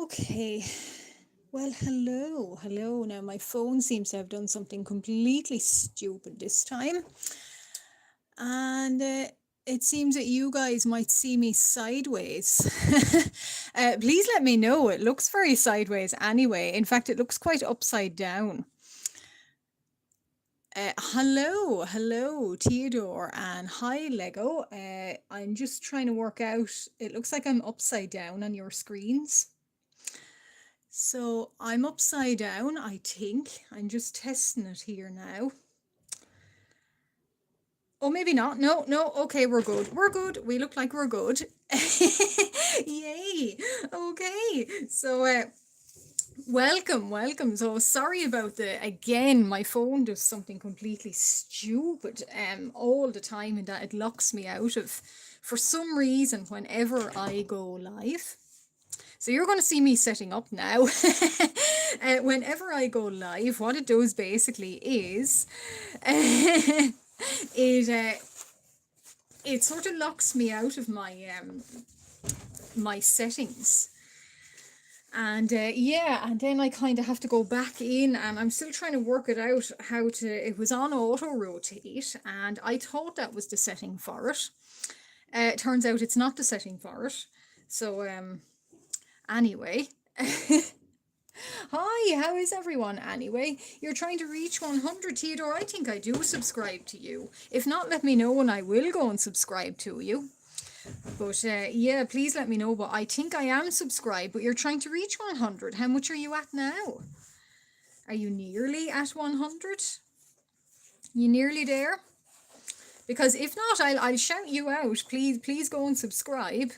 Okay. Well, hello. Now, my phone seems to have done something completely stupid this time. And it seems that you guys might see me sideways. Please let me know. It looks very sideways anyway. In fact, it looks quite upside down. Hello, Theodore, and hi, Lego. I'm just trying to work out. It looks like I'm upside down on your screens. So I'm upside down, I think. I'm just testing it here now. Oh, maybe not. No. Okay, we're good. We're good. We look like we're good. Yay. Okay. So, welcome. So sorry about again, my phone does something completely stupid all the time, and that it locks me out of, for some reason, whenever I go live. So you're going to see me setting up now. Whenever I go live, what it does basically is it it sort of locks me out of my settings. And yeah, and then I kind of have to go back in, and I'm still trying to work it out how to. It was on auto rotate, and I thought that was the setting for it. It turns out it's not the setting for it. So anyway. Hi, how is everyone anyway? You're trying to reach 100, Theodore. I think I do subscribe to you. If not, let me know and I will go and subscribe to you. But yeah, please let me know. But I think I am subscribed, but you're trying to reach 100. How much are you at now? Are you nearly at 100? You nearly there? Because if not, I'll shout you out. Please go and subscribe.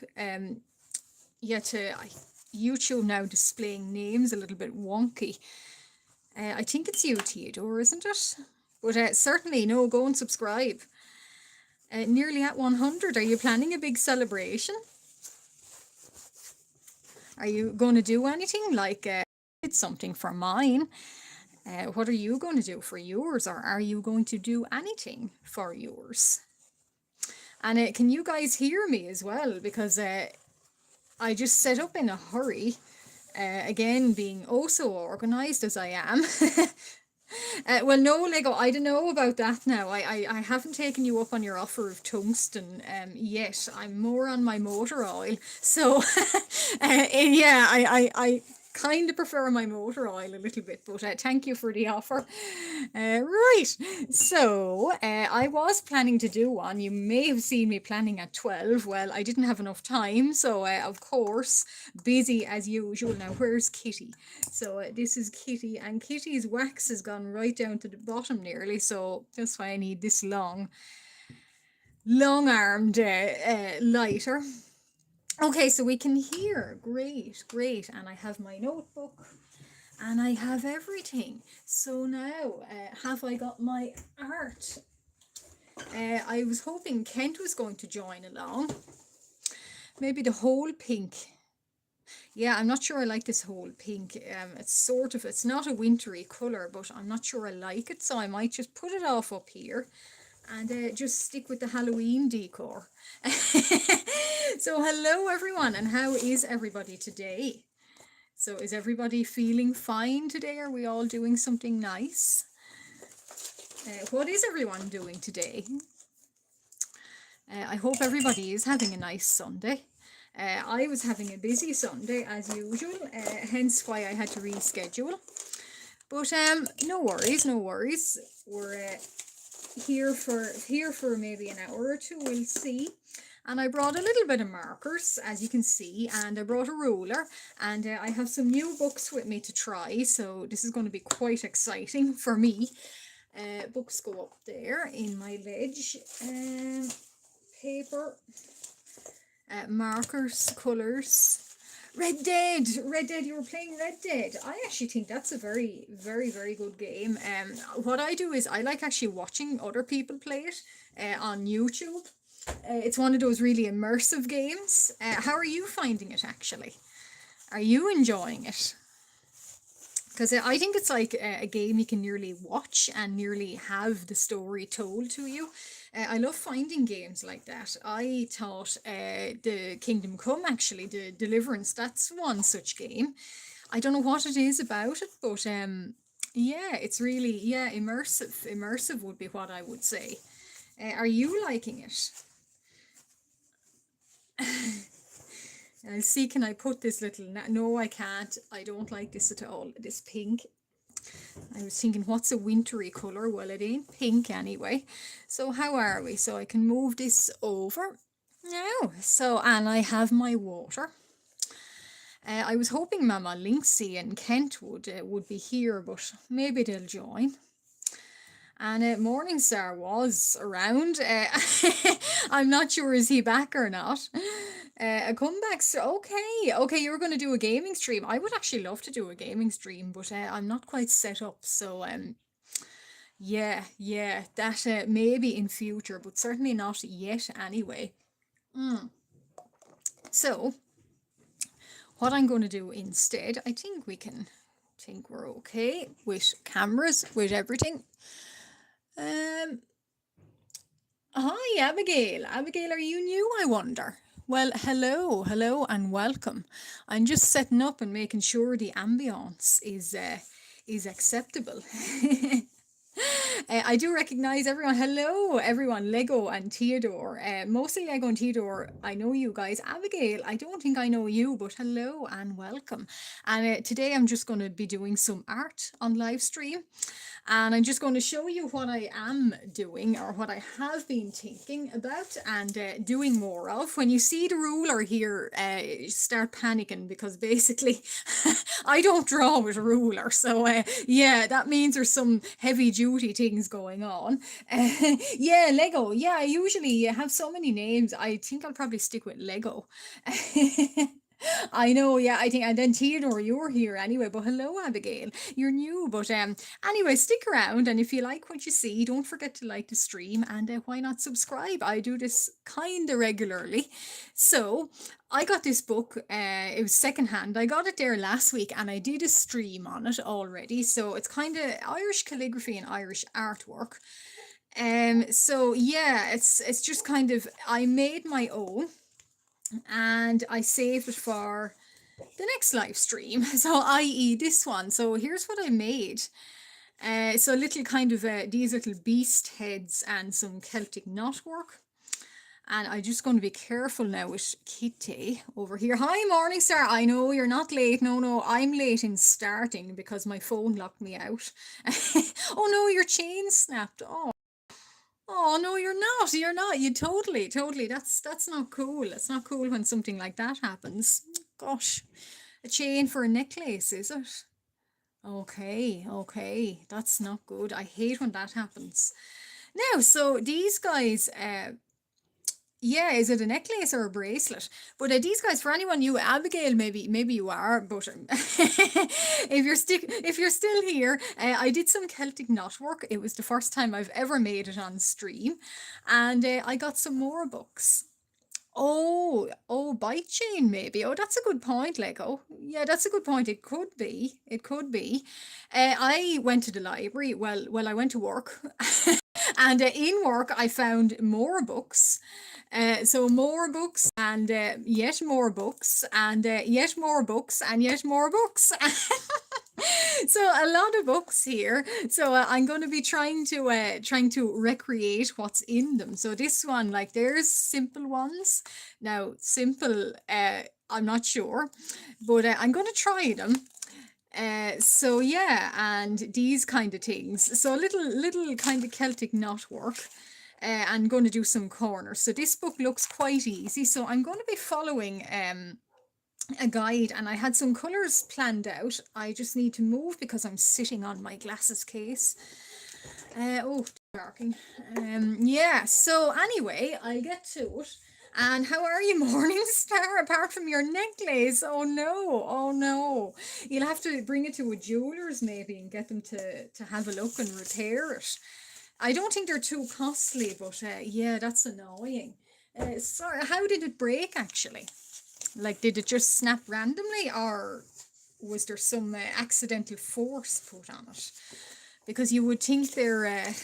Yeah, to YouTube now displaying names a little bit wonky. I think it's you, Theodore, isn't it? But certainly, no, go and subscribe. Nearly at 100. Are you planning a big celebration? Are you going to do anything? Like, did something for mine. What are you going to do for yours? Or are you going to do anything for yours? And can you guys hear me as well? Because I just set up in a hurry. Again, being oh so organized as I am. Well, no, Lego, I don't know about that now. I haven't taken you up on your offer of tungsten yet. I'm more on my motor oil. So, yeah, I kind of prefer my motor oil a little bit, but thank you for the offer. Right, so I was planning to do one. You may have seen me planning at 12. Well, I didn't have enough time, so of course, busy as usual. Now, where's Kitty? So this is Kitty, and Kitty's wax has gone right down to the bottom nearly, so that's why I need this long-armed lighter. Okay, so we can hear. Great. And I have my notebook and I have everything. So now, have I got my art? I was hoping Kent was going to join along. Maybe the whole pink. Yeah, I'm not sure I like this whole pink. It's not a wintry colour, but I'm not sure I like it, so I might just put it off up here and just stick with the Halloween decor. So hello everyone, and how is everybody today? So is everybody feeling fine today? Are we all doing something nice? What is everyone doing today? I hope everybody is having a nice Sunday. I was having a busy Sunday as usual, hence why I had to reschedule. But no worries. We're here for maybe an hour or two, we'll see. And I brought a little bit of markers, as you can see, and I brought a ruler, and I have some new books with me to try, so this is going to be quite exciting for me. Books go up there in my ledge. Paper, markers, colours. Red Dead, you were playing Red Dead. I actually think that's a very good game. What I do is I like actually watching other people play it on YouTube. It's one of those really immersive games. How are you finding it actually? Are you enjoying it? Because I think it's like a game you can nearly watch and nearly have the story told to you. I love finding games like that. I thought the Kingdom Come, actually, the Deliverance, that's one such game. I don't know what it is about it, but yeah, it's really, yeah, immersive. Immersive would be what I would say. Are you liking it? I'll see, can I put this little, no, I can't. I don't like this at all. This pink. I was thinking, what's a wintry colour? Well, it ain't pink anyway. So how are we? So I can move this over. Now, so, and I have my water. I was hoping Mama Linksy and Kent would be here, but maybe they'll join. And Morningstar was around. I'm not sure, is he back or not. A comeback. Okay, okay. You were going to do a gaming stream. I would actually love to do a gaming stream, but I'm not quite set up. So yeah, yeah. That maybe in future, but certainly not yet. Anyway. So what I'm going to do instead, I think we can. Think we're okay with cameras, with everything. Um, Hi, Abigail. Abigail, are you new, I wonder? Well, hello, hello, and welcome. I'm just setting up and making sure the ambience is acceptable. I do recognize everyone. Hello, everyone. Lego and Theodore. Mostly Lego and Theodore. I know you guys. Abigail, I don't think I know you, but hello and welcome. And today I'm just going to be doing some art on live stream. And I'm just going to show you what I am doing, or what I have been thinking about and doing more of. When you see the ruler here, start panicking, because basically I don't draw with a ruler. So yeah, that means there's some heavy duty things going on. Yeah, Lego. Yeah, I usually have so many names. I think I'll probably stick with Lego. I know, yeah, I think, and then Theodore, you're here anyway, but hello, Abigail, you're new, but anyway, stick around, and if you like what you see, don't forget to like the stream, and why not subscribe? I do this kind of regularly. So I got this book, it was secondhand. I got it there last week, and I did a stream on it already, so it's kind of Irish calligraphy and Irish artwork. So yeah, it's just kind of, I made my own, and I saved it for the next live stream, so i.e. this one. So here's what I made. So little kind of these little beast heads and some Celtic knotwork. And I'm just going to be careful now with Kitty over here. Hi, Morningstar. I know you're not late. No, no, I'm late in starting because my phone locked me out. Oh no, your chain snapped. Oh no, you're not. You're not. You totally, totally. That's not cool. It's not cool when something like that happens. Gosh, a chain for a necklace, is it? Okay, okay. That's not good. I hate when that happens. Now, so these guys, yeah, is it a necklace or a bracelet? But these guys, for anyone new, Abigail, maybe you are, but if you're still here, I did some Celtic knotwork. It was the first time I've ever made it on stream, and I got some more books. Oh, bike chain maybe. Oh, that's a good point, Lego. Yeah, that's a good point. It could be. It could be. I went to the library. Well, I went to work, and in work I found more books. So more books, and yet more books, and yet more books, and yet more books. So a lot of books here. So I'm going to be trying to recreate what's in them. So this one, like, there's simple ones. Now simple, I'm not sure, but I'm going to try them. So yeah, and these kind of things. So little kind of Celtic knotwork. I'm going to do some corners. So this book looks quite easy. So I'm going to be following a guide, and I had some colors planned out. I just need to move because I'm sitting on my glasses case. Oh, darking. Yeah, so anyway, I'll get to it. And how are you, Morningstar? Apart from your necklace, oh no, oh no. You'll have to bring it to a jeweler's maybe and get them to have a look and repair it. I don't think they're too costly, but yeah, that's annoying. Sorry, how did it break actually? Like, did it just snap randomly, or was there some accidental force put on it? because you would think they're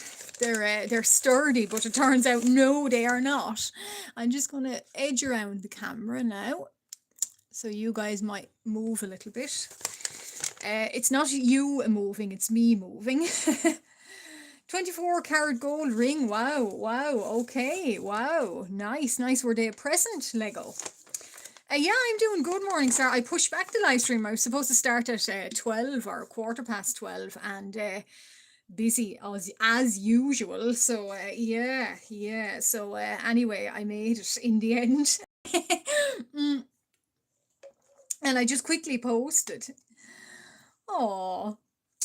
sturdy, but it turns out no, they are not. I'm just going to edge around the camera now, so you guys might move a little bit. It's not you moving, it's me moving. 24 karat gold ring. Wow, wow, okay, wow, nice, nice. Were they a present, Lego? Yeah, I'm doing good, morning, sir. I pushed back the live stream. I was supposed to start at 12 or 12:15, and busy as usual. So yeah. So anyway, I made it in the end. Mm, and I just quickly posted. Oh,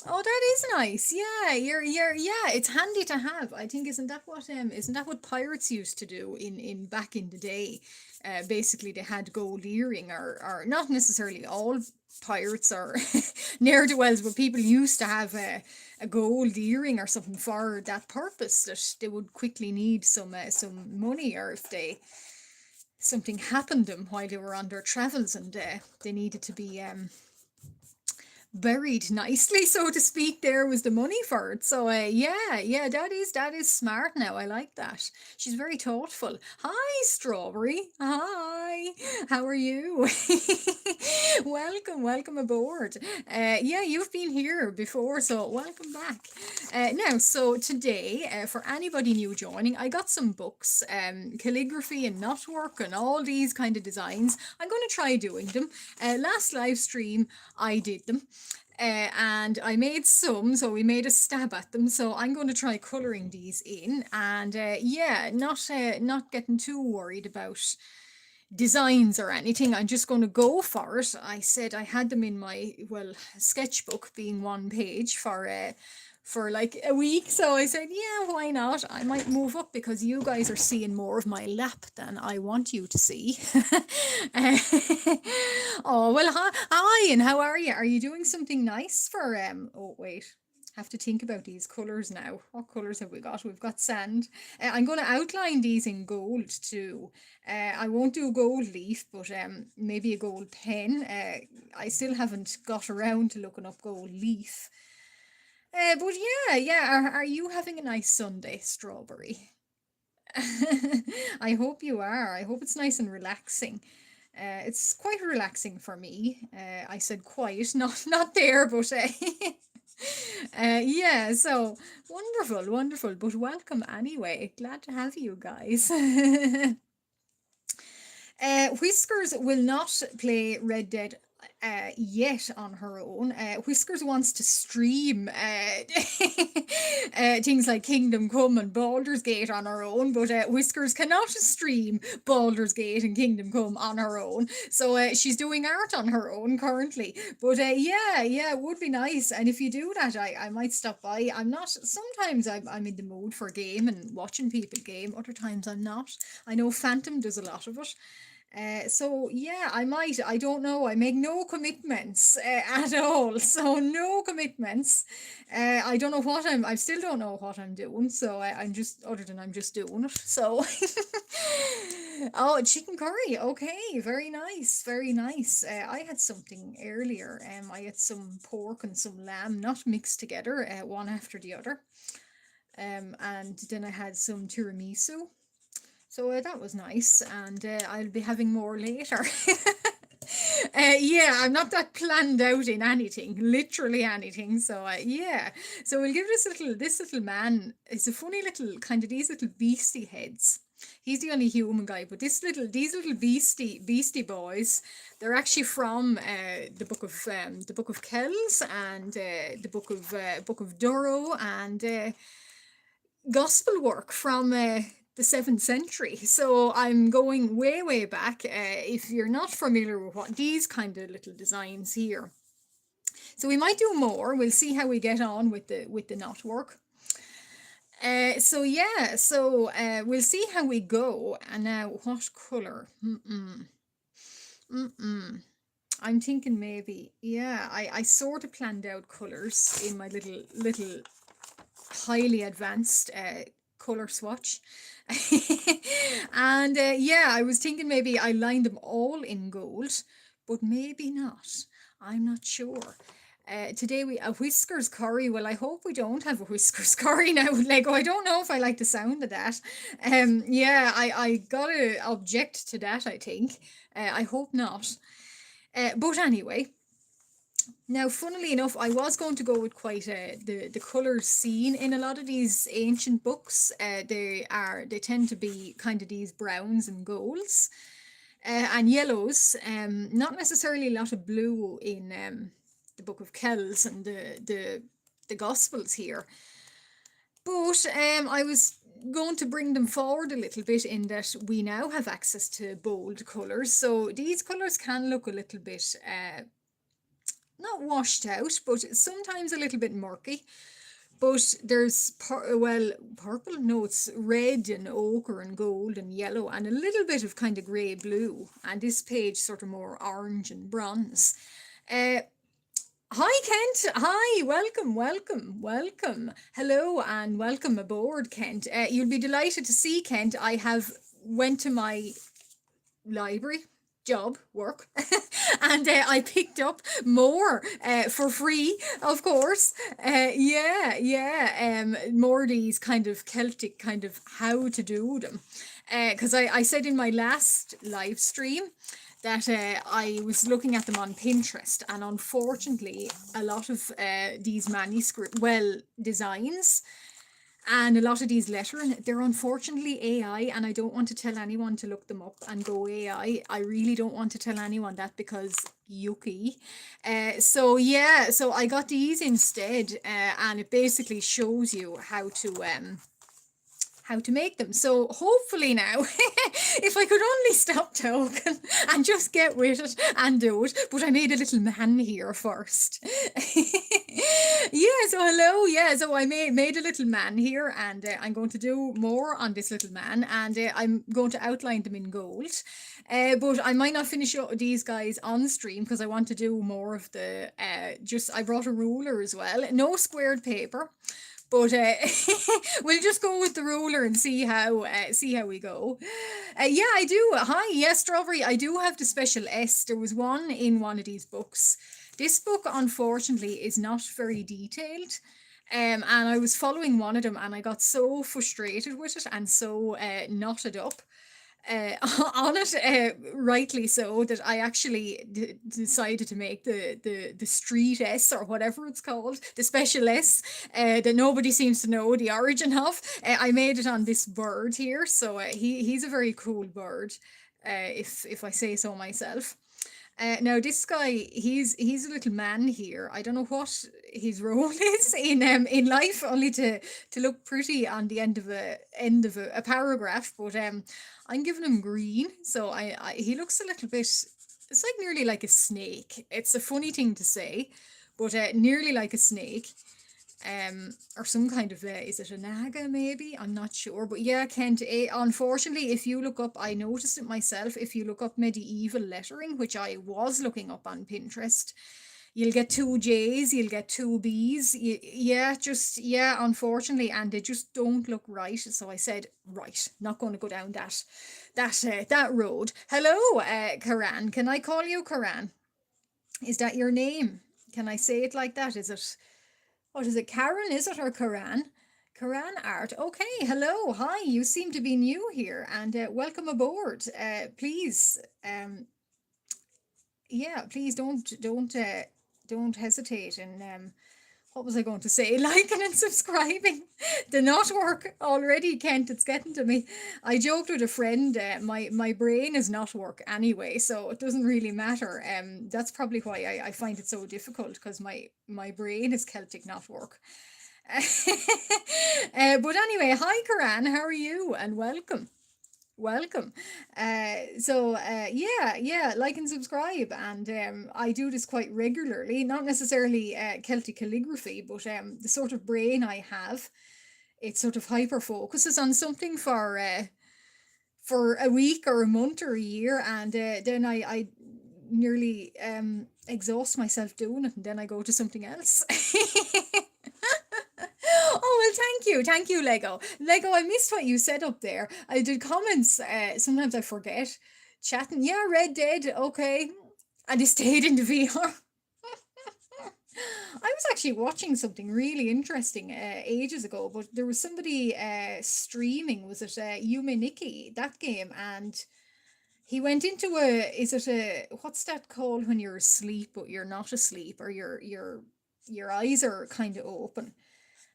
oh, that is nice. Yeah, yeah. It's handy to have. I think isn't that what pirates used to do in back in the day? Basically, they had gold earring, or not necessarily all pirates or ne'er do wells, but people used to have a gold earring or something for that purpose, that they would quickly need some money, or if something happened to them while they were on their travels, and they needed to be buried nicely, so to speak. There was the money for it. So yeah, that is smart. Now I like that. She's very thoughtful. Hi, Strawberry. Hi, how are you? Welcome aboard. Yeah, you've been here before, so welcome back. Now, so today, for anybody new joining, I got some books, calligraphy and knotwork and all these kind of designs. I'm going to try doing them. Last live stream I did them. And I made some, so we made a stab at them. So I'm going to try colouring these in, and yeah, not getting too worried about designs or anything. I'm just going to go for it. I said I had them in my, well, sketchbook, being one page, for like a week. So I said, yeah, why not? I might move up because you guys are seeing more of my lap than I want you to see. Uh, oh, well, hi, and how are you? Are you doing something nice for, oh, wait. Have to think about these colours now. What colours have we got? We've got sand. I'm going to outline these in gold too. I won't do a gold leaf, but maybe a gold pen. I still haven't got around to looking up gold leaf. But yeah. Are you having a nice Sunday, Strawberry? I hope you are. I hope it's nice and relaxing. It's quite relaxing for me. I said quiet, not there, but yeah. So wonderful. But welcome anyway. Glad to have you guys. Whiskers will not play Red Dead yet on her own. Whiskers wants to stream things like Kingdom Come and Baldur's Gate on her own, but Whiskers cannot stream Baldur's Gate and Kingdom Come on her own. So she's doing art on her own currently. But yeah, it would be nice. And if you do that, I might stop by. Sometimes I'm in the mood for game and watching people game, other times I'm not. I know Phantom does a lot of it. So yeah, I don't know. I make no commitments at all. So no commitments. I don't know what I still don't know what I'm doing. So I'm just, other than I'm just doing it. So, oh, chicken curry. Okay. Very nice. Very nice. I had something earlier. I had some pork and some lamb, not mixed together, one after the other. And then I had some tiramisu. So that was nice, and I'll be having more later. Yeah, I'm not that planned out in anything, literally anything. So yeah, so we'll give this little man. It's a funny little kind of these little beastie heads. He's the only human guy, but these little beastie boys, they're actually from the Book of Kells, and the Book of Durrow, and gospel work from the 7th century. So I'm going way back. If you're not familiar with what these kind of little designs here, so we might do more. We'll see how we get on with the knot work. So yeah, so we'll see how we go. And now, what color? I'm thinking maybe, yeah, I sort of planned out colors in my little highly advanced color swatch. And yeah, I was thinking maybe I lined them all in gold, but maybe not. I'm not sure. Today we a whiskers curry. Well, I hope we don't have a whiskers curry now with Lego. I don't know if I like the sound of that. Yeah, I gotta object to that. I think. I hope not. But anyway, now, funnily enough, I was going to go with quite the colours seen in a lot of these ancient books. They tend to be kind of these browns and golds and yellows. Not necessarily a lot of blue in the Book of Kells and the Gospels here, but I was going to bring them forward a little bit in that we now have access to bold colours. So these colours can look a little bit not washed out, but sometimes a little bit murky. But there's purple. No, it's red and ochre and gold and yellow and a little bit of kind of grey blue. And this page sort of more orange and bronze. Uh, Hi Kent. Hi, welcome, welcome, welcome. Hello and welcome aboard, Kent. You'll be delighted to see Kent. I have went to my library job work and I picked up more for free, of course. More of these kind of Celtic kind of how to do them, because I said in my last live stream that I was looking at them on Pinterest, and unfortunately a lot of these manuscript designs and a lot of these lettering, they're unfortunately AI, and I don't want to tell anyone to look them up and go AI. I really don't want to tell anyone that because yucky. So I got these instead, and it basically shows you how to make them. So hopefully now, if I could only stop talking and just get with it and do it. But I made a little man here first. Yeah, so hello. Yeah, so I made a little man here, and I'm going to do more on this little man, and I'm going to outline them in gold. But I might not finish these guys on stream because I want to do more of the I brought a ruler as well. No squared paper. But we'll just go with the ruler and see how we go. Yeah, I do. Hi, yes, Strawberry. I do have the special S. There was one in one of these books. This book, unfortunately, is not very detailed. And I was following one of them, and I got so frustrated with it and so knotted up uh, on it, rightly so, that I actually decided to make the street S, or whatever it's called, the special S, that nobody seems to know the origin of. I made it on this bird here, so he's a very cool bird, if I say so myself. Now this guy, he's a little man here. I don't know what his role is in life, only to look pretty on the end of a paragraph. But I'm giving him green, so he looks a little bit. It's like nearly like a snake. It's a funny thing to say, but nearly like a snake. Or some kind of is it a naga maybe? I'm not sure, but yeah, Kent. Unfortunately, if you look up, I noticed it myself. If you look up medieval lettering, which I was looking up on Pinterest, you'll get two J's, you'll get two B's. Yeah, unfortunately, and they just don't look right. So I said, right, not going to go down that road. Hello, Karan. Can I call you Karan? Is that your name? Can I say it like that? Is it? What is it, Karen? Is it, or Karan? Karan Art. Okay, hello, hi. You seem to be new here, and welcome aboard. Please, yeah, please don't hesitate. And what was I going to say? Liking and subscribing. The not work already, Kent. It's getting to me. I joked with a friend. My brain is not work anyway, so it doesn't really matter. That's probably why I find it so difficult, because my brain is Celtic not work. But anyway, hi Karan. How are you? And welcome. Welcome. Yeah, like and subscribe. And I do this quite regularly, not necessarily Celtic calligraphy, but the sort of brain I have, it sort of hyper focuses on something for a week or a month or a year, and then I nearly exhaust myself doing it, and then I go to something else. Oh, well, thank you, Lego. Lego, I missed what you said up there. I did comments. Sometimes I forget. Chatting, yeah, Red Dead, okay. And it stayed in the VR. I was actually watching something really interesting ages ago, but there was somebody streaming, was it Yume Nikki, that game, and he went into is it what's that called when you're asleep but you're not asleep, or your eyes are kind of open,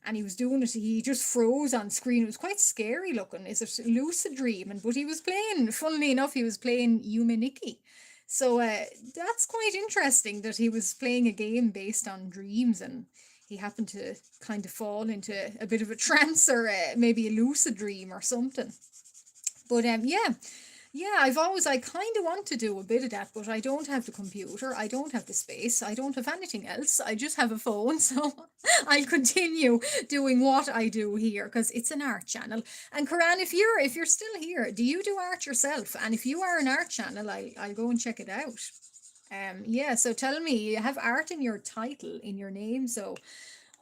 and he was doing it. He just froze on screen. It was quite scary looking. Is it lucid dreaming? But he was playing. Funnily enough, he was playing Yumeniki. So that's quite interesting that he was playing a game based on dreams, and he happened to kind of fall into a bit of a trance, or maybe a lucid dream or something. But yeah, yeah, I kind of want to do a bit of that, but I don't have the computer, I don't have the space, I don't have anything else. I just have a phone, so I'll continue doing what I do here because it's an art channel. And Karan, if you're still here, do you do art yourself? And if you are an art channel, I'll go and check it out. Yeah, so tell me, you have art in your title, in your name, so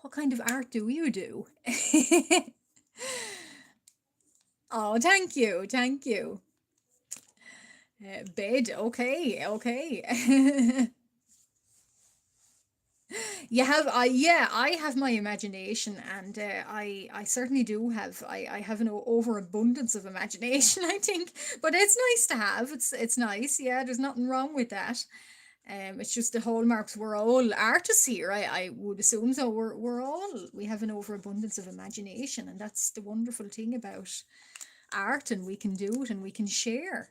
what kind of art do you do? Oh, thank you, thank you. Bed, okay, okay. You have, yeah, I have my imagination, and I certainly do have. I have an overabundance of imagination, I think, but it's nice to have. It's nice, yeah. There's nothing wrong with that. It's just the hallmarks. We're all artists here. I would assume so. We have an overabundance of imagination, and that's the wonderful thing about art, and we can do it, and we can share.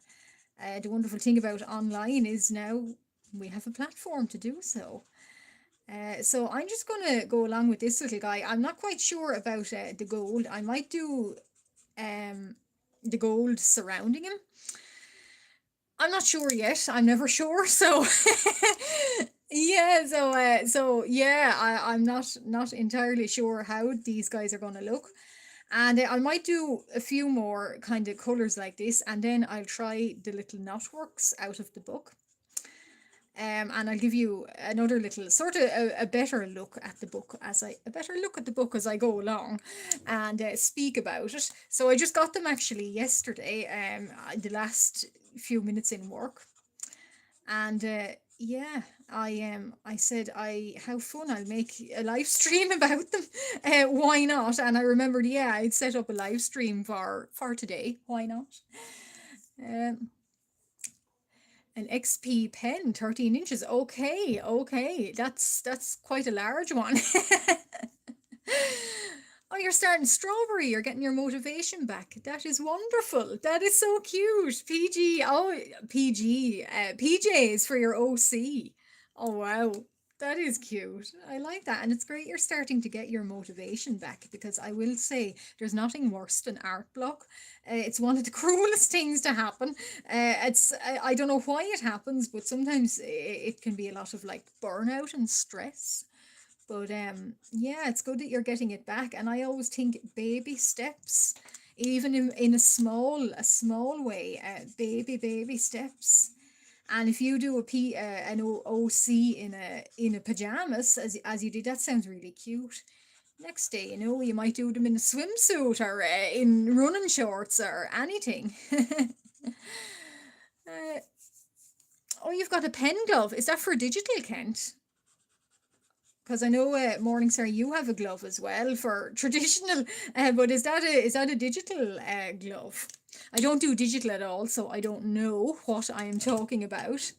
The wonderful thing about online is now we have a platform to do so. So I'm just going to go along with this little guy. I'm not quite sure about the gold. I might do um, the gold surrounding him. I'm not sure yet. I'm never sure. So yeah, so yeah, I'm not entirely sure how these guys are going to look. And I might do a few more kind of colors like this, and then I'll try the little knotworks out of the book. And I'll give you another little sort of a better look at the book as I go along, and speak about it. So I just got them actually yesterday, the last few minutes in work, and yeah, I said I how fun, I'll make a live stream about them. Why not? And I remembered, yeah, I'd set up a live stream for today. Why not? Um, An XP pen, 13 inches. Okay, okay. That's quite a large one. Oh, you're starting strawberry. You're getting your motivation back. That is wonderful. That is so cute. PG. Oh, PG. PJs for your OC. Oh, wow. That is cute. I like that. And it's great you're starting to get your motivation back, because I will say there's nothing worse than art block. It's one of the cruelest things to happen. I don't know why it happens, but sometimes it can be a lot of like burnout and stress. But yeah, it's good that you're getting it back. And I always think baby steps, even in a small way, baby steps. And if you do an OC in a pajamas, as you did, that sounds really cute. Next day, you might do them in a swimsuit, or in running shorts, or anything. uh, oh, you've got a pen glove. Is that for digital, Kent? Because I know, Morningstar, you have a glove as well for traditional. But is that a digital glove? I don't do digital at all, so I don't know what I am talking about.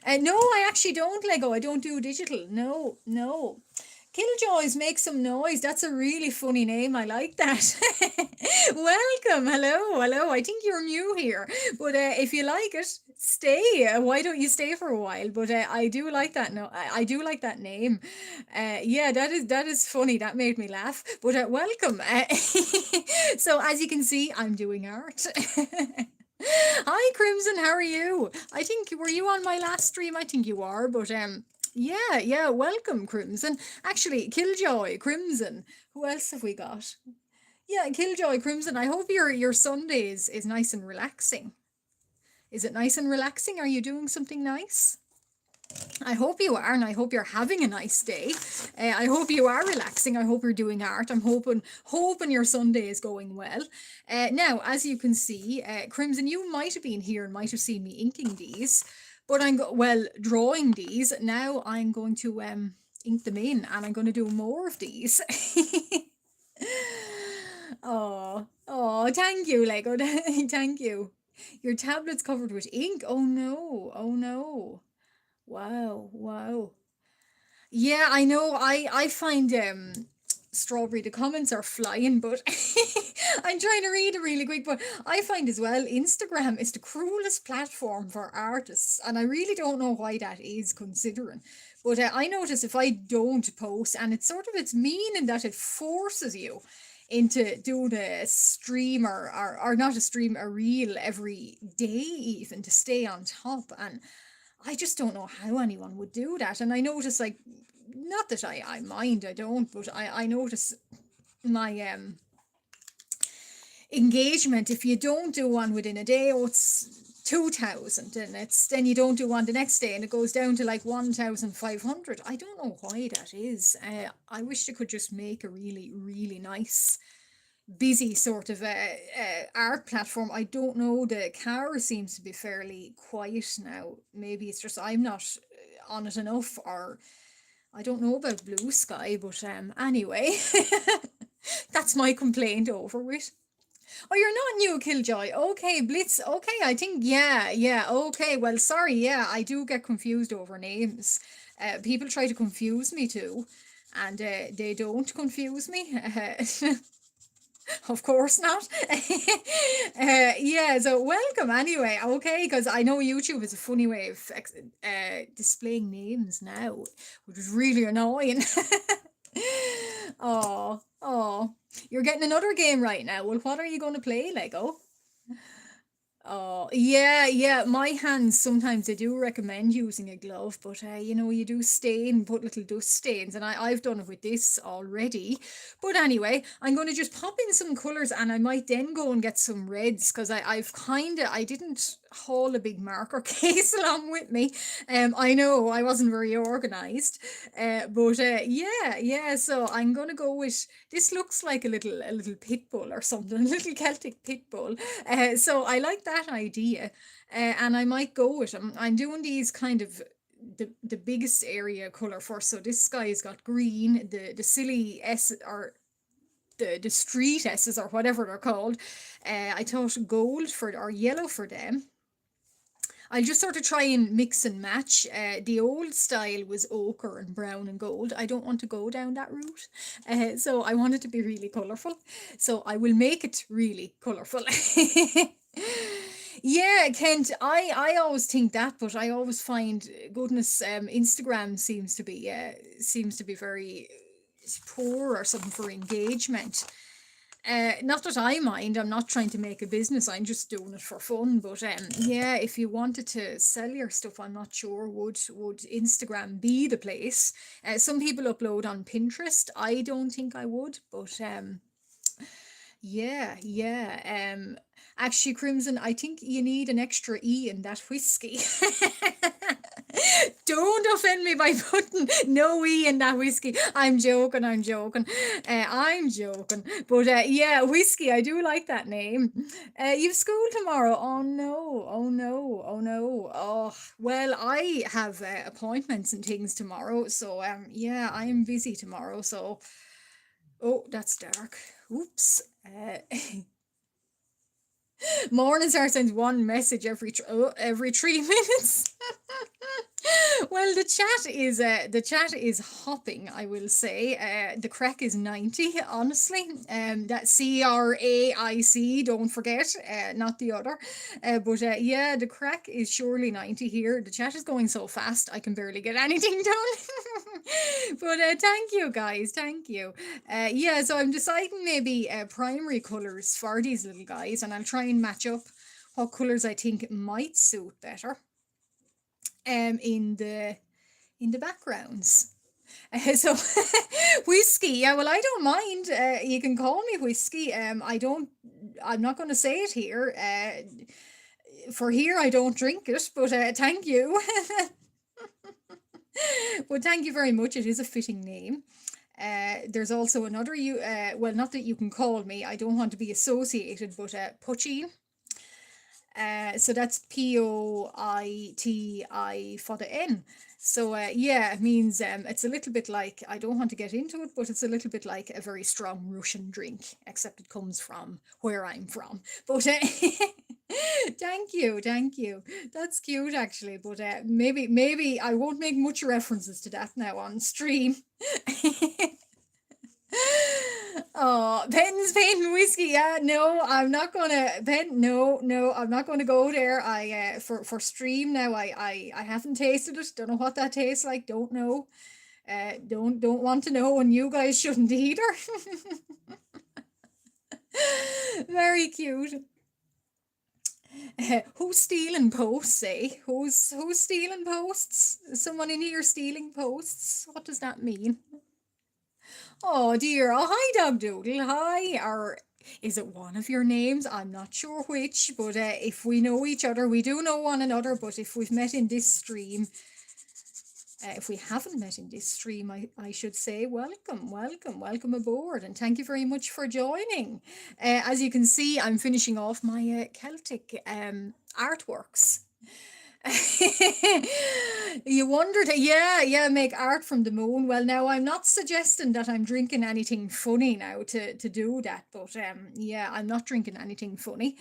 No, I actually don't, Lego. I don't do digital. No, no. Killjoys, make some noise. That's a really funny name. I like that. Welcome. Hello. Hello. I think you're new here. But if you like it, stay. Why don't you stay for a while? But I do like that. No, I do like that name. Yeah, that is funny. That made me laugh. But welcome. So as you can see, I'm doing art. Hi, Crimson. How are you? I think, were you on my last stream? I think you are, but yeah, yeah. Welcome, Crimson. Actually, Killjoy, Crimson. Who else have we got? Yeah, Killjoy, Crimson. I hope your Sunday is nice and relaxing. Is it nice and relaxing? Are you doing something nice? I hope you are, and I hope you're having a nice day. I hope you are relaxing. I hope you're doing art. I'm hoping your Sunday is going well. Now, as you can see, Crimson, you might have been here and might have seen me inking these, but drawing these. Now I'm going to ink them in, and I'm going to do more of these. Oh, oh, thank you, Lego. Thank you. Your tablet's covered with ink. Oh no. Oh no. Wow. Wow. Yeah, I know. I find strawberry, the comments are flying, but I'm trying to read it really quick. But I find as well Instagram is the cruelest platform for artists, and I really don't know why that is, considering. But I notice if I don't post, and it's sort of, it's mean in that it forces you into doing a stream, or not a stream, a reel every day, even to stay on top. And I just don't know how anyone would do that. And I notice, like, not that I mind, I don't, but I notice my engagement, if you don't do one within a day, oh, it's 2,000, and it's, then you don't do one the next day and it goes down to like 1,500. I don't know why that is. I wish they could just make a really, really nice busy sort of art platform. I don't know, the car seems to be fairly quiet now. Maybe it's just I'm not on it enough, or I don't know about Blue Sky, but anyway, that's my complaint over with. Oh, you're not new, Killjoy. Okay, Blitz. Okay, I think, yeah, yeah. Okay, well, sorry. Yeah, I do get confused over names. People try to confuse me too, and they don't confuse me. Of course not. Yeah, so welcome anyway. Okay, because I know YouTube is a funny way of displaying names now, which is really annoying. Oh, oh, you're getting another game right now. Well, what are you going to play, Lego? Oh, yeah, yeah. My hands, sometimes they do recommend using a glove, but you do stain, put little dust stains, and I've done it with this already. But anyway, I'm going to just pop in some colours, and I might then go and get some reds, because I didn't haul a big marker case along with me. I know I wasn't very organised, but yeah, yeah. So I'm going to go with, this looks like a little pit bull or something, a little Celtic pit bull. So I like that idea, and I might go with them. I'm doing these kind of the biggest area color first. So this guy's got green, the silly S, or the street S's, or whatever they're called. I thought gold for, or yellow for them. I'll just sort of try and mix and match. The old style was ochre and brown and gold. I don't want to go down that route. So I want it to be really colourful. So I will make it really colourful. Yeah, Kent, I always think that, but I always find, goodness, Instagram seems to be very poor or something for engagement. Not that I mind, I'm not trying to make a business, I'm just doing it for fun. But yeah, if you wanted to sell your stuff, I'm not sure, would Instagram be the place? Some people upload on Pinterest. I don't think I would, but yeah, yeah. Actually, Crimson, I think you need an extra E in that whiskey. Don't offend me by putting no E in that whiskey. I'm joking, I'm joking. I'm joking. But yeah, whiskey, I do like that name. You've school tomorrow. Oh no, oh no, oh no. Oh, well, I have appointments and things tomorrow. So yeah, I am busy tomorrow. So, oh, that's dark. Oops. Morningstar sends one message every 3 minutes. Well, the chat is hopping, I will say. The crack is 90, honestly. That CRAIC, don't forget, not the other. But yeah, the crack is surely 90 here. The chat is going so fast, I can barely get anything done. But thank you, guys. Thank you. Yeah, so I'm deciding maybe primary colours for these little guys, and I'll try and match up what colours I think might suit better in the backgrounds. So whiskey, yeah, well, I don't mind. You can call me whiskey. I'm not going to say it here. For here, I don't drink it, but thank you. Well, thank you very much. It is a fitting name. There's also another well, not that you can call me. I don't want to be associated, but Pucci. So that's Poiti for the N. So yeah, it means it's a little bit like, I don't want to get into it, but it's a little bit like a very strong Russian drink, except it comes from where I'm from. But thank you, thank you. That's cute actually. But maybe I won't make much references to that now on stream. Oh, Penn's Paint and Whiskey. Yeah, no, I'm not gonna Penn. No, no, I'm not gonna go there. I for stream now. I haven't tasted it. Don't know what that tastes like. Don't know. Don't want to know, and you guys shouldn't either. Very cute. Who's stealing posts? Eh? Who's stealing posts? Is someone in here stealing posts? What does that mean? Oh dear. Oh, hi, Dog Doodle. Hi. Or is it one of your names? I'm not sure which, but if we know each other, we do know one another. But if we've met in this stream, if we haven't met in this stream, I should say welcome, welcome, welcome aboard, and thank you very much for joining. As you can see, I'm finishing off my Celtic artworks. You wondered, yeah, yeah, make art from the moon. Well, now I'm not suggesting that I'm drinking anything funny now to do that, but yeah, I'm not drinking anything funny.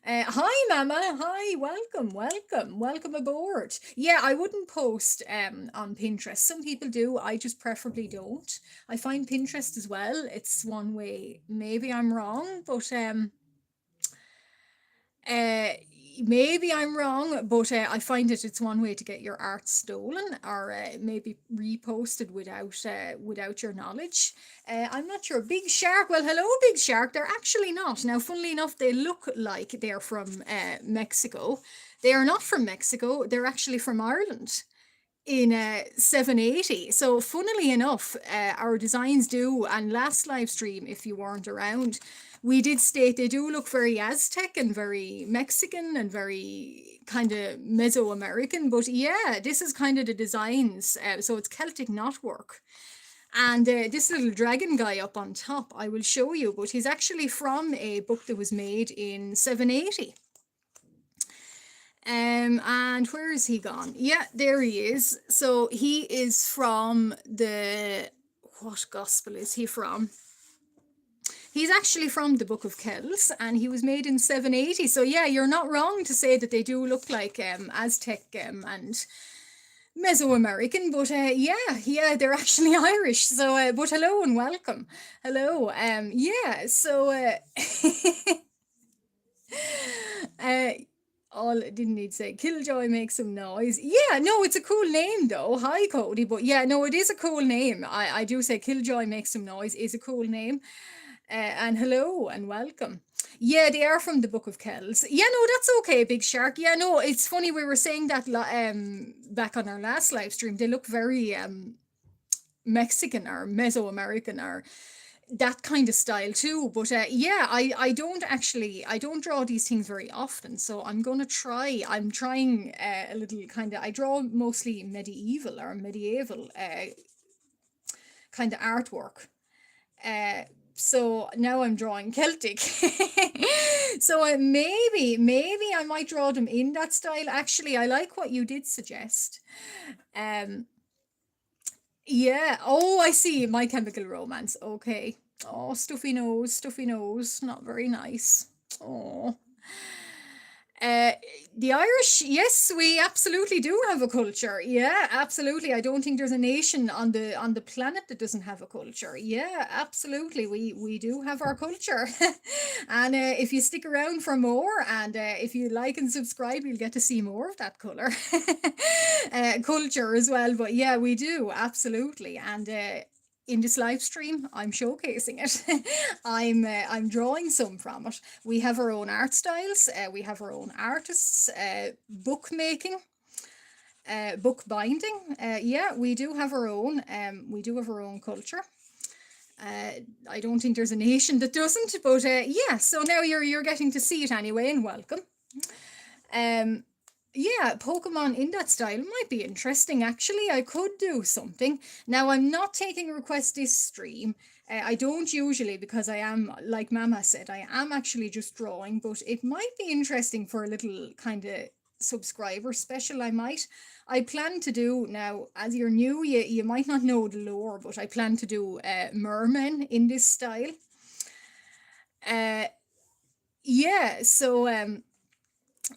Hi, Mama. Hi, welcome, welcome, welcome aboard. Yeah, I wouldn't post on Pinterest. Some people do. I just preferably don't. I find Pinterest as well. It's one way. Maybe I'm wrong, but uh, maybe I'm wrong, but I find that it's one way to get your art stolen or maybe reposted without your knowledge. I'm not sure. Big Shark. Well, hello, Big Shark. They're actually not. Now, funnily enough, they look like they're from Mexico. They are not from Mexico. They're actually from Ireland in 780. So funnily enough, our designs do, and last live stream, if you weren't around, we did state they do look very Aztec and very Mexican and very kind of Mesoamerican. But yeah, this is kind of the designs. So it's Celtic knotwork. And this little dragon guy up on top, I will show you, but he's actually from a book that was made in 780. And where is he gone? Yeah, there he is. So he is from the, what gospel is he from? He's actually from the Book of Kells, and he was made in 780. So yeah, you're not wrong to say that they do look like Aztec and Mesoamerican, but yeah, they're actually Irish. So, but hello and welcome. Hello. Yeah. So, uh, all didn't need to say Killjoy makes some noise. Yeah, no, it's a cool name though. Hi, Cody. But yeah, no, it is a cool name. I do say Killjoy makes some noise is a cool name. And hello and welcome. Yeah, they are from the Book of Kells. Yeah, no, that's okay, Big Shark. Yeah, no, it's funny we were saying that back on our last live stream. They look very Mexican or Mesoamerican or that kind of style too. But yeah, I don't draw these things very often, so I'm trying a little kind of, I draw mostly medieval kind of artwork. uh so now I'm drawing Celtic. So maybe I might draw them in that style. Actually, I like what you did suggest. um yeah. Oh, I see. My Chemical Romance. Okay. Oh, stuffy nose, stuffy nose. Not very nice. Oh. Uh, the Irish, yes, we absolutely do have a culture. Yeah, absolutely. I don't think there's a nation on the planet that doesn't have a culture. Yeah, absolutely. We do have our culture, and if you stick around for more, and if you like and subscribe, you'll get to see more of that color culture as well. But yeah, we do absolutely, and in this live stream, I'm showcasing it. I'm drawing some from it. We have our own art styles. We have our own artists. Book making, book binding. Yeah, we do have our own. We do have our own culture. I don't think there's a nation that doesn't. But yeah, so now you're getting to see it anyway, and welcome. Um, yeah, Pokemon in that style might be interesting. Actually, I could do something. Now, I'm not taking requests this stream. I don't usually, because I am, like Mama said, I am actually just drawing, but it might be interesting for a little kind of subscriber special. I plan to do now, as you're new, you might not know the lore, but I plan to do mermen in this style. Uh, yeah, so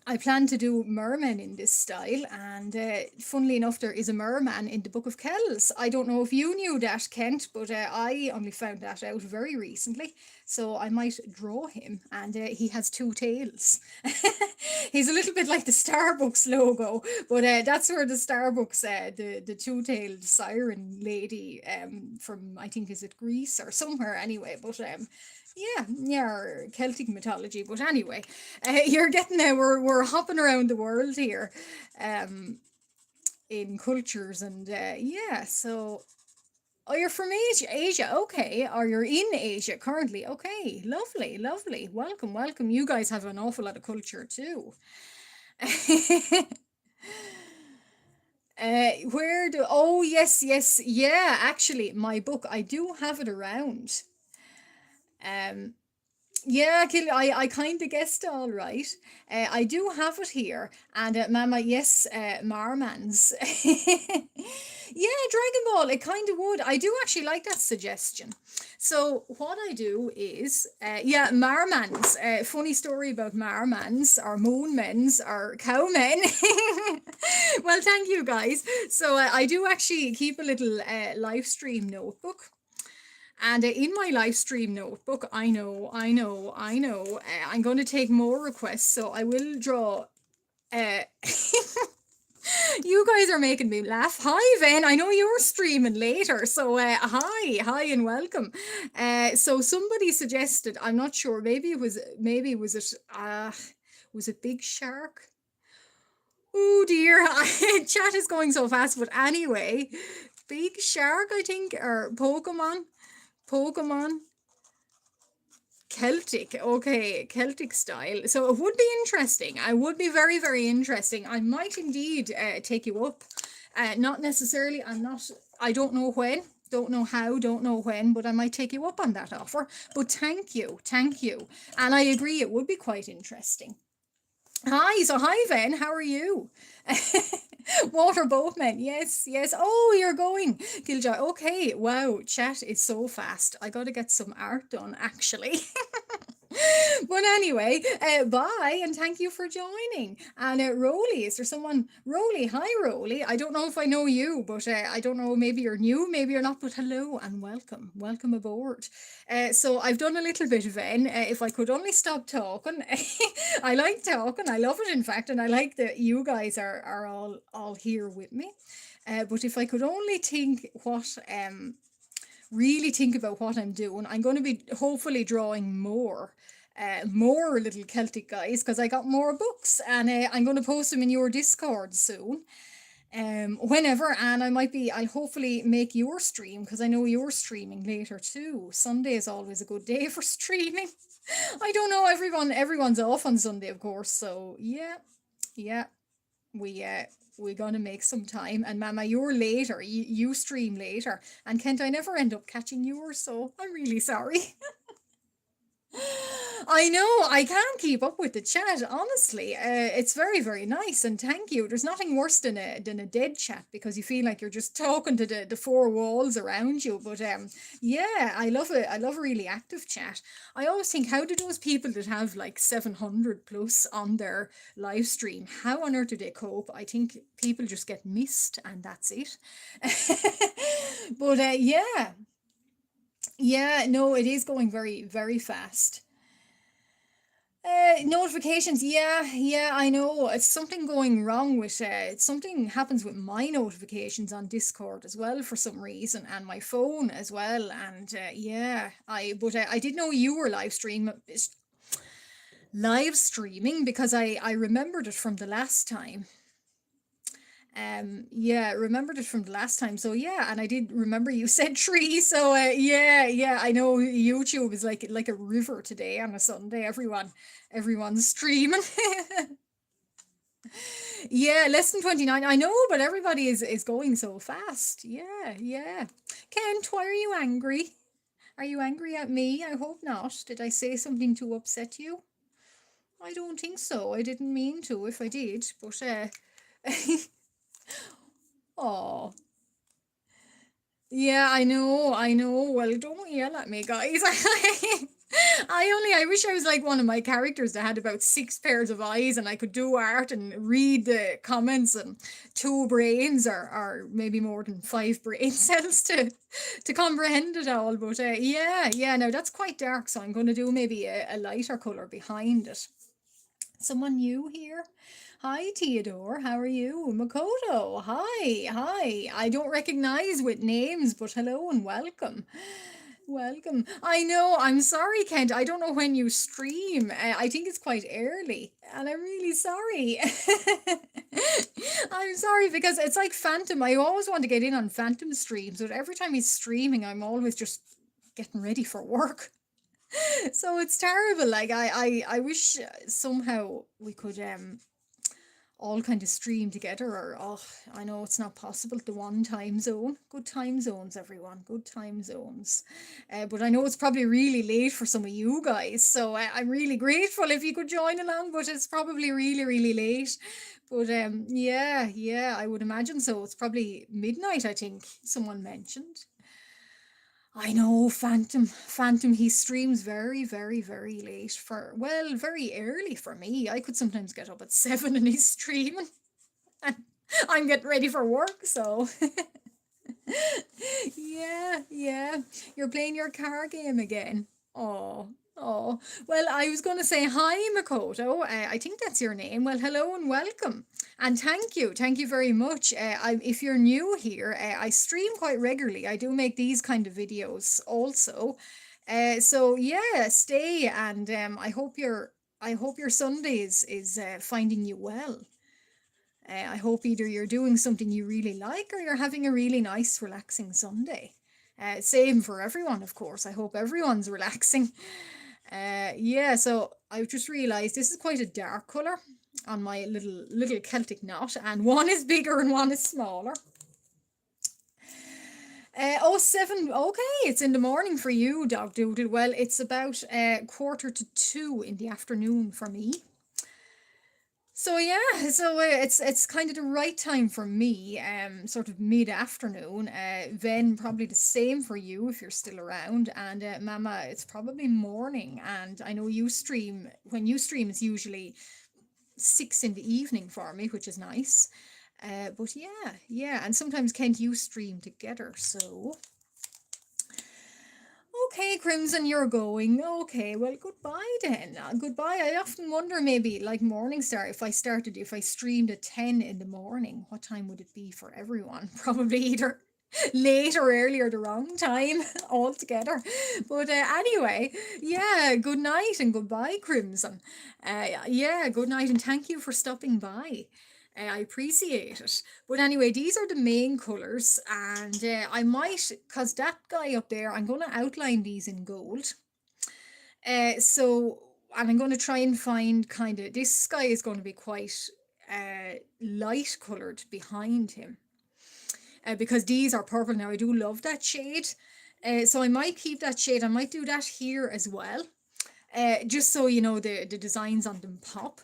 I plan to do mermen in this style, and funnily enough, there is a merman in the Book of Kells. I don't know if you knew that, Kent, but I only found that out very recently. So I might draw him, and he has two tails. He's a little bit like the Starbucks logo, but that's where the Starbucks, the two-tailed siren lady from, I think, is it Greece or somewhere anyway, but yeah, yeah, or Celtic mythology. But anyway, you're getting there. We're hopping around the world here, um, in cultures, and yeah. So, oh, you're from Asia, Asia, okay. Or you're in Asia currently, okay. Lovely, lovely. Welcome, welcome. You guys have an awful lot of culture too. Where do? Oh, yes, yes, yeah. Actually, my book, I do have it around. Um, Yeah, I kind of guessed all right. I do have it here, and Mama, yes, Marmans. Yeah, Dragon Ball. It kind of would. I do actually like that suggestion. So what I do is, yeah, Marmans. Funny story about Marmans, or Moonmens, or Cowmen. Well, thank you guys. So I do actually keep a little live stream notebook. And in my live stream notebook, I'm going to take more requests, so I will draw. Uh, you guys are making me laugh. Hi, Ven. I know you're streaming later, so hi, and welcome. So somebody suggested. I'm not sure. Maybe was it. Was it Big Shark? Oh dear, chat is going so fast. But anyway, Big Shark, I think, or Pokemon. Pokemon. Celtic, okay, Celtic style. So it would be interesting. I would be very, very interesting. I might indeed take you up. Not necessarily, I don't know when, don't know how, don't know when, but I might take you up on that offer. But thank you, thank you. And I agree, it would be quite interesting. Hi, so hi, Ven, how are you? Water boatman, yes, yes. Oh, you're going, Giljoy. Okay, wow, chat is so fast. I got to get some art done, actually. But anyway, bye and thank you for joining. And Roly, is there someone? Roly, hi Roly. I don't know if I know you, but I don't know. Maybe you're new, maybe you're not. But hello and welcome, welcome aboard. So I've done a little bit, Ven. If I could only stop talking, I like talking. I love it, in fact, and I like that you guys are all here with me. But if I could only think what really think about what I'm doing. I'm going to be hopefully drawing more little Celtic guys because I got more books, and I'm going to post them in your Discord soon. Whenever, and I'll hopefully make your stream because I know you're streaming later too. Sunday is always a good day for streaming. I don't know, everyone's off on Sunday, of course. So yeah, yeah, we uh we're gonna make some time. And Mama, you're later. You stream later. And Kent, I never end up catching yours, so I'm really sorry. I know, I can't keep up with the chat, honestly. It's very, very nice, and thank you. There's nothing worse than a dead chat because you feel like you're just talking to the four walls around you. But yeah, I love it. I love a really active chat. I always think, how do those people that have like 700 plus on their live stream, how on earth do they cope? I think people just get missed, and that's it. But yeah, yeah, no, it is going very, very fast. Notifications, yeah, yeah, I know. It's something going wrong with something happens with my notifications on Discord as well for some reason, and my phone as well. And yeah, I did know you were live streaming because I remembered it from the last time. Yeah, remembered it from the last time. So yeah, and I did remember you said tree. So yeah, yeah, I know YouTube is like a river today on a Sunday. Everyone's streaming. Yeah, less than 29. I know, but everybody is going so fast. Yeah, yeah. Kent, why are you angry? Are you angry at me? I hope not. Did I say something to upset you? I don't think so. I didn't mean to if I did, but oh. Yeah, I know. Well, don't yell at me, guys. I wish I was like one of my characters that had about six pairs of eyes and I could do art and read the comments and two brains or maybe more than five brain cells to comprehend it all. But yeah, no, that's quite dark. So I'm going to do maybe a lighter color behind it. Someone new here? Hi, Theodore. How are you? Makoto. Hi. I don't recognize with names, but hello and welcome. Welcome. I know. I'm sorry, Kent. I don't know when you stream. I think it's quite early, and I'm really sorry. I'm sorry because it's like Phantom. I always want to get in on Phantom streams, but every time he's streaming, I'm always just getting ready for work. So it's terrible. Like I wish somehow we could all kind of stream together or oh I know it's not possible the one time zone. Good time zones, everyone. Good time zones. But I know it's probably really late for some of you guys. So I'm really grateful if you could join along, but it's probably really late. But yeah, I would imagine so. It's probably midnight, I think someone mentioned. I know Phantom he streams very late for well, very early for me. I could sometimes get up at 7 and he's streaming and I'm getting ready for work, so yeah. You're playing your car game again. Oh, oh. Well, I was going to say hi, Makoto. I think that's your name. Well, hello and welcome. And thank you very much. If you're new here, I stream quite regularly. I do make these kind of videos also. So yeah, stay and I hope your Sunday is finding you well. I hope either you're doing something you really like or you're having a really nice, relaxing Sunday. Same for everyone, of course. I hope everyone's relaxing. Yeah, so I've just realised this is quite a dark colour on my little Celtic knot, and one is bigger and one is smaller. Oh, seven. Okay, it's in the morning for you, Dog Doodle. Well, it's about 1:45 in the afternoon for me. So yeah, so it's kind of the right time for me, sort of mid afternoon. Then probably the same for you if you're still around. And Mama, it's probably morning. And I know you stream when you stream. It's usually 6 in the evening for me, which is nice. But yeah, and sometimes Kent you stream together. So okay, Crimson, you're going. Okay, well, goodbye then. Goodbye. I often wonder maybe, like Morningstar, if I streamed at 10 in the morning, what time would it be for everyone? Probably either late or early or the wrong time altogether. But anyway, yeah, good night and goodbye, Crimson. Yeah, good night and thank you for stopping by. I appreciate it. But anyway, these are the main colours, and I might, because that guy up there, I'm going to outline these in gold. And I'm going to try and find kind of, this sky is going to be quite light coloured behind him. Because these are purple. Now, I do love that shade. So I might keep that shade. I might do that here as well. Just so you know the designs on them pop.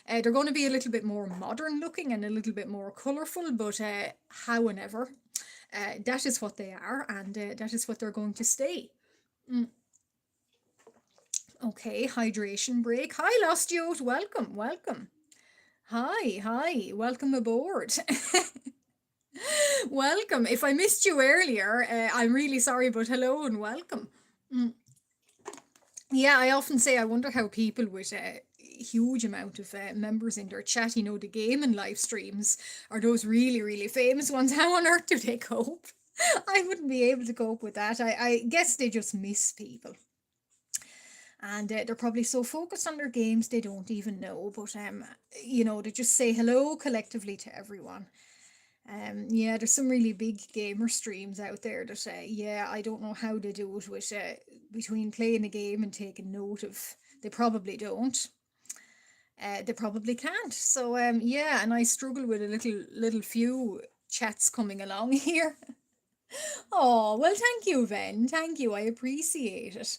They're going to be a little bit more modern looking and a little bit more colourful, but however, that is what they are, and that is what they're going to stay. Mm, okay, hydration break. Hi, Lost Youth. Welcome. Hi, welcome aboard. Welcome. If I missed you earlier, I'm really sorry, but hello and welcome. Mm. Yeah, I often say I wonder how people with a huge amount of members in their chat, the game and live streams, are those really famous ones. How on earth do they cope? I wouldn't be able to cope with that. I guess they just miss people. And they're probably so focused on their games they don't even know. But they just say hello collectively to everyone. Yeah, there's some really big gamer streams out there that yeah, I don't know how they do it with between playing a game and taking note of. They probably don't. They probably can't. So yeah, and I struggle with a little few chats coming along here. Oh well, thank you, Ben. Thank you. I appreciate it.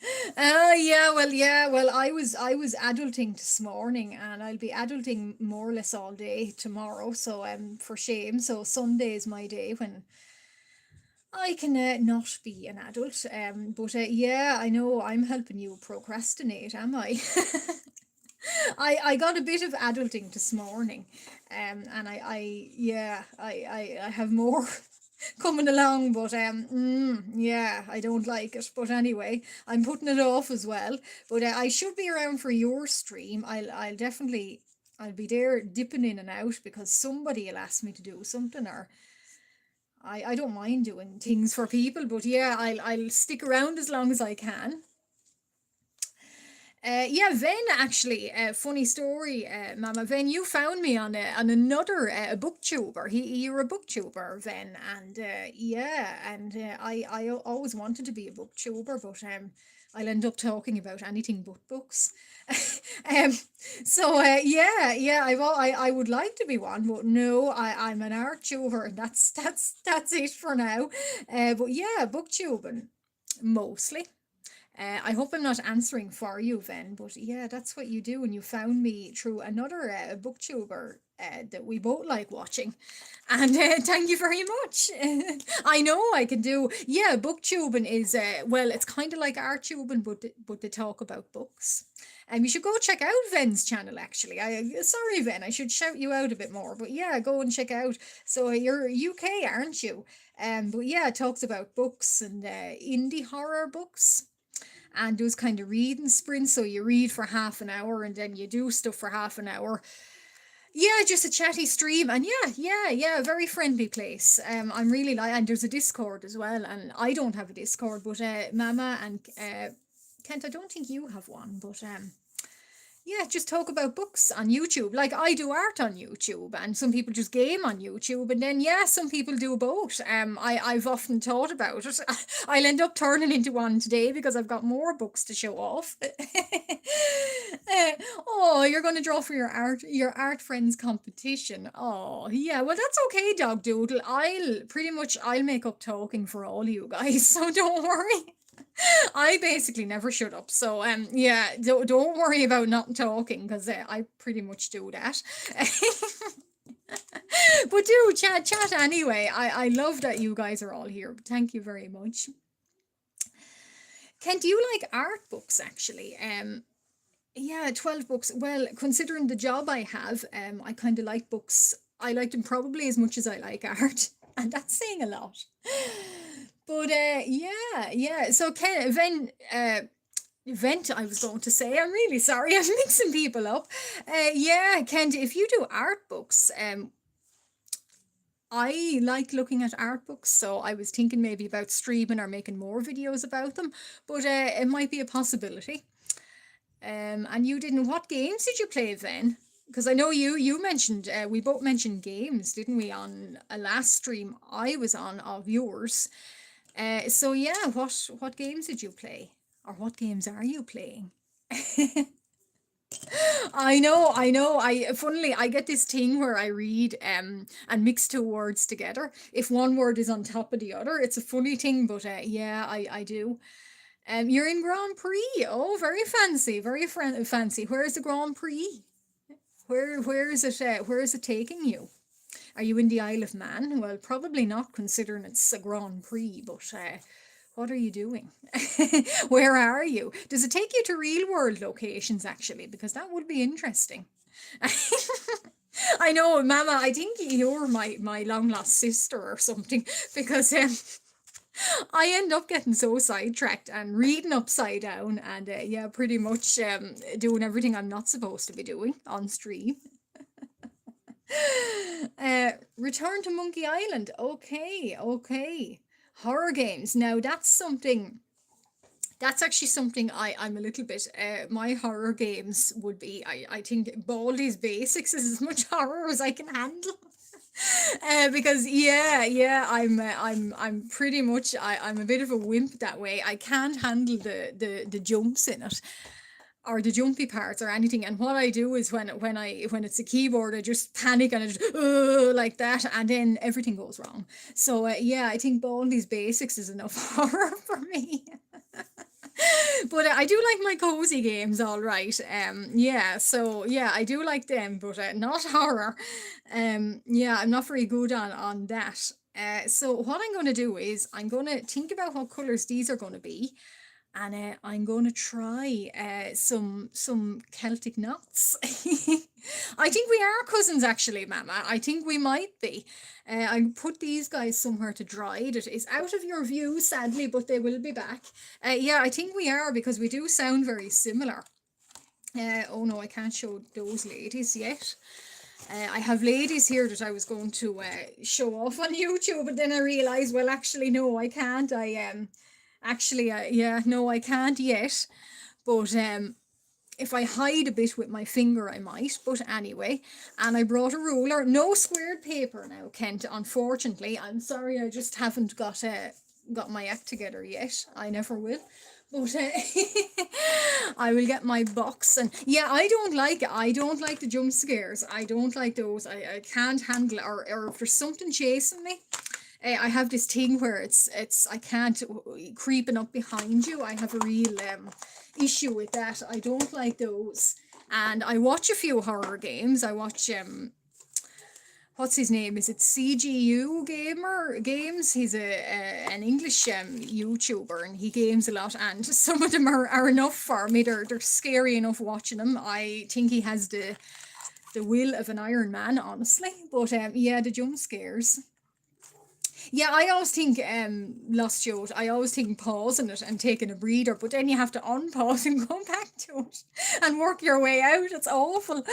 Yeah, well, I was adulting this morning, and I'll be adulting more or less all day tomorrow. So for shame. So Sunday is my day when I can not be an adult. But yeah, I know I'm helping you procrastinate, am I? I got a bit of adulting this morning, and I have more coming along, but yeah, I don't like it. But anyway, I'm putting it off as well. But I should be around for your stream. I'll definitely. I'll be there dipping in and out because somebody will ask me to do something, or I don't mind doing things for people, but yeah, I'll stick around as long as I can. Yeah, Ven actually, funny story, Mama. Ven, you found me on another booktuber. You're a booktuber, Ven, and yeah, and always wanted to be a booktuber, but I'll end up talking about anything but books. um, so yeah, I would like to be one, but no, I'm an art tuber, and that's it for now. But yeah, booktubing mostly. I hope I'm not answering for you, Ven, but yeah, that's what you do. And you found me through another booktuber that we both like watching. And thank you very much. I know I can do, yeah, booktubing is, well, it's kind of like art tubing, but they talk about books. And you should go check out Ven's channel, actually. Sorry, Ven, I should shout you out a bit more, but yeah, go and check out. So you're UK, aren't you? But yeah, it talks about books and indie horror books and those kind of reading sprints. So you read for half an hour and then you do stuff for half an hour. Yeah, just a chatty stream, and yeah, very friendly place. I'm really like, and there's a Discord as well, and I don't have a Discord, but Mama and Kent, I don't think you have one, but yeah, just talk about books on YouTube. Like I do art on YouTube, and some people just game on YouTube, and then yeah, some people do both. I've often thought about it. I'll end up turning into one today because I've got more books to show off. Oh, you're going to draw for your art friends competition. Oh, yeah. Well, that's okay, Dog Doodle. I'll make up talking for all you guys, so don't worry. I basically never shut up. So yeah, don't worry about not talking because I pretty much do that. But do chat anyway. I love that you guys are all here. Thank you very much. Ken, do you like art books actually? Yeah, 12 books. Well, considering the job I have, I kind of like books. I like them probably as much as I like art, and that's saying a lot. But yeah. So Ken, event I was going to say. I'm really sorry. I'm mixing people up. Yeah, Kent, if you do art books, I like looking at art books, so I was thinking maybe about streaming or making more videos about them, but it might be a possibility. And you didn't. What games did you play then? Because I know you mentioned we both mentioned games, didn't we, on a last stream I was on of yours. So yeah, what games did you play, or what games are you playing? I know. Funnily, I get this thing where I read and mix two words together. If one word is on top of the other, it's a funny thing, but yeah, I do. You're in Grand Prix. Oh, very fancy, very fancy. Where's the Grand Prix? Where is it? Where is it taking you? Are you in the Isle of Man? Well, probably not, considering it's a Grand Prix. But what are you doing? Where are you? Does it take you to real world locations actually? Because that would be interesting. I know, Mama. I think you're my long lost sister or something because I end up getting so sidetracked and reading upside down and yeah, pretty much doing everything I'm not supposed to be doing on stream. Return to Monkey Island. Okay. Horror games. Now that's actually something I'm a little bit my horror games would be I think Baldi's Basics is as much horror as I can handle. Because yeah, I'm pretty much I'm a bit of a wimp that way. I can't handle the jumps in it or the jumpy parts or anything. And what I do is when it's a keyboard, I just panic and I just like that, and then everything goes wrong. So yeah, I think Baldi's Basics is enough horror for me. But I do like my cozy games, all right. Yeah, so yeah, I do like them, but not horror. Yeah, I'm not very good on that. So what I'm going to do is I'm going to think about what colors these are going to be, and I'm going to try some Celtic knots. I think we are cousins, actually, Mama. I think we might be. I put these guys somewhere to dry. It is out of your view, sadly, but they will be back. Yeah, I think we are because we do sound very similar. Oh no, I can't show those ladies yet. I have ladies here that I was going to show off on YouTube, but then I realised, well, actually, no, I can't. Actually, yeah, no, I can't yet. But if I hide a bit with my finger, I might. But anyway, and I brought a ruler. No squared paper now, Kent. Unfortunately, I'm sorry. I just haven't got my act together yet. I never will. But I will get my box, and yeah, I don't like it. I don't like the jump scares. I don't like those. I can't handle it. Or if there's something chasing me, I have this thing where it's I can't creeping up behind you. I have a real issue with that. I don't like those. And I watch a few horror games. I watch what's his name? Is it CGU Gamer Games? He's an English YouTuber, and he games a lot. And some of them are enough for me. They're scary enough watching them. I think he has the will of an Iron Man, honestly. But yeah, the jump scares. Yeah, I always think, Lost Joe, I always think pausing it and taking a breather, but then you have to unpause and go back to it and work your way out. It's awful.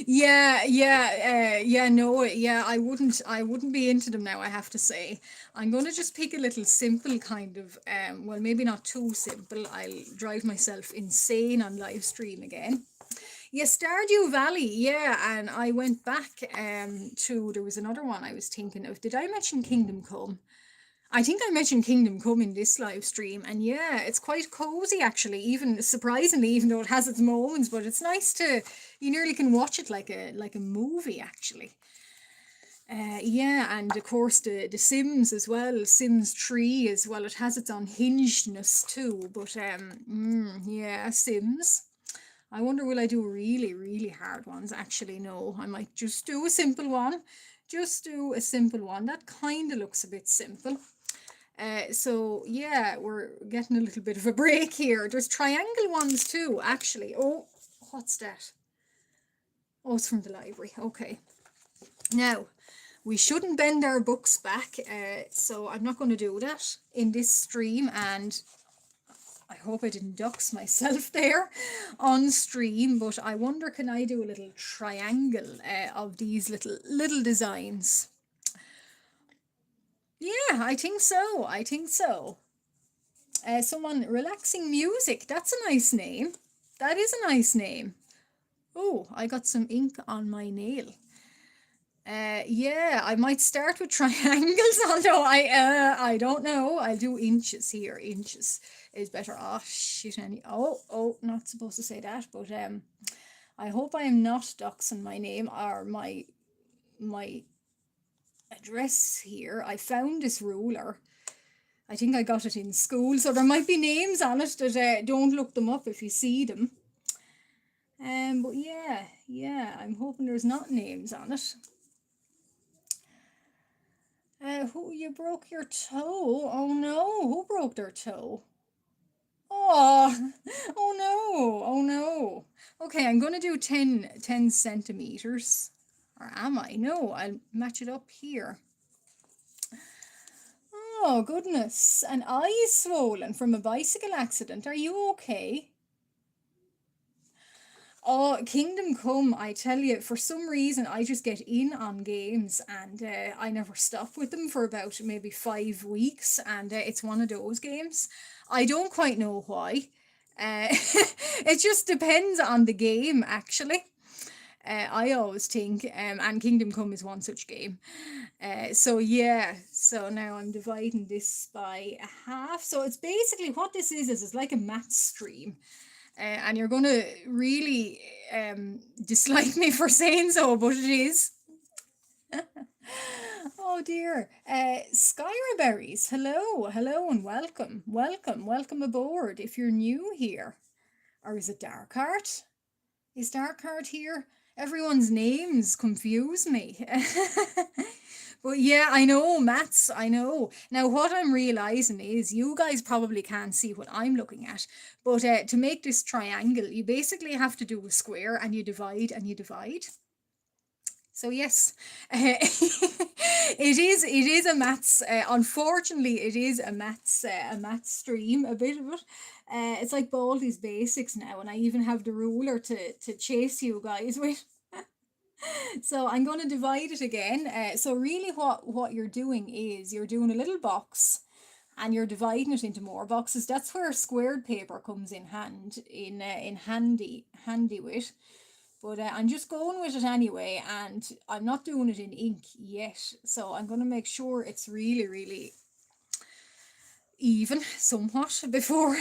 Yeah, yeah, yeah, no, yeah, I wouldn't be into them now, I have to say. I'm going to just pick a little simple kind of, well, maybe not too simple. I'll drive myself insane on live stream again. Yeah, Stardew Valley. Yeah, and I went back to there was another one I was thinking of. Did I mention Kingdom Come? I think I mentioned Kingdom Come in this live stream, and yeah, it's quite cozy actually. Even surprisingly, even though it has its moments, but it's nice to you nearly can watch it like a movie actually. Yeah, and of course the Sims as well, Sims 3 as well. It has its unhingedness too, but yeah, Sims. I wonder will I do really, really hard ones? Actually, no. I might just do a simple one. Just do a simple one. That kind of looks a bit simple. So yeah, we're getting a little bit of a break here. There's triangle ones too, actually. Oh, what's that? Oh, it's from the library. Okay. Now, we shouldn't bend our books back, so I'm not going to do that in this stream, and I hope I didn't dox myself there on stream, but I wonder can I do a little triangle of these little designs? Yeah, I think so. I think so. Someone relaxing music. That's a nice name. That is a nice name. Oh, I got some ink on my nail. Yeah, I might start with triangles, although I don't know. I'll do inches here. Inches is better. Oh shit! Oh, not supposed to say that, but I hope I am not doxing my name or my address here. I found this ruler. I think I got it in school, so there might be names on it that don't look them up if you see them. But yeah, I'm hoping there's not names on it. Who you broke your toe? Oh no, who broke their toe? Oh, oh no, oh no. Okay, I'm gonna do 10 centimeters. Or am I? No, I'll match it up here. Oh goodness, an eye swollen from a bicycle accident. Are you okay? Oh, Kingdom Come, I tell you, for some reason I just get in on games and I never stop with them for about maybe 5 weeks, and it's one of those games. I don't quite know why. It just depends on the game, actually. I always think, and Kingdom Come is one such game. So yeah, so now I'm dividing this by a half. So it's basically what this is it's like a math stream. And you're going to really dislike me for saying so, but it is. Oh dear. Skyreberries, hello, hello, and welcome, welcome, welcome aboard. If you're new here, or is it Darkheart? Is Darkheart here? Everyone's names confuse me. But yeah, I know, maths, I know. Now, what I'm realizing is you guys probably can't see what I'm looking at, but to make this triangle, you basically have to do a square and you divide and you divide. So yes, it is a maths. Unfortunately, it is a maths stream. A bit of it. It's like Baldy's Basics now, and I even have the ruler to chase you guys with. So I'm going to divide it again. So really, what you're doing is you're doing a little box, and you're dividing it into more boxes. That's where squared paper comes in handy with. But I'm just going with it anyway, and I'm not doing it in ink yet. So I'm going to make sure it's really, really even somewhat before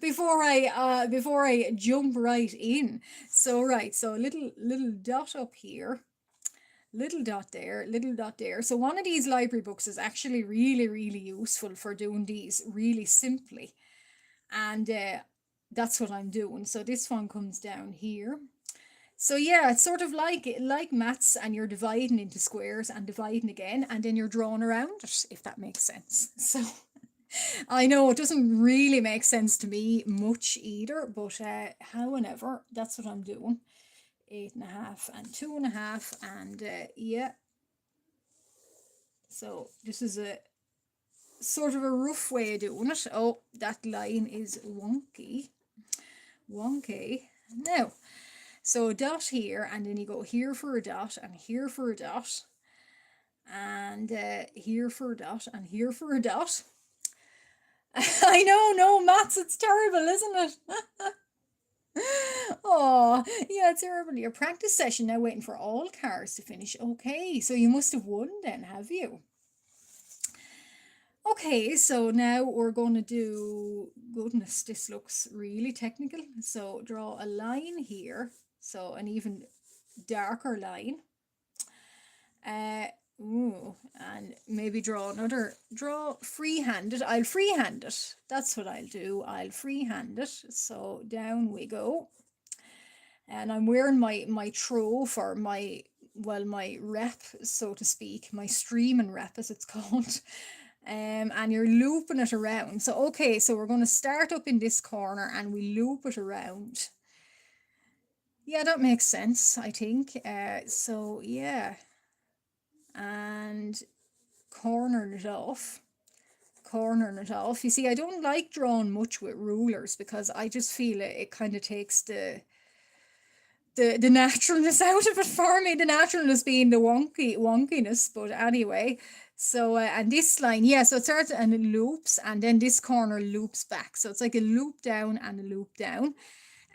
before I jump right in. So right, so a little dot up here, little dot there, little dot there. So one of these library books is actually really, really useful for doing these really simply, and that's what I'm doing. So this one comes down here. So yeah, it's sort of like maths, and you're dividing into squares and dividing again, and then you're drawing around it, if that makes sense. So I know it doesn't really make sense to me much either, but however, that's what I'm doing. 8.5 and 2.5, and yeah. So this is a sort of a rough way of doing it. Oh, that line is wonky, wonky. Now, so a dot here, and then you go here for a dot, and here for a dot, and here for a dot, and here for a dot. I know, no maths, it's terrible, isn't it? Oh, yeah, it's terrible. Your practice session now waiting for all cars to finish. Okay, so you must have won then, have you? Okay, so now we're going to do, goodness, this looks really technical. So draw a line here, so an even darker line. Ooh, and maybe draw freehanded. I'll freehand it. That's what I'll do. I'll freehand it. So down we go. And I'm wearing my trove, or my rep, so to speak, my streaming rep as it's called. And you're looping it around. So okay, so we're going to start up in this corner and we loop it around. Yeah, that makes sense, I think. So yeah, and corner it off. Cornering it off. You see, I don't like drawing much with rulers because I just feel it kind of takes the naturalness out of it for me. The naturalness being the wonkiness. But anyway, so and this line, yeah, so it starts and it loops, and then this corner loops back. So it's like a loop down and a loop down.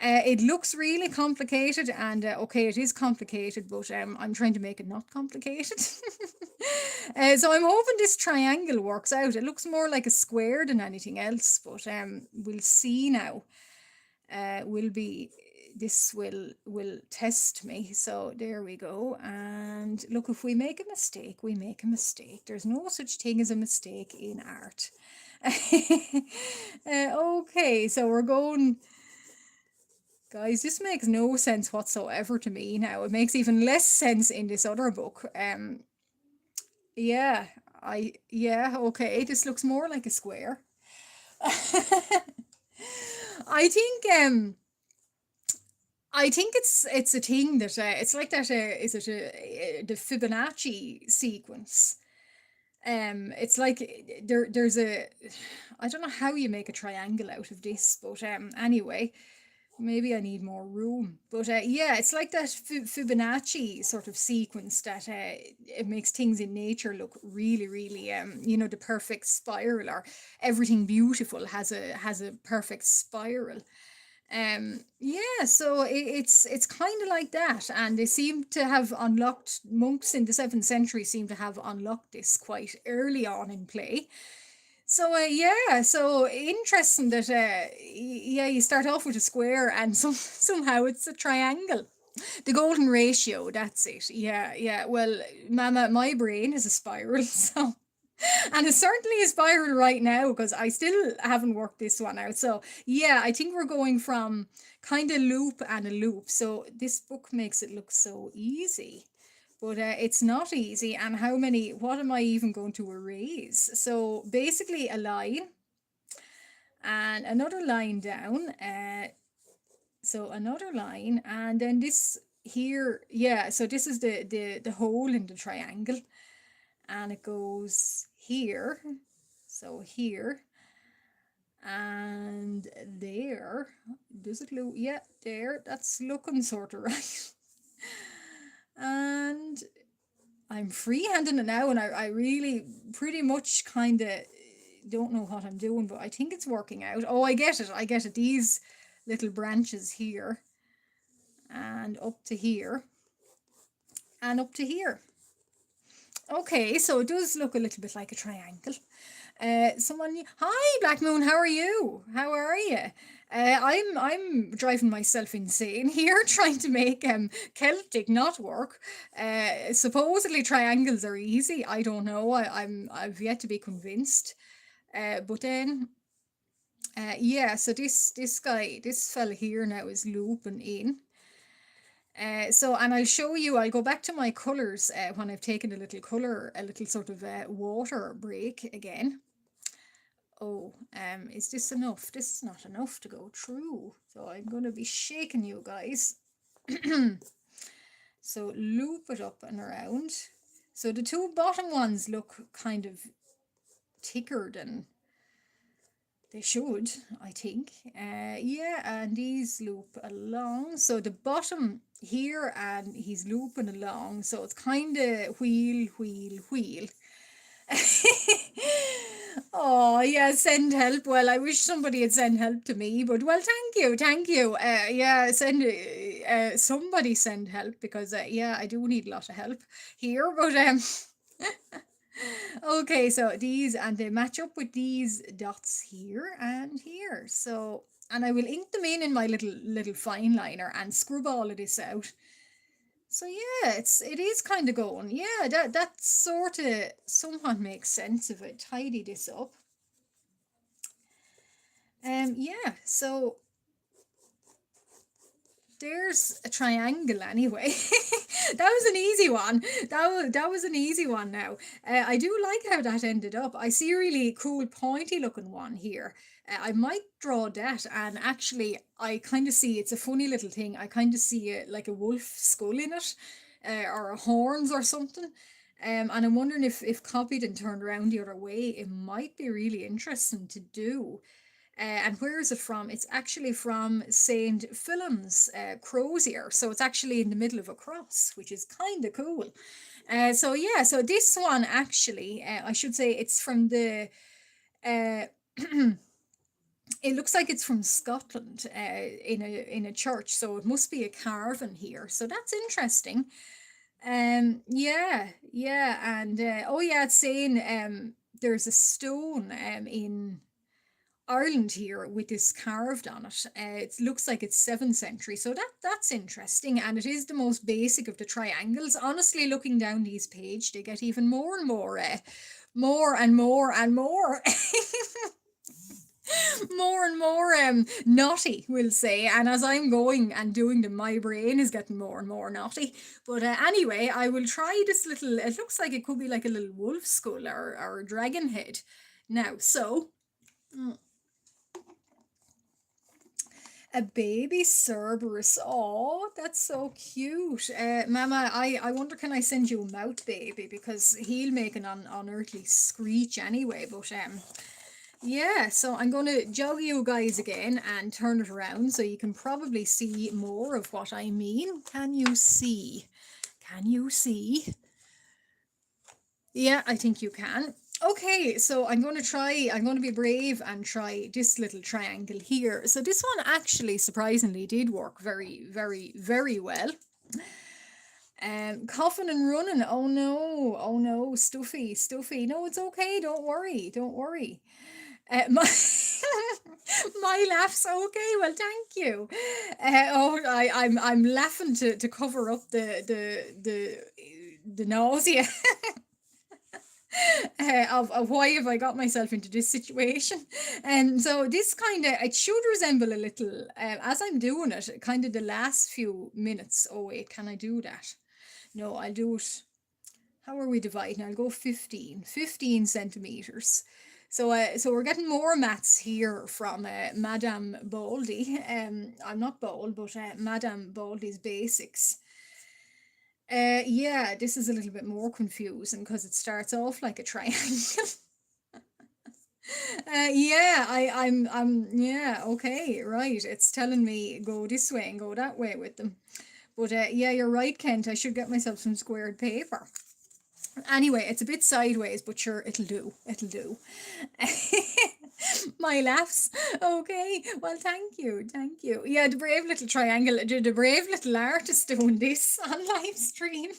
It looks really complicated, and okay, it is complicated, but I'm trying to make it not complicated. So I'm hoping this triangle works out. It looks more like a square than anything else, but we'll see now. Will be this will test me. So there we go. And look, if we make a mistake, we make a mistake. There's no such thing as a mistake in art. Okay, so we're going. Guys, this makes no sense whatsoever to me now. It makes even less sense in this other book. Yeah, yeah, okay, this looks more like a square. I think it's a thing that it's like that is it the Fibonacci sequence. It's like there's a I don't know how you make a triangle out of this, but anyway, maybe I need more room. But yeah, it's like that Fibonacci sort of sequence that it makes things in nature look really, really, the perfect spiral, or everything beautiful has a perfect spiral. Yeah, so it's kind of like that, and they seem to have unlocked, monks in the 7th century seem to have unlocked this quite early on in play. So yeah, so interesting that yeah, you start off with a square and somehow it's a triangle. The golden ratio, that's it. Yeah, yeah. Well, Mama, my brain is a spiral, so and it's certainly a spiral right now because I still haven't worked this one out. So yeah, I think we're going from kind of loop and a loop. So this book makes it look so easy. But it's not easy. And how many, what am I even going to erase? So basically a line and another line down. So another line and then this here, yeah, so this is the hole in the triangle and it goes here, so here and there. Does it look, yeah, there, that's looking sort of right. And I'm freehanding it now and I really pretty much kind of don't know what I'm doing, but I think it's working out. Oh, I get it, these little branches here and up to here and up to here. Okay, so it does look a little bit like a triangle. Hi Black Moon, how are you? How are you? I'm driving myself insane here trying to make Celtic not work. Supposedly triangles are easy. I don't know. I've yet to be convinced. But then yeah, so this guy, this fella here now is looping in. So, and I'll show you, I'll go back to my colours when I've taken a little colour, a little sort of water break again. Oh, is this enough? This is not enough to go through. So I'm going to be shaking you guys. So loop it up and around. So the two bottom ones look kind of thicker than they should, I think. Yeah, and these loop along. So the bottom here, and he's looping along. So it's kind of wheel, wheel, wheel. Oh, yeah, send help. Well, I wish somebody had sent help to me, but well, thank you, thank you. Yeah, send somebody send help because yeah, I do need a lot of help here, but okay, so these and they match up with these dots here and here. So, and I will ink them in my little fine liner and scrub all of this out. So yeah, it is kind of going. Yeah, that sort of somewhat makes sense if I tidy this up. Yeah, so there's a triangle anyway. That was an easy one. That was an easy one now. I do like how that ended up. I see a really cool pointy looking one here. I might draw that and actually I kind of see it's a funny little thing. I kind of see it like a wolf skull in it or a horns or something. And I'm wondering if copied and turned around the other way, it might be really interesting to do. And where is it from? It's actually from St. Fillan's Crozier. So it's actually in the middle of a cross, which is kind of cool. So yeah, so this one actually, I should say it's from the, uh, it looks like it's from Scotland in a church. So it must be a carving here. So that's interesting. Yeah, yeah. And oh yeah, it's saying there's a stone in Ireland here with this carved on it. It looks like it's 7th century, so that's interesting, and it is the most basic of the triangles. Honestly, looking down these page, they get even more and more, more and more and more. More and more naughty, we'll say, and as I'm going and doing them, my brain is getting more and more naughty. But anyway, I will try this little, it looks like it could be like a little wolf skull or a dragon head now. So a baby Cerberus. Oh, that's so cute. Mama, I wonder can I send you a mouth baby because he'll make an unearthly screech anyway. But yeah, so I'm going to jog you guys again and turn it around so you can probably see more of what I mean. Can you see? Can you see? Yeah, I think you can. Okay, so I'm going to be brave and try this little triangle here. So this one actually surprisingly did work very, very, very well. Coughing and running. Oh no, stuffy, stuffy. No, it's okay. Don't worry, don't worry. My My laughs. Okay, well, thank you. I'm laughing to cover up the nausea of why have I got myself into this situation. And so this kind of, it should resemble a little, as I'm doing it, kind of the last few minutes. Oh wait, can I do that? No, I'll do it. How are we dividing? I'll go 15 centimeters. So we're getting more mats here from Madame Baldy. I'm not bald, but Madame Baldy's Basics. Yeah, this is a little bit more confusing because it starts off like a triangle. Yeah, yeah, okay, right. It's telling me go this way and go that way with them. But yeah, you're right, Kent. I should get myself some squared paper. Anyway, it's a bit sideways, but sure, it'll do. It'll do. My laughs. Okay. Well, thank you. Thank you. Yeah, the brave little triangle, the brave little artist doing this on live stream.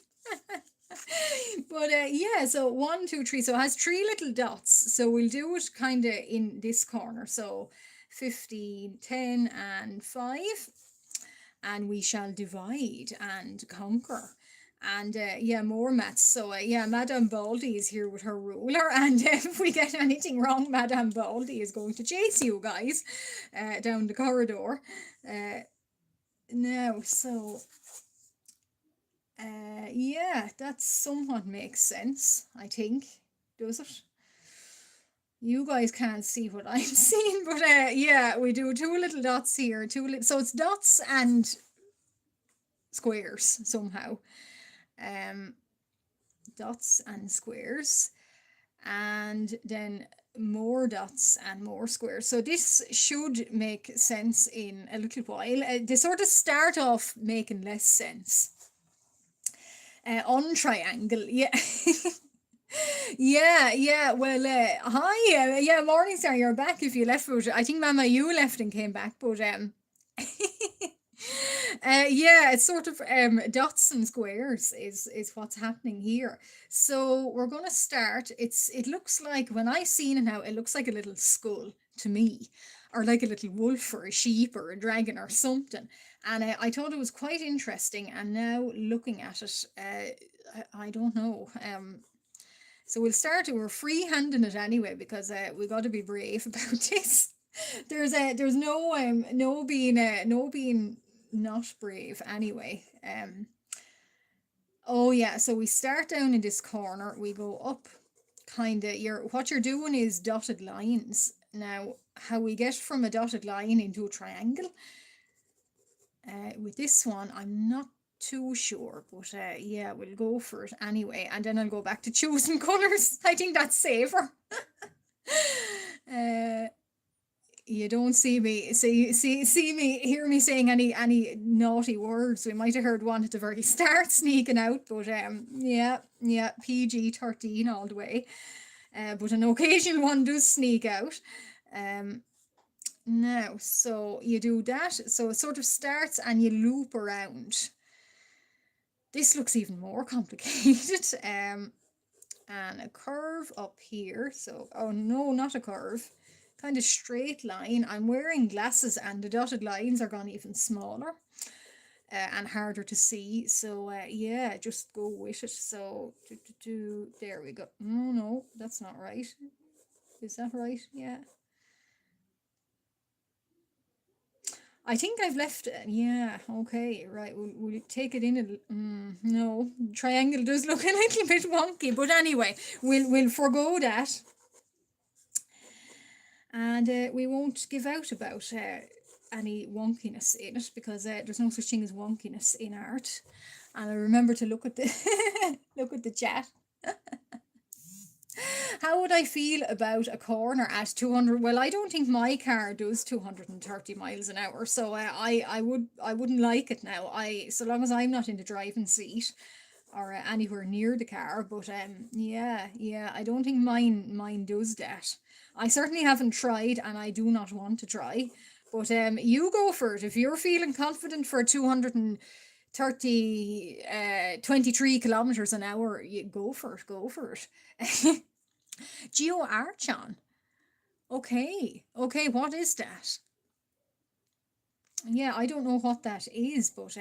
But yeah, so 1, 2, 3. So it has three little dots. So we'll do it kind of in this corner. So 15, 10, and 5. And we shall divide and conquer. And yeah, more maths. So yeah, Madame Baldy is here with her ruler, and if we get anything wrong, Madame Baldy is going to chase you guys down the corridor. Uh, now, so yeah, that somewhat makes sense, I think. Does it? You guys can't see what I'm seeing, but yeah, we do two little dots here, so it's dots and squares somehow. Um, dots and squares, and then more dots and more squares. So this should make sense in a little while. They sort of start off making less sense. On triangle, yeah. Yeah, yeah. Well, hi, yeah, Morningstar, you're back. If you left, but I think Mama, you left and came back, but yeah, it's sort of dots and squares is what's happening here. So we're gonna start. It looks like when I seen it now, it looks like a little skull to me, or like a little wolf or a sheep or a dragon or something. And I thought it was quite interesting. And now looking at it, I don't know. So we'll start. We're free-handing it anyway because we got to be brave about this. There's no being not brave anyway. Oh yeah, so we start down in this corner, we go up kind of, what you're doing is dotted lines. Now, how we get from a dotted line into a triangle, with this one, I'm not too sure, but yeah, we'll go for it anyway, and then I'll go back to choosing colours. I think that's safer. uh, you don't see me hear me saying any naughty words. We might have heard one at the very start sneaking out, but yeah, yeah, PG-13 all the way. But an occasional one does sneak out. Um Now, so you do that. So it sort of starts and you loop around. This looks even more complicated. And a curve up here. So, oh no, not a curve. Kind of straight line. I'm wearing glasses and the dotted lines are gone even smaller and harder to see. So, yeah, just go with it. So, there we go. No, no, that's not right. Is that right? Yeah. I think I've left. Yeah, okay, right. We'll take it in. No, triangle does look a little bit wonky, but anyway, we'll forgo that, and we won't give out about any wonkiness in it because there's no such thing as wonkiness in art. And I remember to look at the look at the chat. How would I feel about a corner at 200? Well, I don't think my car does 230 miles an hour, so I wouldn't like it now. So long as I'm not in the driving seat or anywhere near the car. But yeah, yeah, I don't think mine does that. I certainly haven't tried, and I do not want to try. But you go for it if you're feeling confident for 230 23 kilometers an hour. You go for it. Go for it. Geo Archon. Okay. Okay, what is that? Yeah, I don't know what that is, but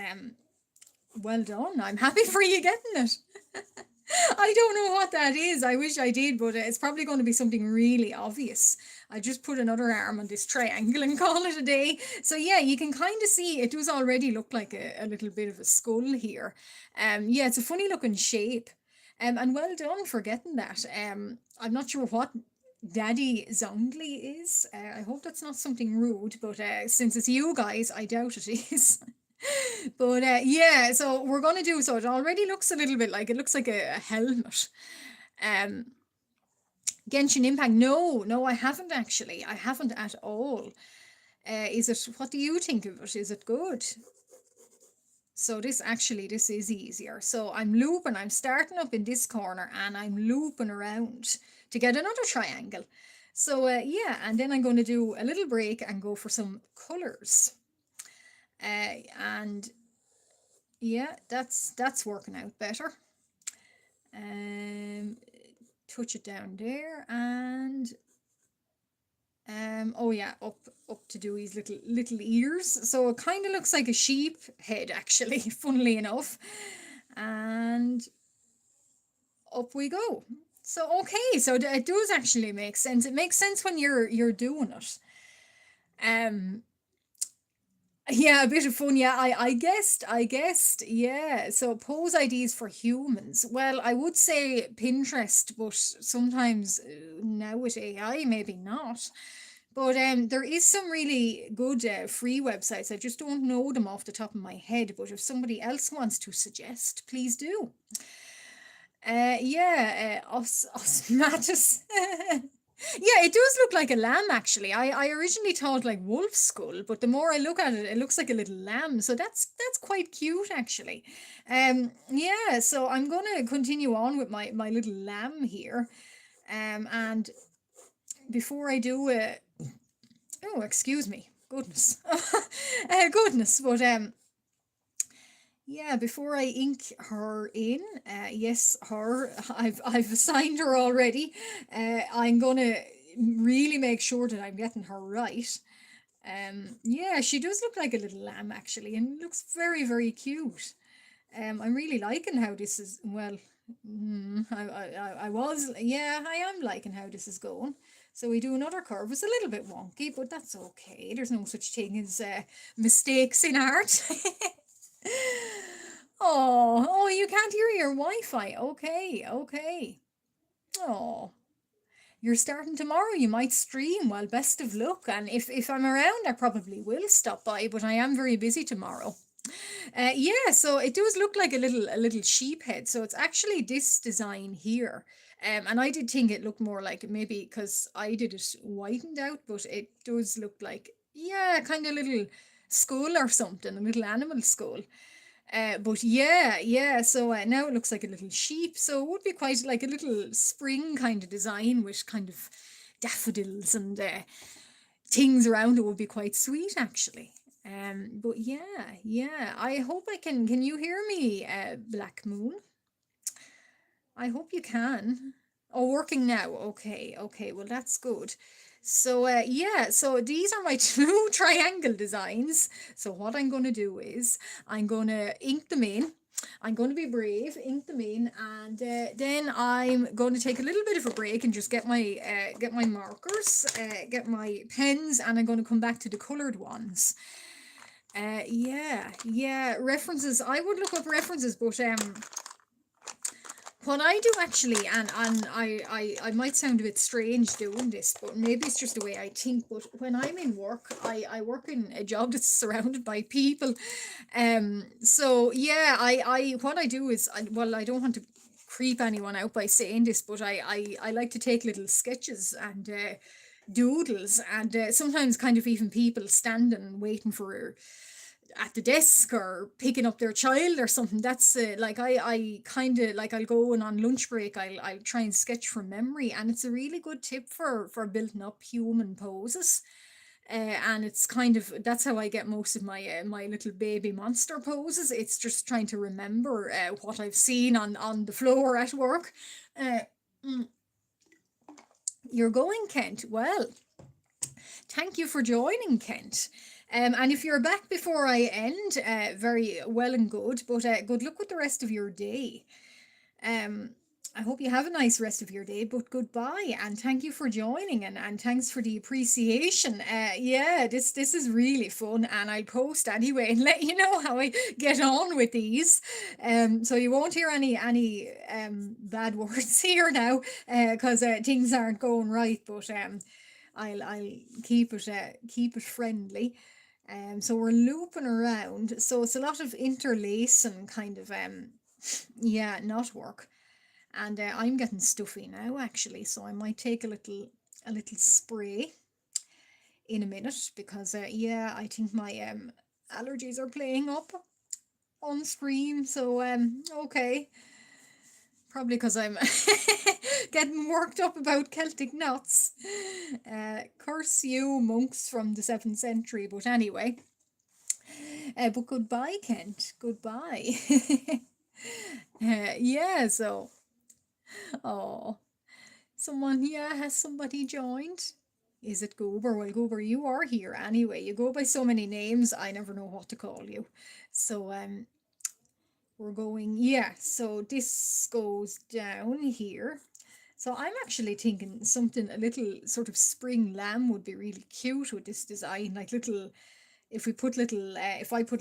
well done. I'm happy for you getting it. I don't know what that is. I wish I did, but it's probably going to be something really obvious. I just put another arm on this triangle and call it a day. So yeah, you can kind of see it does already look like a little bit of a skull here. Yeah, it's a funny looking shape. And well done for getting that. I'm not sure what Daddy Zongli is. I hope that's not something rude, but since it's you guys, I doubt it is. But yeah, so we're gonna do so. It already looks a little bit like it looks like a helmet. Um, Genshin Impact. No, no, I haven't actually. I haven't at all. Is it? What do you think of it? Is it good? So this is easier. So I'm looping. I'm starting up in this corner and I'm looping around to get another triangle. So yeah, and then I'm going to do a little break and go for some colors. And yeah, that's working out better. Um, touch it down there and oh yeah, up to do his little ears. So it kind of looks like a sheep head actually, funnily enough. And up we go. So okay, so it does actually make sense. It makes sense when you're doing it. Um, Yeah, a bit of fun. Yeah, I guessed. Yeah. So pose IDs for humans. Well, I would say Pinterest, but sometimes now with AI, maybe not. But there is some really good free websites. I just don't know them off the top of my head. But if somebody else wants to suggest, please do. Yeah, osmatis. Yeah, it does look like a lamb actually. I originally thought like wolf skull, but the more I look at it, it looks like a little lamb. So that's quite cute actually. Yeah, so I'm gonna continue on with my little lamb here. And before I do oh, excuse me. Goodness. Goodness, but yeah, before I ink her in, yes, her, I've assigned her already. I'm gonna really make sure that I'm getting her right. Yeah, she does look like a little lamb actually, and looks very, very cute. I'm really liking how this is. Well, I was, yeah, I am liking how this is going. So we do another curve. It's a little bit wonky, but that's okay. There's no such thing as mistakes in art. Oh, you can't hear your Wi-Fi. Okay, okay. Oh, you're starting tomorrow. You might stream. Well, best of luck. And if I'm around, I probably will stop by, but I am very busy tomorrow. Yeah, so it does look like a little sheep head. So it's actually this design here. And I did think it looked more like maybe because I did it whitened out, but it does look like, yeah, kind of little skull or something, a little animal skull. But yeah, yeah. So now it looks like a little sheep. So it would be quite like a little spring kind of design with kind of daffodils and things around it would be quite sweet actually. But yeah, yeah. I hope I can. Can you hear me, Black Moon? I hope you can. Oh, working now. Okay, okay. Well, that's good. So, yeah, so these are my two triangle designs. So what I'm going to do is I'm going to ink them in. I'm going to be brave, ink them in, and then I'm going to take a little bit of a break and just get my markers, get my pens, and I'm going to come back to the colored ones. Yeah, yeah, references. I would look up references, but what I do actually, and I might sound a bit strange doing this, but maybe it's just the way I think. But when I'm in work, I work in a job that's surrounded by people. So yeah, I what I do is, well, I don't want to creep anyone out by saying this, but I like to take little sketches and doodles, and sometimes kind of even people standing waiting for at the desk or picking up their child or something. That's like I kind of like I'll go and on lunch break I'll try and sketch from memory, and it's a really good tip for building up human poses. And it's kind of that's how I get most of my little baby monster poses. It's just trying to remember what I've seen on the floor at work. uh, mm, you're going, Kent. Well, Thank you for joining, Kent. And if you're back before I end, very well and good, but good luck with the rest of your day. Um, I hope you have a nice rest of your day, but goodbye and thank you for joining and thanks for the appreciation. Yeah, this is really fun and I'll post anyway and let you know how I get on with these. So you won't hear any bad words here now because things aren't going right, but I'll keep it friendly. So we're looping around. So it's a lot of interlacing kind of yeah, not work. And I'm getting stuffy now actually, so I might take a little spray in a minute because yeah, I think my allergies are playing up on stream. So okay, probably because I'm getting worked up about Celtic knots. Curse you monks from the 7th century. But anyway, but goodbye, Kent. Goodbye. Yeah. So oh. Someone, yeah, has somebody joined? Is it Goober? Well, Goober, you are here anyway. You go by so many names, I never know what to call you. So, we're going, yeah, so this goes down here. So I'm actually thinking something a little sort of spring lamb would be really cute with this design, like little, if I put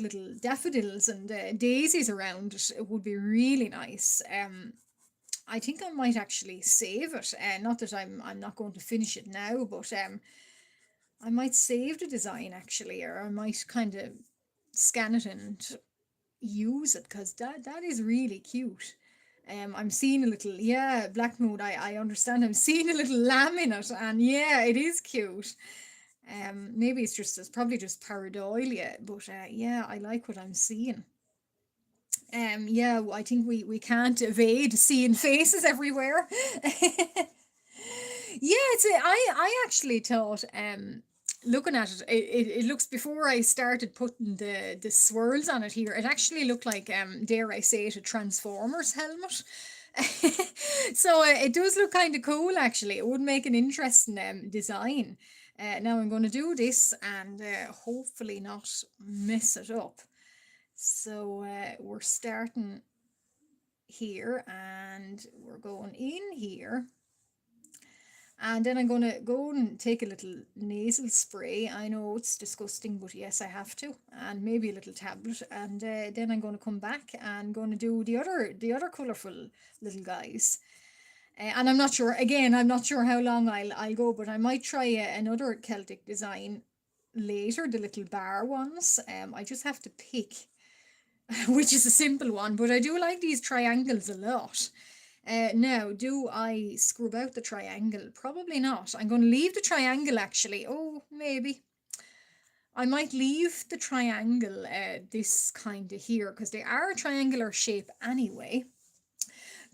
little daffodils and daisies around it, it would be really nice. I think I might actually save it. Not that I'm not going to finish it now, but I might save the design actually, or I might kind of scan it and use it because that is really cute. I'm seeing a little, yeah, black mood. I understand. I'm seeing a little lamb in it, and yeah, it is cute. Maybe it's probably just pareidolia, but yeah, I like what I'm seeing. Yeah, I think we can't evade seeing faces everywhere. Yeah, I actually thought looking at it, it looks before I started putting the swirls on it here, it actually looked like dare I say it, a Transformers helmet. So it does look kind of cool actually. It would make an interesting design. Now I'm going to do this and hopefully not mess it up. So we're starting here and we're going in here. And then I'm going to go and take a little nasal spray. I know it's disgusting, but yes, I have to. And maybe a little tablet. And then I'm going to come back and going to do the other colourful little guys. And I'm not sure, again, I'm not sure how long I'll go, but I might try another Celtic design later, the little bar ones. I just have to pick which is a simple one, but I do like these triangles a lot. Now, do I scrub out the triangle? Probably not. I'm going to leave the triangle actually. Oh, maybe. I might leave the triangle this kind of here because they are a triangular shape anyway.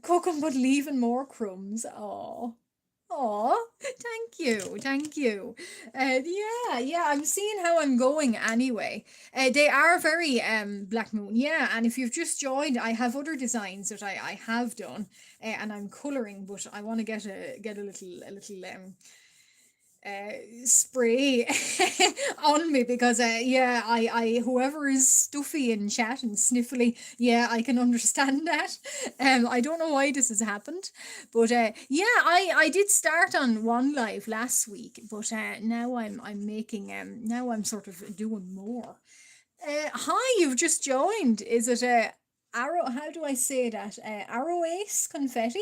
Cooking but leaving more crumbs. Oh. Oh, thank you, thank you. Yeah, yeah, I'm seeing how I'm going anyway. They are very Black Moon, yeah. And if you've just joined, I have other designs that I have done, and I'm colouring, but I want to get a little spray on me because yeah, I whoever is stuffy in chat and sniffly, yeah, I can understand that. I don't know why this has happened, but yeah, I did start on one live last week, but now I'm making now I'm sort of doing more. Hi, you've just joined. Is it arrow, how do I say that, arrow ace confetti?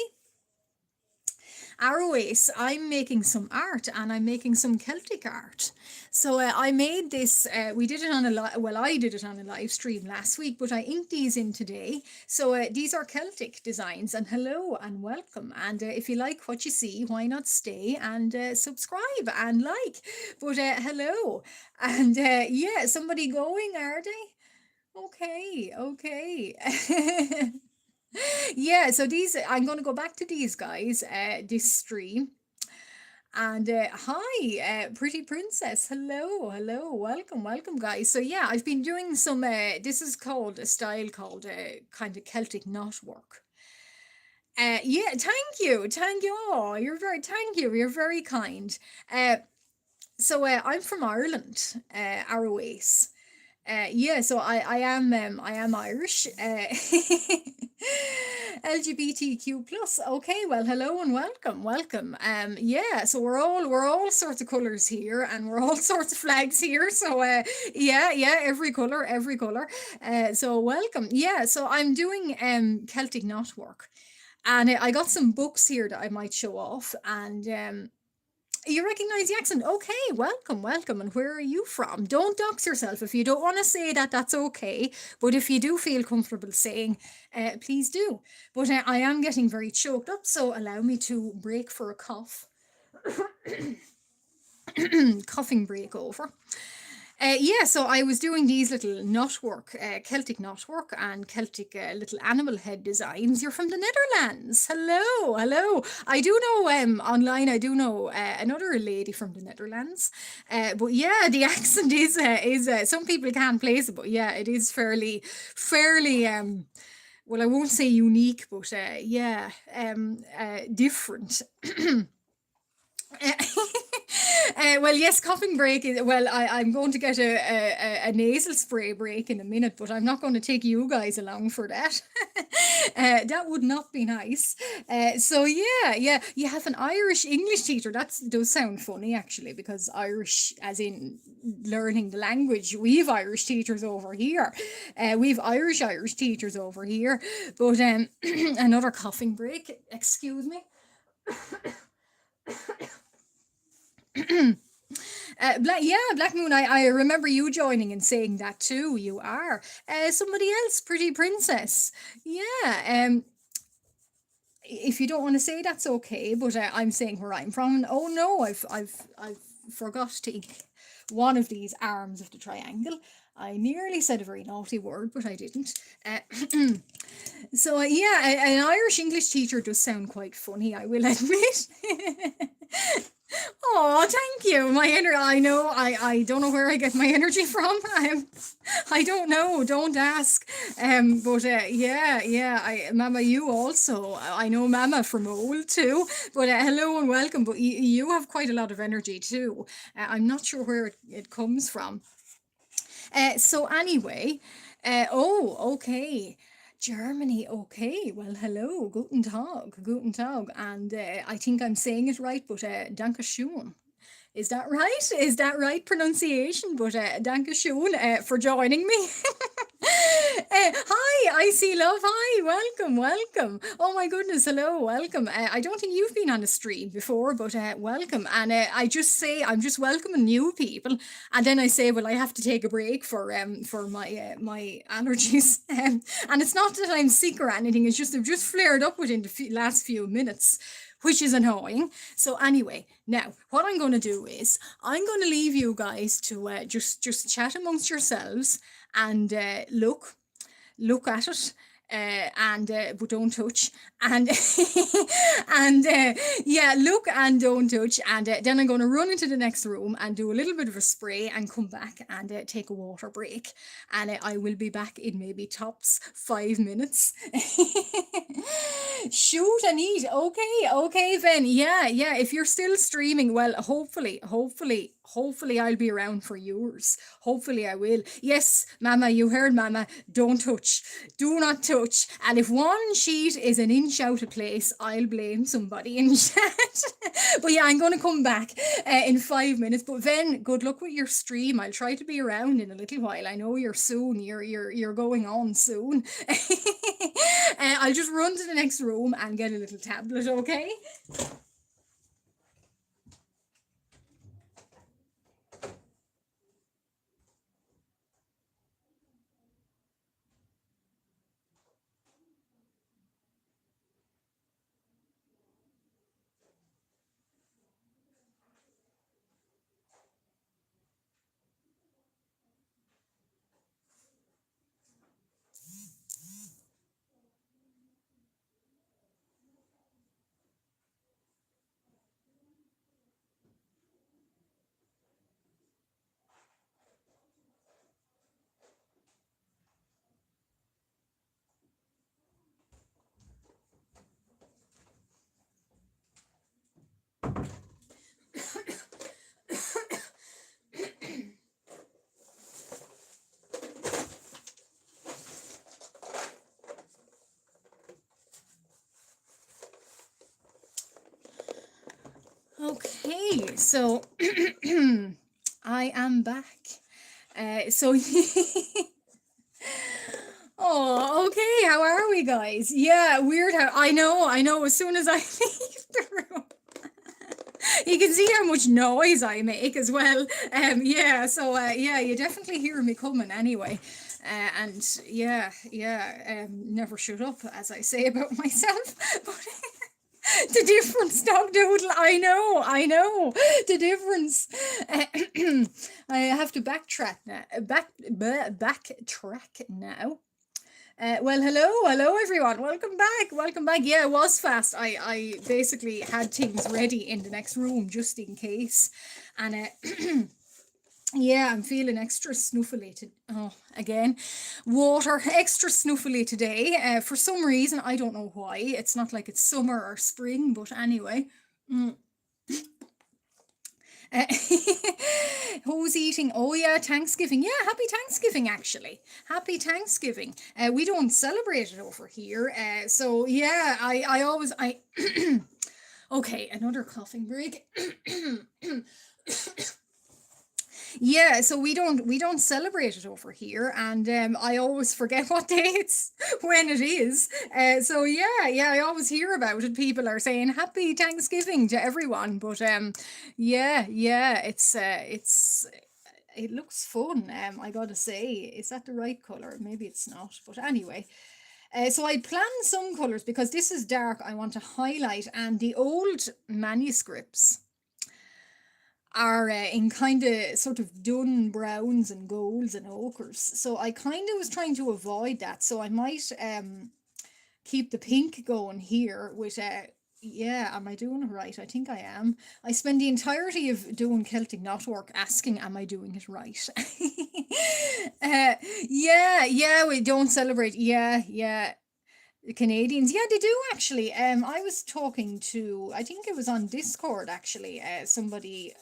Arrowace, I'm making some art and I'm making some Celtic art. So I made this, we did it on well, I did it on a live stream last week, but I inked these in today. So these are Celtic designs and hello and welcome. And if you like what you see, why not stay and subscribe and like. But hello. And yeah, somebody going, are they? Okay, okay. Yeah, so these I'm going to go back to these guys this stream. And hi, pretty princess. Hello, hello, welcome, welcome, guys. So yeah, I've been doing some this is called a style called kind of Celtic knotwork. Yeah, thank you, thank you. Oh, you're very, thank you, you're very kind. uh I'm from Ireland, Arrowace. Yeah, so I am Irish. LGBTQ plus. Okay, well, hello and welcome, welcome. Yeah, so we're all sorts of colours here, and we're all sorts of flags here. So yeah, yeah, every colour, every colour. So welcome. Yeah, so I'm doing Celtic knotwork, and I got some books here that I might show off, and you recognize the accent? Okay, welcome, welcome. And where are you from? Don't dox yourself. If you don't want to say that, that's okay. But if you do feel comfortable saying, please do. But I am getting very choked up, so allow me to break for a cough. Coughing break over. Yeah, so I was doing these little knotwork, Celtic knotwork and Celtic little animal head designs. You're from the Netherlands. Hello, hello. I do know online. I do know another lady from the Netherlands. But yeah, the accent is some people can't place it, but yeah, it is fairly well, I won't say unique, but yeah, different. Well, yes, coughing break is well. I'm going to get a nasal spray break in a minute, but I'm not going to take you guys along for that. That would not be nice. So yeah, yeah, you have an Irish English teacher. That does sound funny actually, because Irish, as in learning the language, we've Irish teachers over here. We've Irish teachers over here. But another coughing break. Excuse me. Yeah, Black Moon. I remember you joining and saying that too. You are somebody else, pretty princess. Yeah. If you don't want to say, that's okay. But I'm saying where I'm from. Oh no, I've forgot to ink one of these arms of the triangle. I nearly said a very naughty word, but I didn't. Uh, so yeah, an Irish English teacher does sound quite funny, I will admit. Oh, thank you. My energy. I know. I don't know where I get my energy from. I don't know. Don't ask. But yeah, yeah. Mama, you also. I know Mama from old too. But hello and welcome. But you have quite a lot of energy too. I'm not sure where it comes from. So anyway, oh, okay. Germany, okay. Well, hello, guten Tag, and I think I'm saying it right, but danke schön. Is that right? Is that right pronunciation? But danke schön for joining me. Hi, I see love. Hi, welcome, welcome. Oh my goodness, hello, welcome. I don't think you've been on a stream before, but welcome. And I just say I'm just welcoming new people, and then I say, well, I have to take a break for my allergies. And it's not that I'm sick or anything. It's just they've just flared up within the last few minutes, which is annoying. So anyway, now what I'm going to do is I'm going to leave you guys to just chat amongst yourselves and look at it. And but don't touch, and and yeah, look and don't touch, and then I'm going to run into the next room and do a little bit of a spray and come back and take a water break, and I will be back in maybe tops 5 minutes. Shoot and eat. Okay, okay, then. Yeah, yeah. If you're still streaming, well, hopefully I'll be around for yours. Hopefully I will. Yes, Mama, you heard Mama. Don't touch. Do not touch. And if one sheet is an inch out of place, I'll blame somebody in chat. But yeah, I'm going to come back in 5 minutes. But then, good luck with your stream. I'll try to be around in a little while. I know you're soon. You're going on soon. I'll just run to the next room and get a little tablet. Okay. Okay, so I am back. So oh, okay. How are we, guys? Yeah, weird. How I know. I know. As soon as I leave the room, you can see how much noise I make as well. Yeah. So yeah, you definitely hear me coming anyway. And yeah, yeah. Never shut up, as I say about myself. But the difference, Dog Doodle. I know. The difference. I have to backtrack now. Backtrack now. Well, hello everyone. Welcome back. Yeah, it was fast. I basically had things ready in the next room just in case, and yeah, I'm feeling extra snuffly to oh again, water extra snuffly today. For some reason I don't know why. It's not like it's summer or spring, but anyway. Mm. Uh, who's eating? Oh yeah, Thanksgiving. Yeah, happy Thanksgiving actually. Happy Thanksgiving. We don't celebrate it over here. So yeah, I always I okay, another coughing break. Yeah, so we don't celebrate it over here, and I always forget what day it's when it is. So yeah, yeah, I always hear about it. People are saying Happy Thanksgiving to everyone, but yeah, yeah, it's it looks fun. I gotta say, is that the right color? Maybe it's not, but anyway. So I planned some colors because this is dark. I want to highlight, and the old manuscripts are in kind of sort of dun browns and golds and ochres. So I kind of was trying to avoid that. So I might keep the pink going here with yeah, am I doing it right? I think I am. I spend the entirety of doing Celtic knotwork asking, am I doing it right? Yeah, yeah, we don't celebrate. Yeah, yeah. The Canadians, yeah, they do actually. I was talking to, I think it was on Discord actually. Somebody,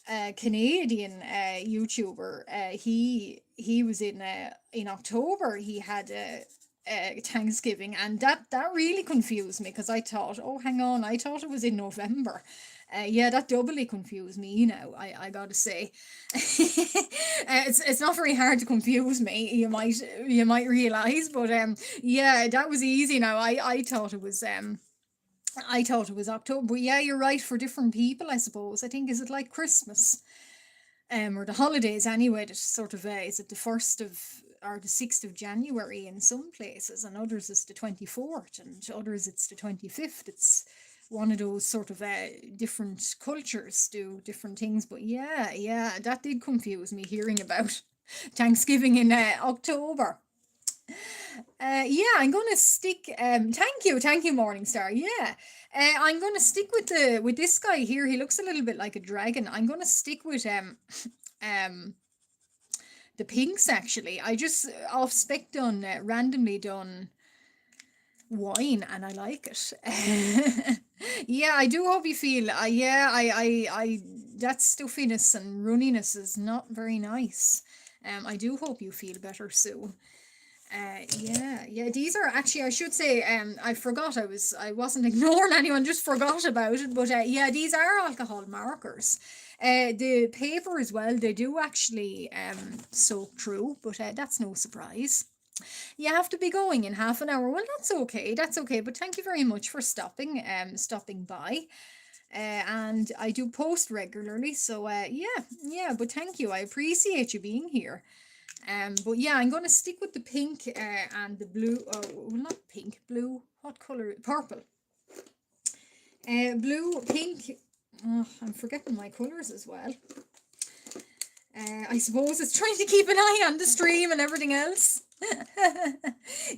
a Canadian YouTuber. He was in October. He had a Thanksgiving, and that really confused me because I thought, oh, hang on, I thought it was in November. Yeah, that doubly confused me now. I gotta say, it's not very hard to confuse me. You might realize, but yeah, that was easy. Now I thought it was October. But yeah, you're right. For different people, I suppose. I think is it like Christmas, or the holidays anyway. That sort of is it the 1st of or the 6th of January in some places, and others it's the 24th, and others it's the 25th. It's one of those sort of different cultures do different things. But yeah, yeah, that did confuse me hearing about Thanksgiving in October. Yeah, I'm gonna stick. Thank you, Morningstar. Yeah, I'm gonna stick with the with this guy here. He looks a little bit like a dragon. I'm gonna stick with um, the pinks actually. I just off spec done randomly done wine, and I like it. Yeah, I do hope you feel. Yeah, that stuffiness and runniness is not very nice. I do hope you feel better soon. Yeah, yeah. These are actually, I should say, I wasn't ignoring anyone, just forgot about it. But yeah, these are alcohol markers. The paper as well, they do actually soak through, but that's no surprise. You have to be going in half an hour. Well, that's okay. That's okay. But thank you very much for stopping by. And I do post regularly, so yeah, yeah. But thank you. I appreciate you being here. But yeah, I'm gonna stick with the pink and the blue. Oh, well, not pink, blue. What color? Purple. Blue, pink. Oh, I'm forgetting my colors as well. I suppose it's trying to keep an eye on the stream and everything else.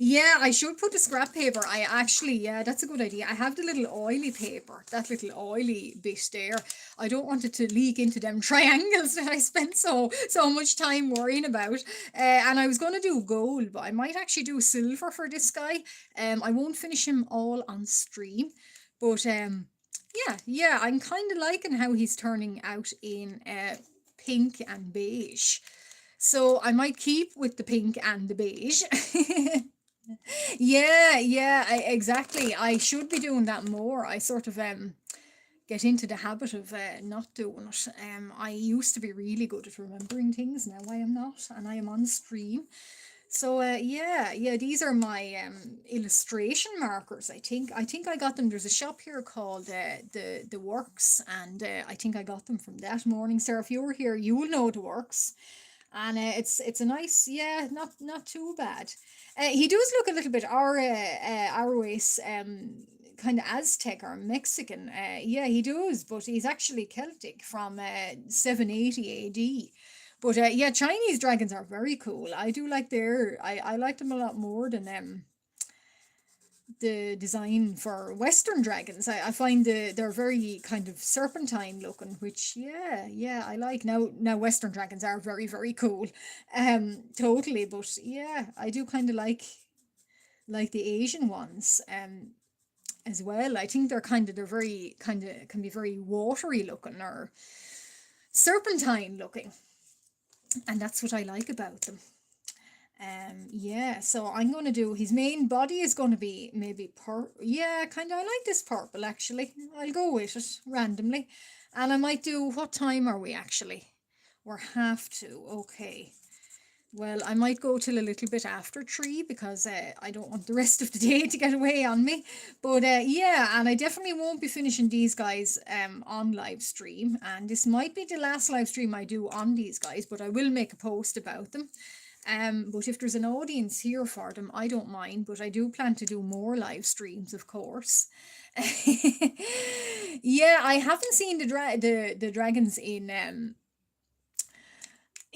Yeah, I should put the scrap paper. I actually, yeah, that's a good idea. I have the little oily paper, that little oily bit there. I don't want it to leak into them triangles that I spent so much time worrying about. And I was going to do gold, but I might actually do silver for this guy. I won't finish him all on stream, but yeah, yeah, I'm kind of liking how he's turning out in pink and beige. So I might keep with the pink and the beige. Yeah, yeah, exactly. I should be doing that more. I sort of get into the habit of not doing it. I used to be really good at remembering things. Now I am not, and I am on stream. So yeah, yeah, these are my illustration markers. I think I got them. There's a shop here called the Works, and I think I got them from that morning. Sarah, if you were here, you will know the Works, and it's a nice, yeah, not too bad. He does look a little bit our race, kind of Aztec or Mexican. Yeah, he does, but he's actually Celtic from 780 AD. But yeah, Chinese dragons are very cool. I do like I like them a lot more than the design for Western dragons. I find they're very kind of serpentine looking, which yeah, yeah, I like. Now Western dragons are very, very cool. Totally, but yeah, I do kind of like the Asian ones as well. I think they're very kind of can be very watery looking or serpentine looking, and that's what I like about them. Yeah, so I'm going to do his main body is going to be maybe yeah, kind of. I like this purple actually. I'll go with it randomly. And I might do, what time are we actually? We're half two. Okay. Well, I might go till a little bit after 3 because I don't want the rest of the day to get away on me. But yeah, and I definitely won't be finishing these guys on live stream. And this might be the last live stream I do on these guys, but I will make a post about them. But if there's an audience here for them, I don't mind. But I do plan to do more live streams, of course. Yeah, I haven't seen the dragons in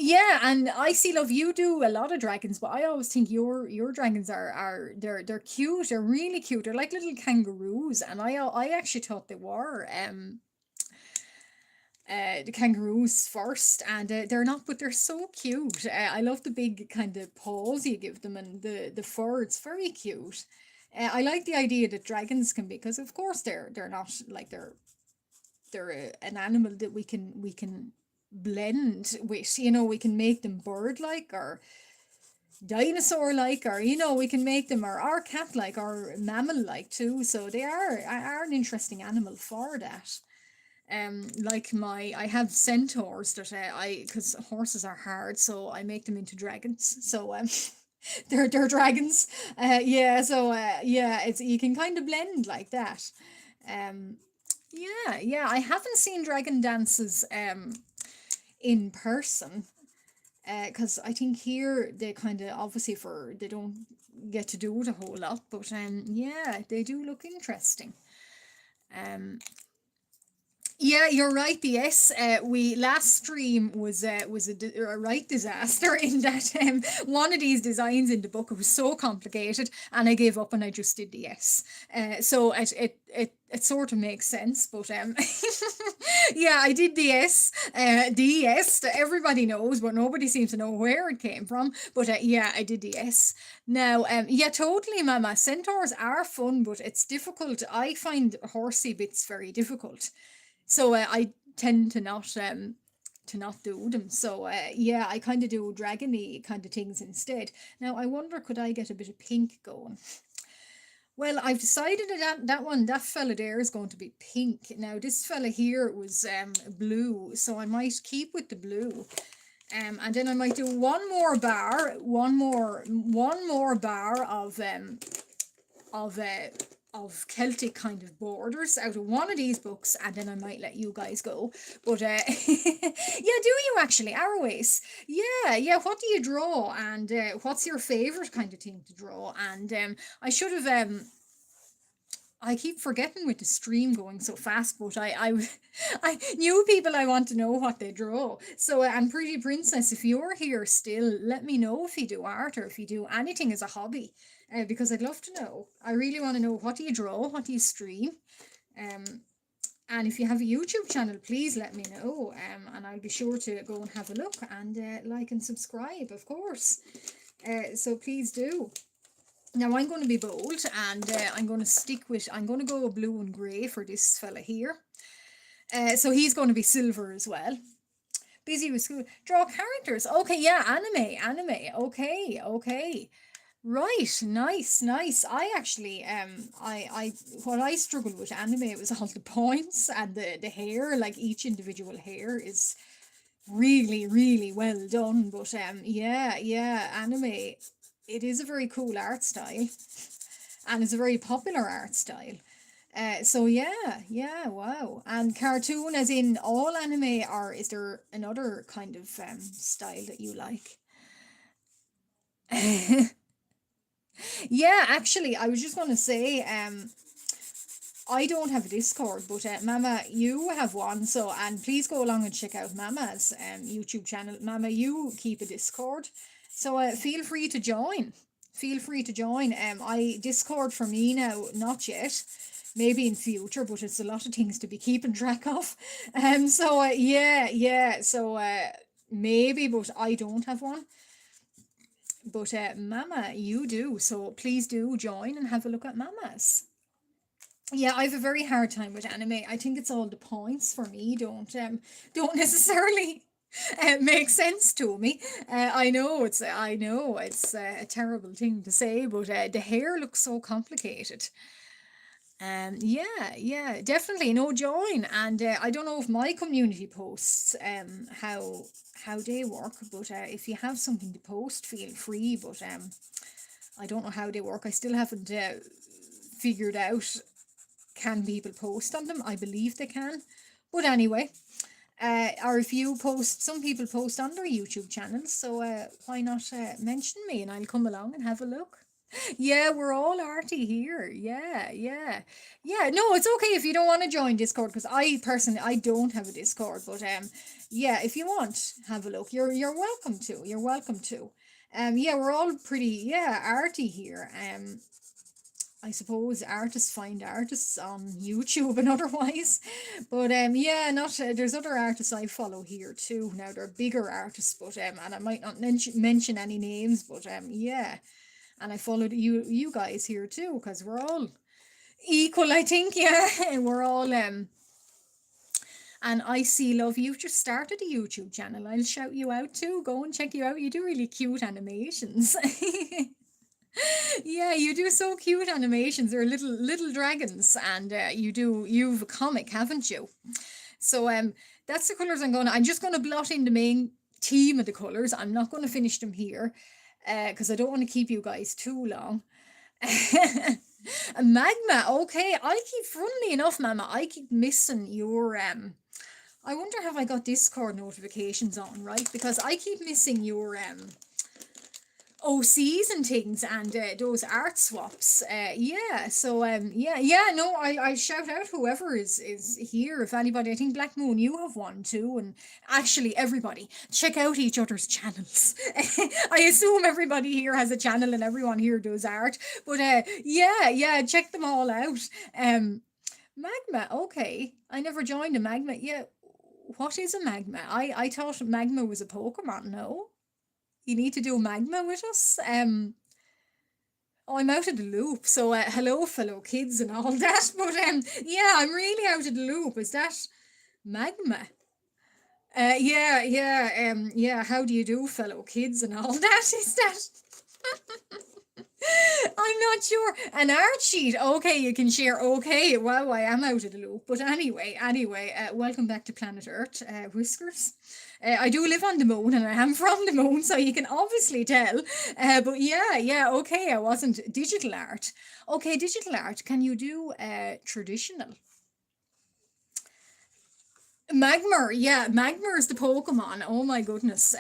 yeah, and I see love you do a lot of dragons, but I always think your dragons are they're cute. They're really cute. They're like little kangaroos, and I actually thought they were the kangaroos first, and they're not, but they're so cute. I love the big kind of paws you give them, and the fur. It's very cute. I like the idea that dragons can be, because of course they're not like they're an animal that we can blend with. We can make them bird like or dinosaur like, or we can make them or cat like or mammal like too. So they are an interesting animal for that. Like I have centaurs that I because horses are hard, so I make them into dragons. So they're dragons. Yeah, so yeah, it's you can kind of blend like that. Um, yeah, yeah, I haven't seen dragon dances in person, because I think here they kind of obviously for they don't get to do it a whole lot, but yeah, they do look interesting. Um, yeah, you're right. The S, we last stream was a right disaster in that one of these designs in the book, it was so complicated, and I gave up and I just did the S. So it sort of makes sense, but yeah, I did the S that everybody knows, but nobody seems to know where it came from. But yeah, I did the S. Now, yeah, totally, Mama. Centaurs are fun, but it's difficult. I find horsey bits very difficult. So I tend to not do them. So yeah, I kind of do dragony kind of things instead. Now I wonder, could I get a bit of pink going? Well, I've decided that fella there is going to be pink. Now this fella here was blue, so I might keep with the blue. And then I might do one more bar of of Celtic kind of borders out of one of these books, and then I might let you guys go. But yeah, do you actually, Arroways? Yeah, yeah. What do you draw, and what's your favorite kind of thing to draw? And I should have I keep forgetting with the stream going so fast, but I new people, I want to know what they draw. So, and Pretty Princess, if you're here still, let me know if you do art or if you do anything as a hobby, because I'd love to know. I really want to know, what do you draw, what do you stream, um, and if you have a YouTube channel, please let me know, and I'll be sure to go and have a look and like and subscribe, of course. So please do. Now I'm going to be bold, and I'm going to go blue and grey for this fella here. So he's going to be silver as well. Busy with school. Draw characters. Okay, yeah, anime. Okay, okay. Right, nice, nice. I actually, what I struggled with anime was all the points and the hair. Like each individual hair is really, really well done. But yeah, yeah, anime. It is a very cool art style, and it's a very popular art style. So yeah, yeah, wow. And cartoon, as in all anime, or is there another kind of style that you like? Yeah, actually, I was just going to say, I don't have a Discord, but Mama, you have one. So, and please go along and check out Mama's YouTube channel. Mama, you keep a Discord, so feel free to join. Feel free to join. I Discord for me now, not yet. Maybe in future, but it's a lot of things to be keeping track of. So yeah, yeah. So maybe, but I don't have one. But Mama, you do. So please do join and have a look at Mama's. Yeah, I have a very hard time with anime. I think it's all the points for me don't necessarily make sense to me. I know it's a terrible thing to say, but the hair looks so complicated. Yeah, yeah, definitely no join. And I don't know if my community posts how they work, but if you have something to post, feel free. But I don't know how they work. I still haven't figured out, can people post on them? I believe they can. But anyway, or if you post, some people post on their YouTube channels, so why not mention me and I'll come along and have a look. Yeah, we're all arty here. Yeah, yeah. Yeah, no, it's okay if you don't want to join Discord, because I personally I don't have a Discord, but yeah, if you want, have a look. You're welcome to. You're welcome to. Yeah, we're all pretty, yeah, arty here. I suppose artists find artists on YouTube and otherwise. But yeah, not there's other artists I follow here too. Now they're bigger artists, but and I might not mention any names, but yeah. And I followed you guys here too, because we're all equal, I think, yeah. And we're all and I see love, you've just started a YouTube channel. I'll shout you out too. Go and check you out. You do really cute animations. Yeah, you do so cute animations. They're little dragons, and you've a comic, haven't you? So that's the colours I'm just gonna blot in the main theme of the colours. I'm not gonna finish them here, because I don't want to keep you guys too long. A magma, okay. I keep, funnily enough, Mama, I keep missing your I wonder have I got Discord notifications on, right? Because I keep missing your OCs and things, and those art swaps. Yeah, so yeah, yeah, no, I shout out whoever is here. If anybody, I think Black Moon, you have one too, and actually everybody check out each other's channels. I assume everybody here has a channel and everyone here does art, but yeah, yeah, check them all out. Magma, okay, I never joined a magma. Yeah, what is a magma? I thought magma was a Pokemon. No, you need to do magma with us. Oh, I'm out of the loop. So, hello, fellow kids and all that. But yeah, I'm really out of the loop. Is that magma? Yeah, yeah, yeah. How do you do, fellow kids and all that? Is that? I'm not sure. An art sheet. Okay, you can share. Okay, wow, I am out of the loop. But anyway, welcome back to Planet Earth, Whiskers. I do live on the moon and I am from the moon, so you can obviously tell. But yeah, yeah, okay, I wasn't digital art. Okay, digital art. Can you do traditional? Magmar, yeah, Magmar is the Pokemon. Oh my goodness.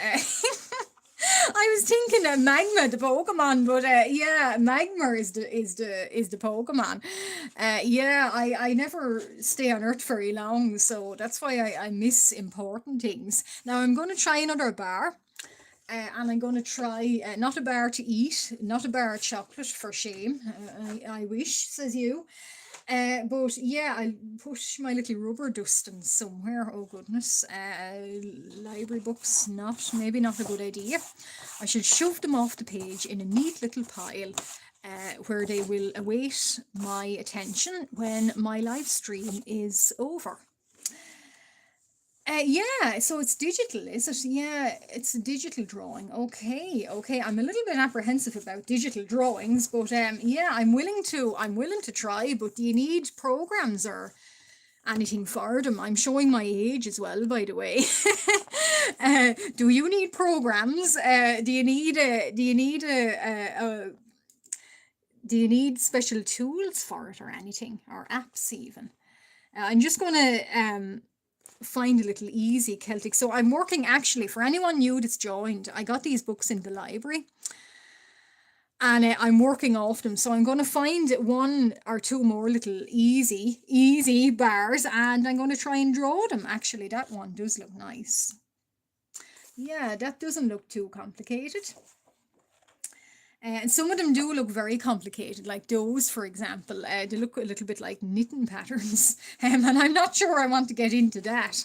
I was thinking of Magma, the Pokemon, but yeah, Magmar is the Pokemon. Yeah, I never stay on Earth very long, so that's why I miss important things. Now I'm going to try another bar. And I'm going to try not a bar to eat, not a bar of chocolate for shame. I wish, says you. But yeah, I'll push my little rubber dustings somewhere. Oh goodness. Library books, maybe not a good idea. I should shove them off the page in a neat little pile, where they will await my attention when my live stream is over. Yeah, so it's digital, is it? Yeah, it's a digital drawing. Okay, okay. I'm a little bit apprehensive about digital drawings, but yeah, I'm willing to try. But do you need programs or anything for them? I'm showing my age as well, by the way. Do you need programs? Do you need special tools for it or anything or apps even? I'm just gonna find a little easy Celtic. So I'm working actually for anyone new that's joined. I got these books in the library and I'm working off them. So I'm going to find one or two more little easy bars and I'm going to try and draw them. Actually, that one does look nice. Yeah, that doesn't look too complicated. And some of them do look very complicated, like those, for example. They look a little bit like knitting patterns, and I'm not sure I want to get into that.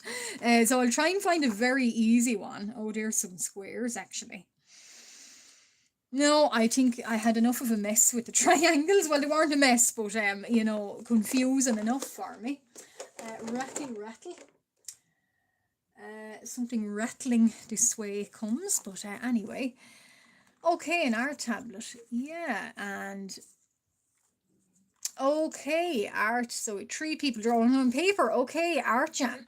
So I'll try and find a very easy one. Oh, there's some squares, actually. No, I think I had enough of a mess with the triangles. Well, they weren't a mess, but, confusing enough for me. Rattle. Something rattling this way comes, but anyway. Okay, an art tablet. Yeah, and okay, art. So three people drawing on paper. Okay, art jam.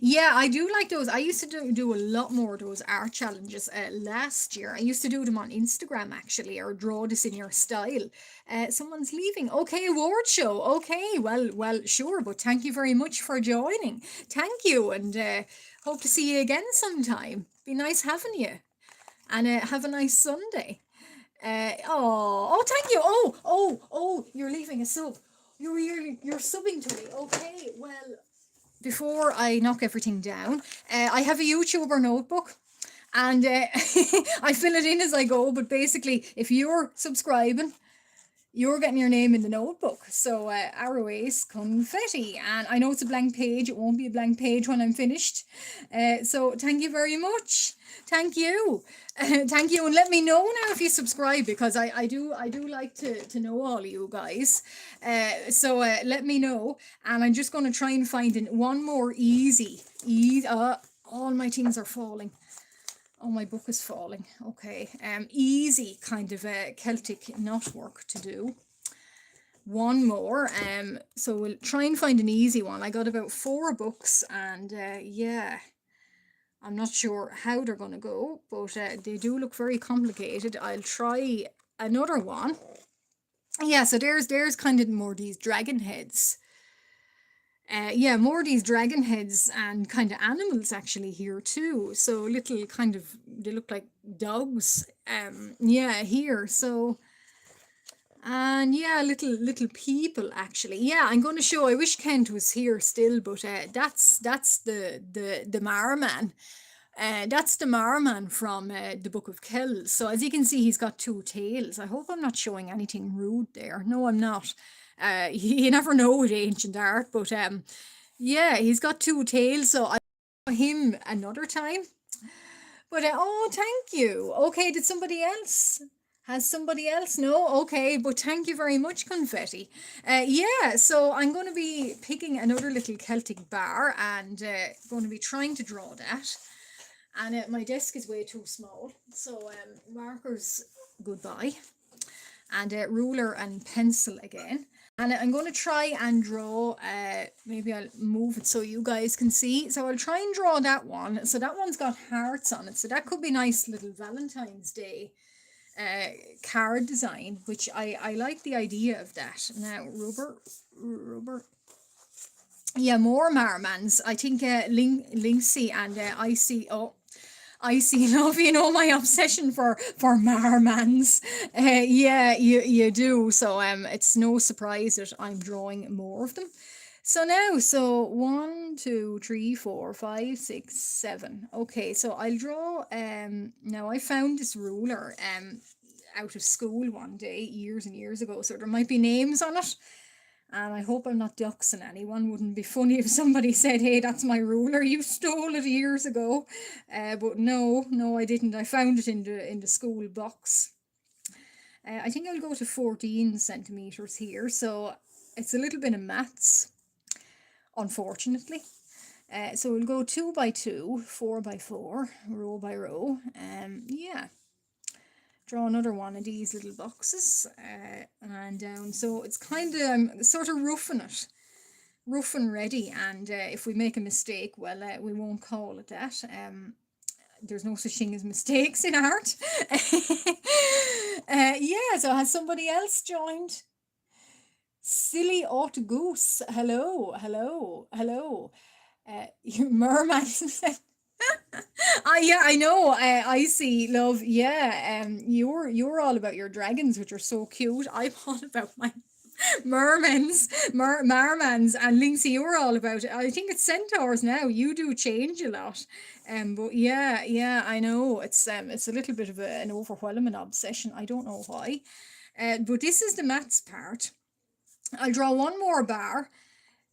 Yeah, I do like those. I used to do a lot more of those art challenges last year. I used to do them on Instagram actually, or draw this in your style. Someone's leaving. Okay, award show. Okay, well, sure, but thank you very much for joining. Thank you, and hope to see you again sometime. Be nice having you, and have a nice Sunday. Thank you. You're leaving a sub. You're subbing to me. Okay, well, before I knock everything down, I have a YouTuber notebook. And I fill it in as I go, but basically, if you're subscribing, you're getting your name in the notebook. So arrow ace confetti, and I know it's a blank page. It won't be a blank page when I'm finished. So thank you very much. Thank you. Thank you, and let me know now if you subscribe, because I do like to know all of you guys. So let me know, and I'm just going to try and find one more easy. All my things are falling. Oh, my book is falling. Okay. Easy kind of a Celtic knotwork to do. One more. So we'll try and find an easy one. I got about 4 books, and yeah, I'm not sure how they're going to go, but they do look very complicated. I'll try another one. Yeah, so there's kind of more these dragon heads. Yeah, more of these dragon heads and kind of animals actually here too. So little kind of, they look like dogs. Yeah, here. So, and yeah, little people actually. Yeah, I'm going to show. I wish Kent was here still, but that's the Marman. That's the Marman from the Book of Kells. So as you can see, he's got 2 tails. I hope I'm not showing anything rude there. No, I'm not. You never know with ancient art, but yeah, he's got 2 tails. So I saw him another time. But oh, thank you. Okay, did somebody else? Has somebody else? No? Okay, but thank you very much, Confetti. Yeah, so I'm going to be picking another little Celtic bar and going to be trying to draw that. And my desk is way too small, so markers, goodbye, and ruler and pencil again. And I'm going to try and draw, maybe I'll move it so you guys can see. So I'll try and draw that one. So that one's got hearts on it, so that could be nice little Valentine's Day card design, which I like the idea of that. Now, rubber. Yeah, more Marmans. I think Linksy and Icy. Oh, I see love, my obsession for Marmans. Yeah, you do. So it's no surprise that I'm drawing more of them. So now, so 1, 2, 3, 4, 5, 6, 7. Okay, so I'll draw. Now I found this ruler out of school one day years and years ago. So there might be names on it. And I hope I'm not doxing anyone. Wouldn't be funny if somebody said, "Hey, that's my ruler. You stole it years ago." But no, I didn't. I found it in the school box. I think I'll go to 14 centimeters here. So it's a little bit of maths. unfortunately. So we'll go 2 by 2, 4 by 4, row by row. Yeah, draw another one of these little boxes and down. So it's kind of, I'm sort of roughing it, rough and ready. And if we make a mistake, well, we won't call it that. There's no such thing as mistakes in art. Yeah, so has somebody else joined? Silly Odd Goose. Hello, hello, hello. Merman. Yeah, I know. I see, love. Yeah, you're all about your dragons, which are so cute. I'm all about my marmans, and Lindsay, you're all about it. I think it's centaurs now. You do change a lot, but yeah, yeah, I know it's a little bit of an overwhelming obsession. I don't know why, but this is the maths part. I'll draw one more bar,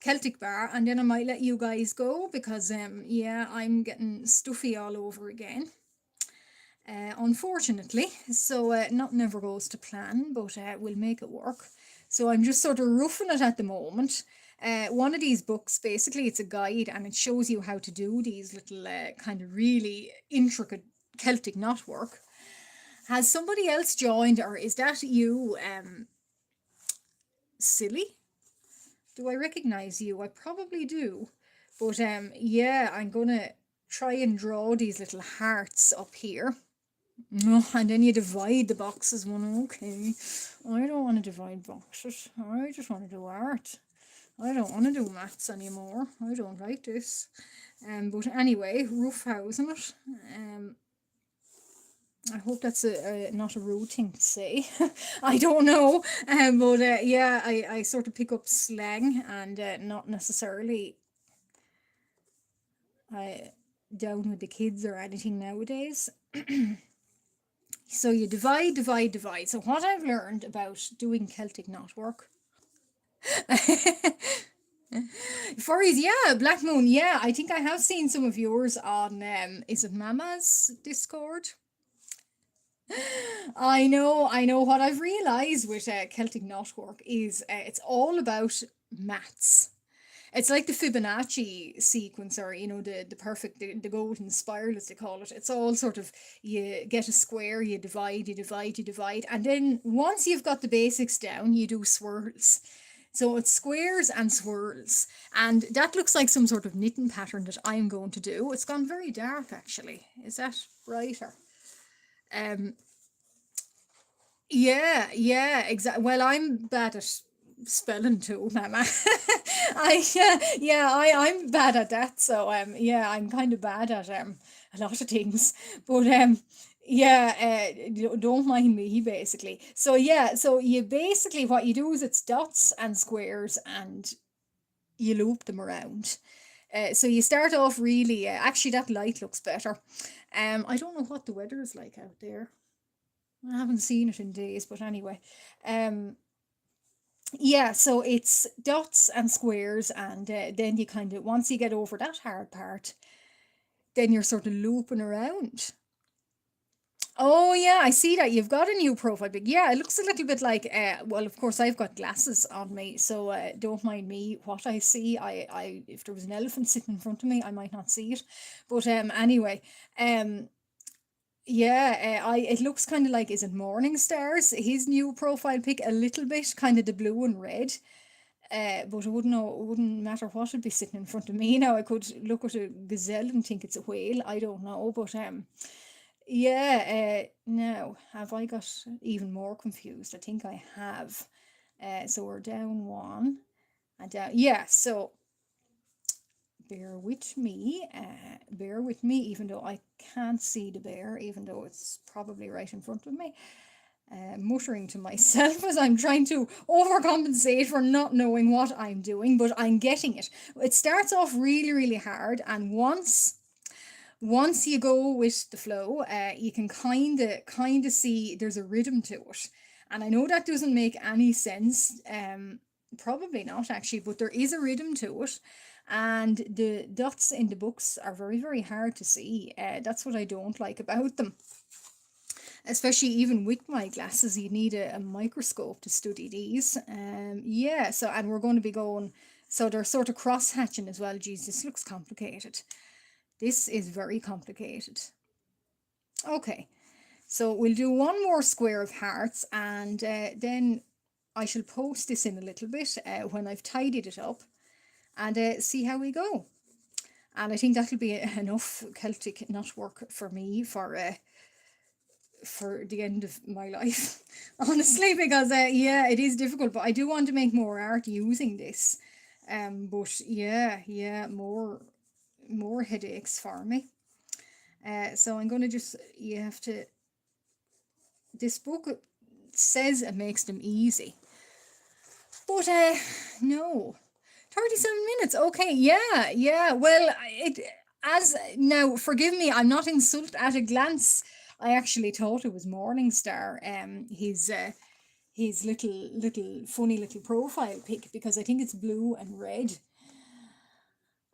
Celtic bar, and then I might let you guys go because yeah, I'm getting stuffy all over again. Unfortunately, so not never goes to plan, but we'll make it work. So I'm just sort of roughing it at the moment. One of these books, basically, it's a guide and it shows you how to do these little kind of really intricate Celtic knotwork. Has somebody else joined, or is that you, Silly? Do I recognize you? I probably do. But yeah, I'm gonna try and draw these little hearts up here. Oh, and then you divide the boxes one. Okay. I don't want to divide boxes. I just want to do art. I don't want to do maths anymore. I don't like this. But anyway, roughhousing it. I hope that's not a rude thing to say. I don't know. But yeah, I sort of pick up slang and not necessarily down with the kids or anything nowadays. So you divide, divide, divide. So what I've learned about doing Celtic knotwork. Furries, yeah, Black Moon, yeah. I think I have seen some of yours on is it Mama's Discord? I know. What I've realised with Celtic knotwork is it's all about maths. It's like the Fibonacci sequence, or the perfect, the golden spiral, as they call it. It's all sort of, you get a square, you divide, you divide, you divide, and then once you've got the basics down, you do swirls. So it's squares and swirls, and that looks like some sort of knitting pattern that I'm going to do. It's gone very dark, actually. Is that brighter? Um, yeah, yeah, exactly. Well, I'm bad at spelling too, Mama. I'm bad at that. So yeah, I'm kind of bad at a lot of things. But yeah, don't mind me basically. So yeah, so you basically, what you do is it's dots and squares and you loop them around. So you start off really. Actually, that light looks better. I don't know what the weather is like out there. I haven't seen it in days, but anyway. Um, yeah, so it's dots and squares, and then you kind of, once you get over that hard part, then you're sort of looping around. Oh yeah, I see that you've got a new profile pic. Yeah, it looks a little bit like. Well, of course, I've got glasses on me, so don't mind me what I see. If there was an elephant sitting in front of me, I might not see it. But anyway, um, yeah, it looks kind of like, is it Morning Stars? His new profile pic a little bit, kind of the blue and red. But it wouldn't matter what would be sitting in front of me. Now I could look at a gazelle and think it's a whale. I don't know, but yeah. Now have I got even more confused? I think I have. So we're down one, and down. Yeah. So bear with me. Bear with me, even though I can't see the bear, even though it's probably right in front of me. Muttering to myself as I'm trying to overcompensate for not knowing what I'm doing, but I'm getting it. It starts off really, really hard, and once you go with the flow, you can kind of see there's a rhythm to it. And I know that doesn't make any sense. Probably not actually, but there is a rhythm to it. And the dots in the books are very, very hard to see. That's what I don't like about them, especially even with my glasses. You need a microscope to study these. Yeah, so, and we're going to be going So they're sort of cross hatching as well. Geez, this looks complicated. This is very complicated. Okay, so we'll do one more square of hearts, and then I shall post this in a little bit when I've tidied it up, and see how we go. And I think that'll be enough Celtic knotwork for me for the end of my life, honestly, because yeah, it is difficult, but I do want to make more art using this. But yeah, more headaches for me. So I'm gonna just, you have to, this book says it makes them easy, but no, 37 minutes. Okay, yeah. Well, it, as now, forgive me, I'm not insulted at a glance. I actually thought it was Morningstar. His little funny little profile pic, because I think it's blue and red.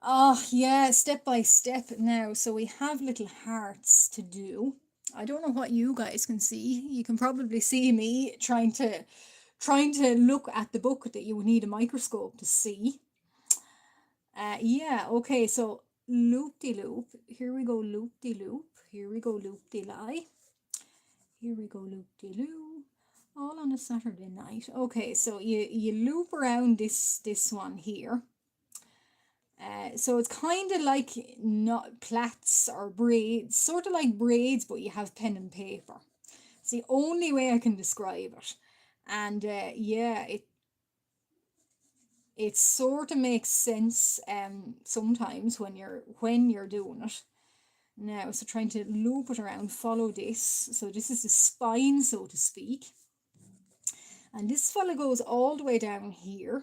Oh yeah, step by step now. So we have little hearts to do. I don't know what you guys can see. You can probably see me trying to look at the book that you would need a microscope to see. Yeah, okay, so loop de loop. Here we go, loop de loop. Here we go, loop de lie. Here we go, loop de loo. All on a Saturday night. Okay, so you loop around this one here. So it's kind of like not plaits or braids, sort of like braids, but you have pen and paper. It's the only way I can describe it. And yeah, it sort of makes sense sometimes when you're doing it. Now, so trying to loop it around, follow this. So this is the spine, so to speak. And this fella goes all the way down here.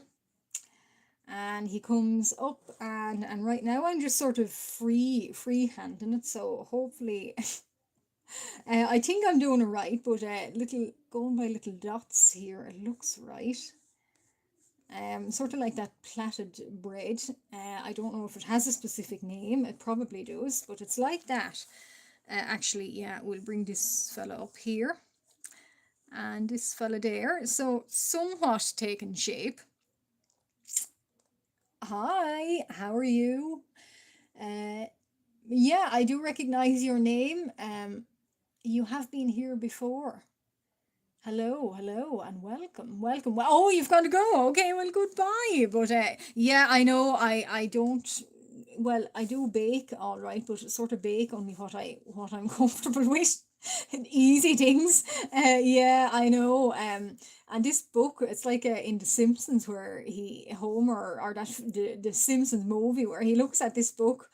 And he comes up, and right now I'm just sort of free-handing it, so hopefully I think I'm doing it right, but little going by little dots here, it looks right. Sort of like that plaited bread. I don't know if it has a specific name, it probably does, but it's like that. Actually, yeah, we'll bring this fella up here and this fella there, so somewhat taking shape. Hi, how are you? Yeah, I do recognize your name. You have been here before. Hello, and welcome. Well, oh, you've got to go. Okay, well, goodbye. But yeah, I know. I don't. Well, I do bake, all right, but sort of bake only what I'm comfortable with, and easy things. Yeah, I know. And this book, it's like in The Simpsons, where Homer, or that the Simpsons movie, where he looks at this book,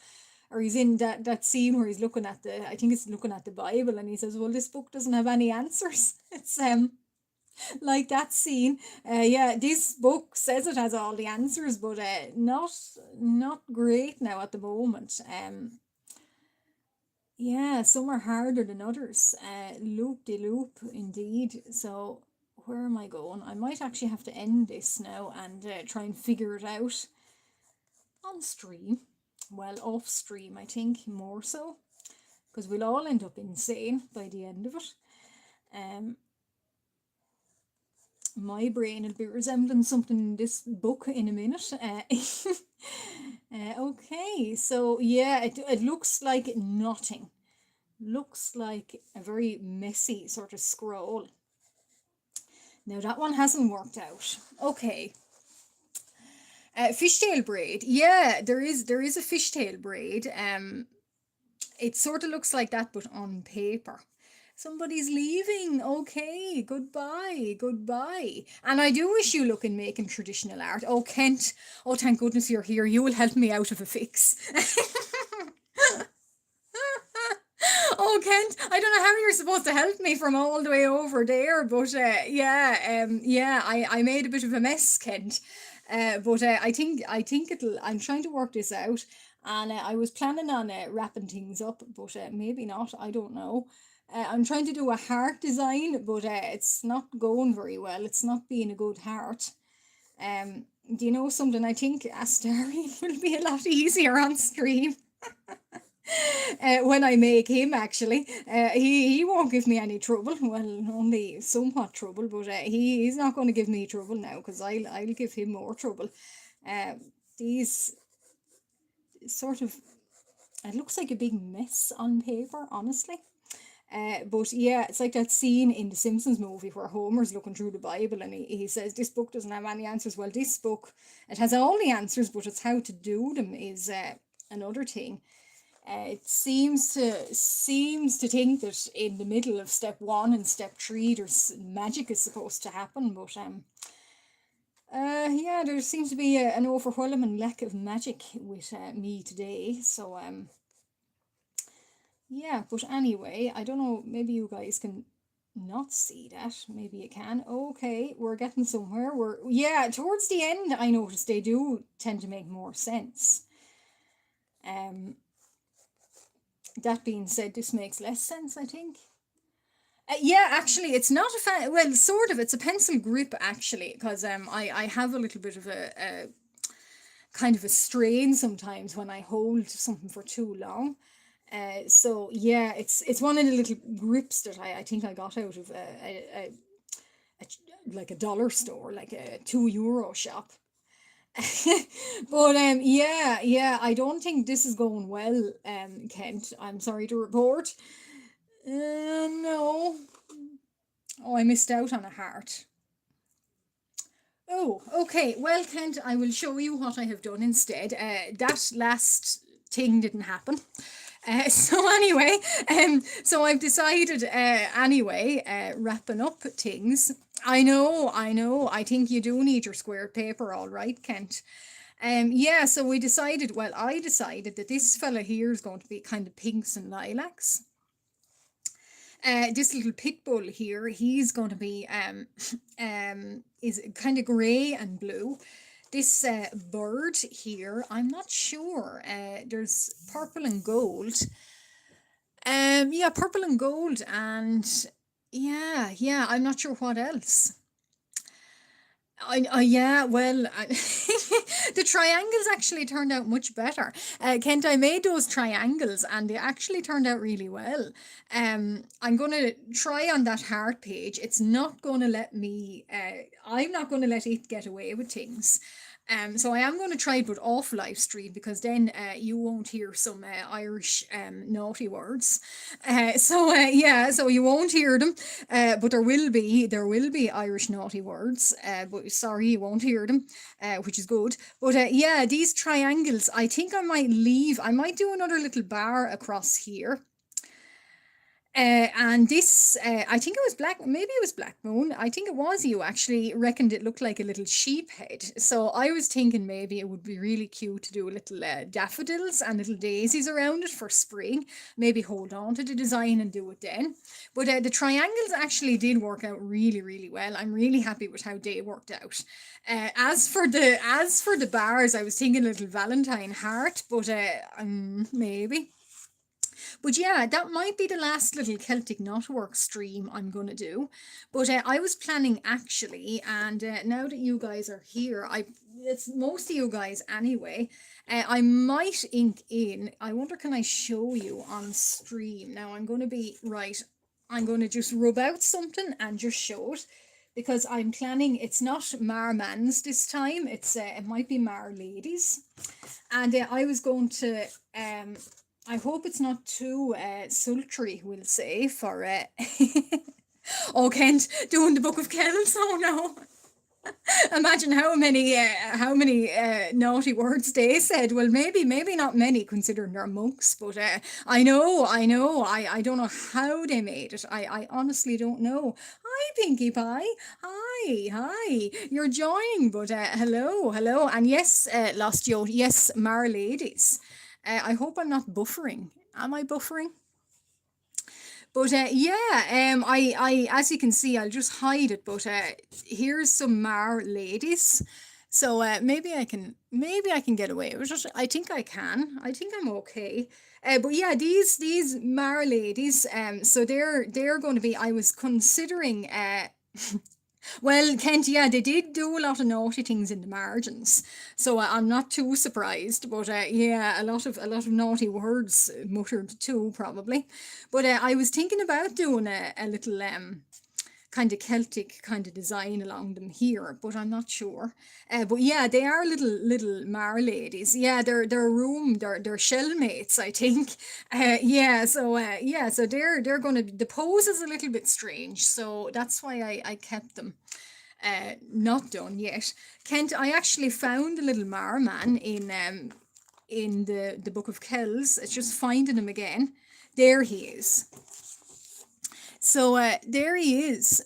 or he's in that scene where he's looking at I think it's looking at the Bible, and he says, well, this book doesn't have any answers. It's like that scene. Yeah, this book says it has all the answers, but not great now at the moment. Yeah, some are harder than others. Loop de loop indeed. So where am I going? I might actually have to end this now and try and figure it out on stream. Well, off stream, I think, more so, because we'll all end up insane by the end of it. My brain will be resembling something in this book in a minute. Okay, so yeah, it looks like nothing. Looks like a very messy sort of scroll. Now that one hasn't worked out. Okay. Fishtail braid. Yeah, there is a fishtail braid. It sort of looks like that, but on paper. Somebody's leaving. Okay, goodbye. And I do wish you luck in making traditional art. Oh, Kent. Oh, thank goodness you're here. You will help me out of a fix. Oh, Kent, I don't know how you're supposed to help me from all the way over there, but yeah, I made a bit of a mess, Kent. But I think it'll. I'm trying to work this out, and I was planning on wrapping things up, but maybe not. I don't know. I'm trying to do a heart design, but it's not going very well. It's not being a good heart. Do you know something? I think Astarian will be a lot easier on stream. When I make him, actually, he won't give me any trouble. Well, only somewhat trouble, but he's not going to give me trouble now, because I'll give him more trouble. Uh, these sort of, it looks like a big mess on paper, honestly. But yeah, it's like that scene in the Simpsons movie where Homer's looking through the Bible and he says, this book doesn't have any answers. Well, this book, it has all the answers, but it's how to do them is another thing. It seems to think that in the middle of step one and step three, there's magic is supposed to happen, but yeah, there seems to be an overwhelming lack of magic with me today. So yeah, but anyway, I don't know, maybe you guys can not see that. Maybe you can. Okay, we're getting somewhere. Yeah, towards the end I noticed they do tend to make more sense. Um that being said, this makes less sense, I think. Yeah, actually, it's not a well, sort of. It's a pencil grip actually, because I have a little bit of a kind of a strain sometimes when I hold something for too long. So yeah, it's one of the little grips that I think I got out of a like a dollar store, like a €2 shop. But yeah, I don't think this is going well, Kent. I'm sorry to report. No. Oh, I missed out on a heart. Oh, okay. Well, Kent, I will show you what I have done instead. That last thing didn't happen. So anyway, so I've decided anyway, wrapping up things. I know. I think you do need your square paper, all right, Kent. Yeah, so we decided, well, I decided that this fella here is going to be kind of pinks and lilacs. This little pit bull here, he's going to be is kind of grey and blue. This bird here, I'm not sure. There's purple and gold. Yeah, purple and gold, and yeah, I'm not sure what else. Yeah, well, the triangles actually turned out much better. Kent, I made those triangles and they actually turned out really well. I'm going to try on that heart page. It's not going to let me, I'm not going to let it get away with things. So I am going to try it, but off live stream, because then you won't hear some Irish naughty words. Yeah, so you won't hear them, but there will be Irish naughty words. But sorry, you won't hear them, which is good. But yeah, these triangles, I think I might leave. I might do another little bar across here. And this, I think it was Black, maybe it was Black Moon. I think it was you actually reckoned it looked like a little sheep head. So I was thinking maybe it would be really cute to do little daffodils and little daisies around it for spring. Maybe hold on to the design and do it then. But the triangles actually did work out really, really well. I'm really happy with how they worked out. As for the bars, I was thinking a little Valentine heart, but maybe. But yeah, that might be the last little Celtic knotwork stream I'm going to do. But I was planning actually, and now that you guys are here, it's most of you guys anyway. I might ink in. I wonder, can I show you on stream? Now I'm going to be right. I'm going to just rub out something and just show it, because I'm planning. It's not Marmans this time. It might be Mar Ladies, and I was going to I hope it's not too sultry, we'll say, for oh, Kent doing the Book of Kells. Oh no. Imagine how many naughty words they said. Well, maybe not many considering they're monks, but I know. I don't know how they made it. I honestly don't know. Hi, Pinkie Pie. Hi. You're joining, but hello, and yes, Lost Joe. Yes, Mar ladies. I hope I'm not buffering. Am I buffering? But yeah, as you can see, I'll just hide it. But here's some Mar ladies. So maybe I can get away with it. I think I can. I think I'm okay. But yeah, these Mar ladies. So they're going to be. I was considering. Well, Kent, yeah, they did do a lot of naughty things in the margins, so I'm not too surprised. But yeah, a lot of naughty words muttered too, probably. But I was thinking about doing a little kind of Celtic kind of design along them here, but I'm not sure. But yeah, they are little Mar ladies. Yeah, they're room, they're shell mates, I think. Yeah, so yeah, so they're gonna, the pose is a little bit strange, so that's why I kept them. Not done yet. Kent, I actually found the little Marman in the Book of Kells. It's just finding him again. There he is. So there he is.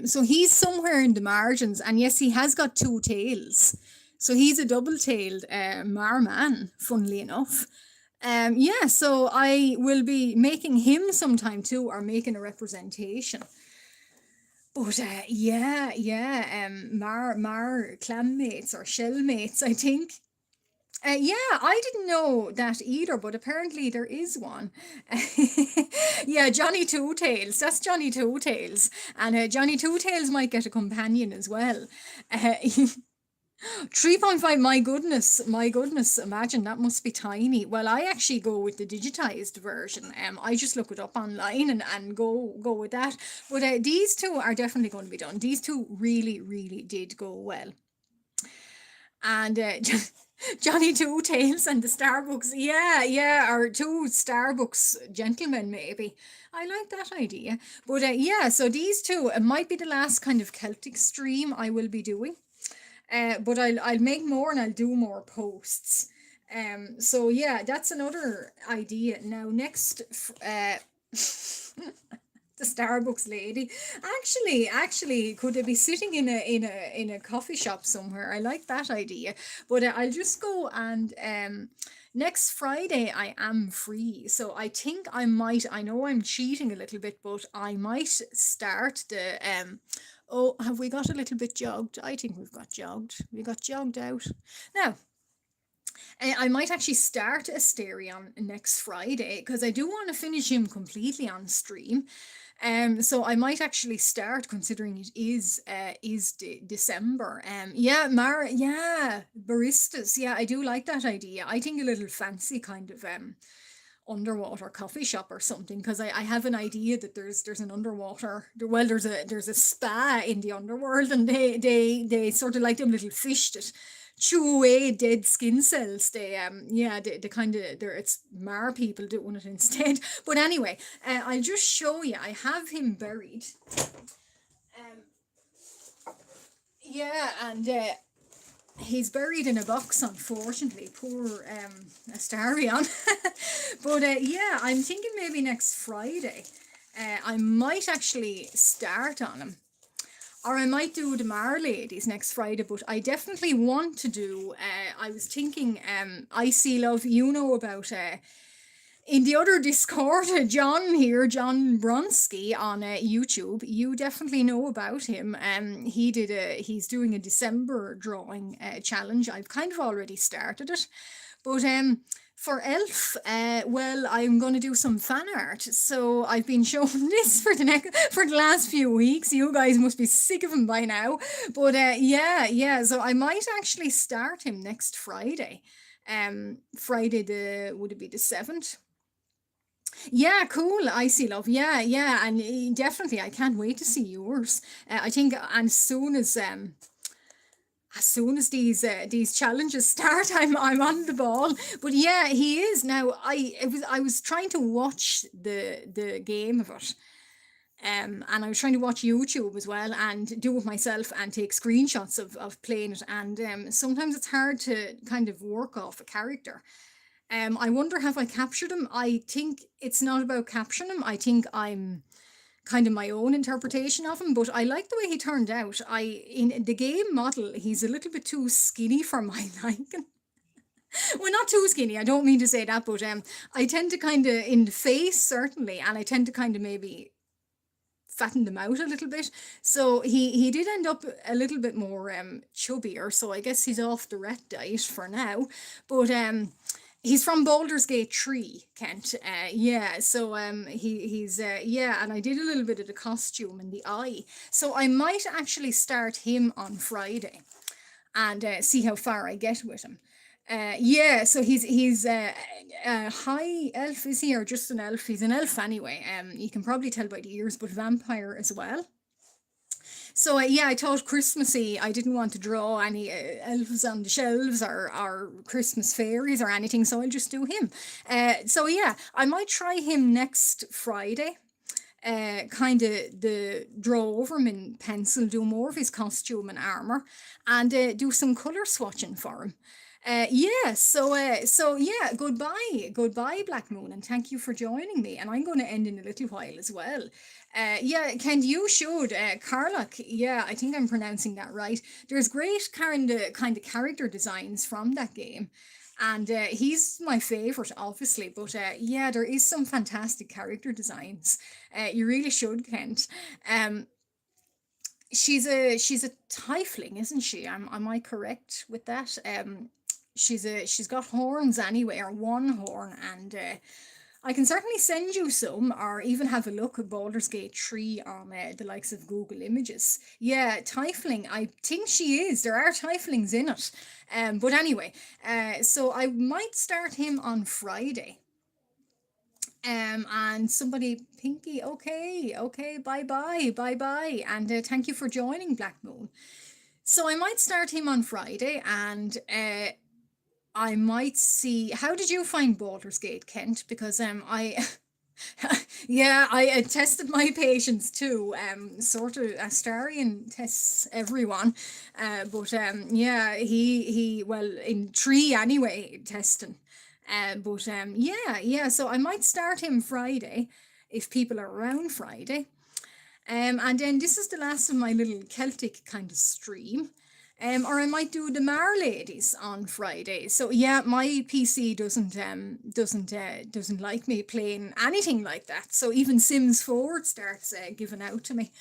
So he's somewhere in the margins, and yes, he has got two tails. So he's a double-tailed Marman, funnily enough. Yeah, so I will be making him sometime too, or making a representation. But yeah, yeah, mar clanmates or shellmates, I think. Yeah, I didn't know that either, but apparently there is one. Yeah, Johnny Two Tails. That's Johnny Two Tails, and Johnny Two Tails might get a companion as well. 3.5, my goodness, my goodness, imagine that must be tiny. Well, I actually go with the digitized version. I just look it up online and go with that. But these two are definitely going to be done. These two really, really did go well. And Johnny Two Tails and the Starbucks, yeah, yeah, or two Starbucks gentlemen, maybe. I like that idea. But yeah, so these two, it might be the last kind of Celtic stream I will be doing. But I'll make more and I'll do more posts. So yeah, that's another idea. Now next, the Starbucks lady. Actually, could they be sitting in a coffee shop somewhere? I like that idea. But I'll just go and next Friday I am free, so I think I might. I know I'm cheating a little bit, but I might start the. Oh, have we got a little bit jogged? I think we've got jogged. We got jogged out. Now, I might actually start Asterion next Friday because I do want to finish him completely on stream. So I might actually start, considering it is December. Yeah, Mara, yeah, baristas. Yeah, I do like that idea. I think a little fancy kind of underwater coffee shop or something, because I have an idea that there's an underwater, well, there's a spa in the underworld, and they sort of like them little fish that chew away dead skin cells. They yeah, they kind of, they're, it's Mar people doing it instead. But anyway, I'll just show you. I have him buried. Um, yeah, and he's buried in a box, unfortunately. Poor Astarion. But yeah, I'm thinking maybe next Friday I might actually start on him. Or I might do the Mar ladies next Friday, but I definitely want to do, I was thinking, Icy Love, you know about, in the other Discord, John here, John Bronsky on YouTube, you definitely know about him. He's doing a December drawing challenge. I've kind of already started it, but for Elf, well, I'm going to do some fan art. So I've been showing this for the last few weeks. You guys must be sick of him by now, but yeah, yeah. So I might actually start him next Friday. Friday, the would it be the 7th? Yeah, cool. Icy Love. Yeah, yeah, and definitely, I can't wait to see yours. I think, and as soon as these challenges start, I'm on the ball. But yeah, he is now. I was trying to watch the game of it. And I was trying to watch YouTube as well and do it myself and take screenshots of playing it. And sometimes it's hard to kind of work off a character. I wonder, have I captured him? I think it's not about capturing him. I think I'm kind of my own interpretation of him, but I like the way he turned out. In the game model, he's a little bit too skinny for my liking. Well, not too skinny. I don't mean to say that, but I tend to kind of, in the face certainly, and I tend to kind of maybe fatten them out a little bit. So he did end up a little bit more chubbier. So I guess he's off the ret diet for now. But he's from Baldur's Gate 3, Kent. Yeah, so he's yeah, and I did a little bit of the costume and the eye. So I might actually start him on Friday and see how far I get with him. Yeah, so he's a high elf, is he, or just an elf? He's an elf anyway. You can probably tell by the ears, but vampire as well. So yeah, I thought Christmassy. I didn't want to draw any elves on the shelves or Christmas fairies or anything, so I'll just do him. So yeah, I might try him next Friday. Kind of the draw over him in pencil, do more of his costume and armor, and do some color swatching for him. Yeah, so yeah, goodbye, Black Moon, and thank you for joining me. And I'm going to end in a little while as well. Yeah, Ken, you should. Carlock, yeah, I think I'm pronouncing that right. There's great kind of character designs from that game. And he's my favorite, obviously. But yeah, there is some fantastic character designs. You really should, Kent. Um, she's a tiefling, isn't she? Am I correct with that? She's got horns anyway, or one horn, and I can certainly send you some, or even have a look at Baldur's Gate 3 on the likes of Google Images. Yeah, tiefling. I think she is. There are tieflings in it. But anyway, so I might start him on Friday. And somebody, Pinky, okay, bye bye, and thank you for joining, Black Moon. So I might start him on Friday, and I might see. How did you find Baldur's Gate, Kent? Because I yeah, I tested my patience too. Sort of Astarian tests everyone, but yeah, he well in three anyway testing. But yeah, yeah. So I might start him Friday, if people are around Friday. And then this is the last of my little Celtic kind of stream. Or I might do the Mar ladies on Friday. So yeah, my PC doesn't like me playing anything like that. So even Sims 4 starts giving out to me.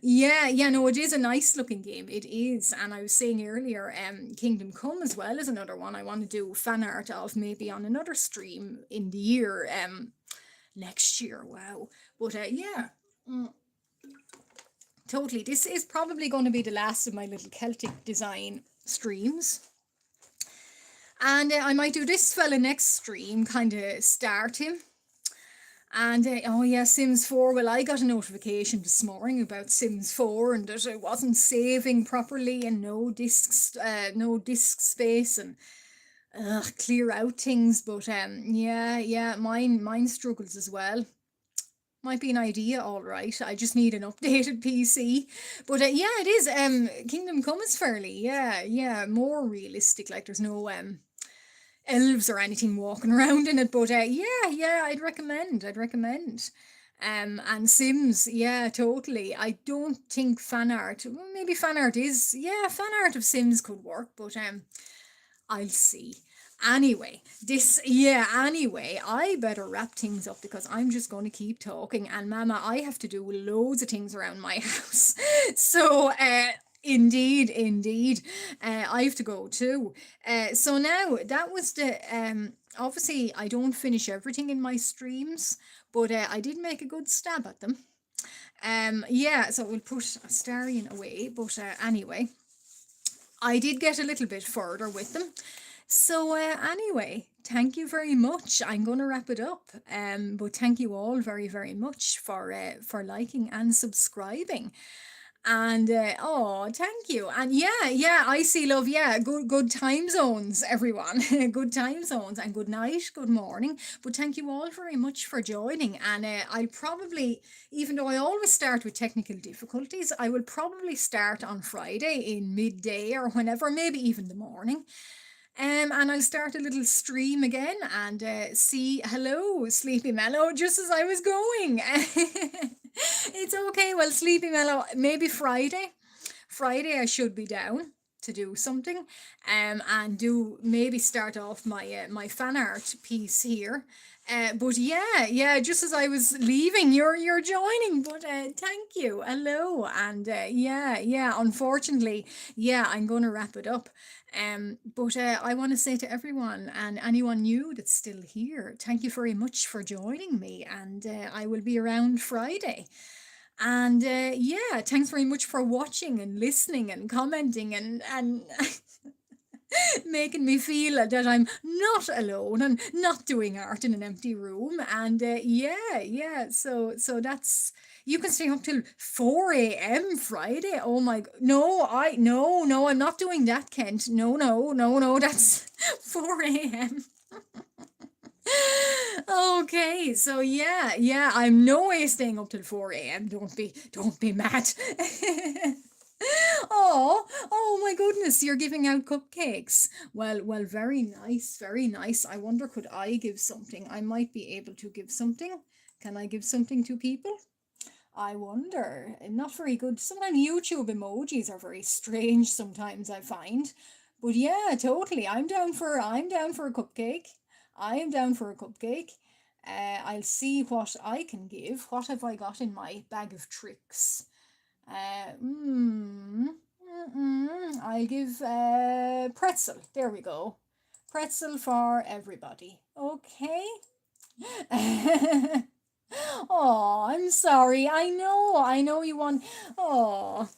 Yeah, yeah, no, it is a nice looking game. It is. And I was saying earlier, Kingdom Come as well is another one I want to do fan art of, maybe on another stream in the year, next year. Wow. But yeah. Mm, totally. This is probably going to be the last of my little Celtic design streams. And I might do this fella next stream, kind of start him. And oh yeah, Sims 4. Well, I got a notification this morning about Sims 4 and that it wasn't saving properly and no disk space and clear out things. But yeah, yeah, mine struggles as well. Might be an idea, all right. I just need an updated PC. But yeah, it is. Kingdom Come is fairly, yeah, yeah, more realistic. Like there's no elves or anything walking around in it. But yeah, yeah, I'd recommend. And Sims, yeah, totally. I don't think fan art. Well, maybe fan art is, yeah, fan art of Sims could work, but I'll see. Anyway, I better wrap things up because I'm just going to keep talking. And Mama, I have to do loads of things around my house. So, indeed, I have to go too. So now that was obviously, I don't finish everything in my streams, but I did make a good stab at them. Yeah, so we'll put Astarian away, but anyway, I did get a little bit further with them. So anyway, thank you very much. I'm going to wrap it up. But thank you all very much for liking and subscribing. And oh, thank you. And yeah, yeah, I see love. Yeah, good time zones, everyone. Good time zones, and good night, good morning. But thank you all very much for joining. And I'll probably, even though I always start with technical difficulties, I will probably start on Friday in midday or whenever, maybe even the morning. And I'll start a little stream again and see, hello, Sleepy Mellow, just as I was going. It's okay. Well, Sleepy Mellow, maybe Friday. Friday I should be down to do something, and do maybe start off my fan art piece here. But yeah, yeah, just as I was leaving, you're joining. But thank you, hello, and yeah, yeah. Unfortunately, yeah, I'm going to wrap it up. But I want to say to everyone and anyone new that's still here, thank you very much for joining me, and I will be around Friday. And yeah, thanks very much for watching and listening and commenting and making me feel that I'm not alone and not doing art in an empty room. And yeah, yeah. So that's You can stay up till 4 a.m. Friday. Oh my no, no, I'm not doing that, Kent. No, no, no, no, that's 4 a.m. Okay, so yeah, I'm no way staying up till 4 a.m. Don't be mad. Oh my goodness, you're giving out cupcakes. Well, very nice, very nice. I wonder, could I give something? I might be able to give something. Can I give something to people? I wonder. Not very good. Sometimes YouTube emojis are very strange sometimes, I find. But yeah, totally. I'm down for a cupcake. I am down for a cupcake. I'll see what I can give. What have I got in my bag of tricks? Uh, mm, I'll give pretzel. There we go. Pretzel for everybody. Okay. Oh, I'm sorry. I know you want. Oh,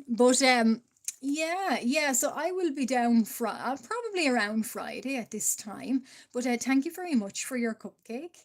but yeah. So I will be down probably around Friday at this time. But thank you very much for your cupcake.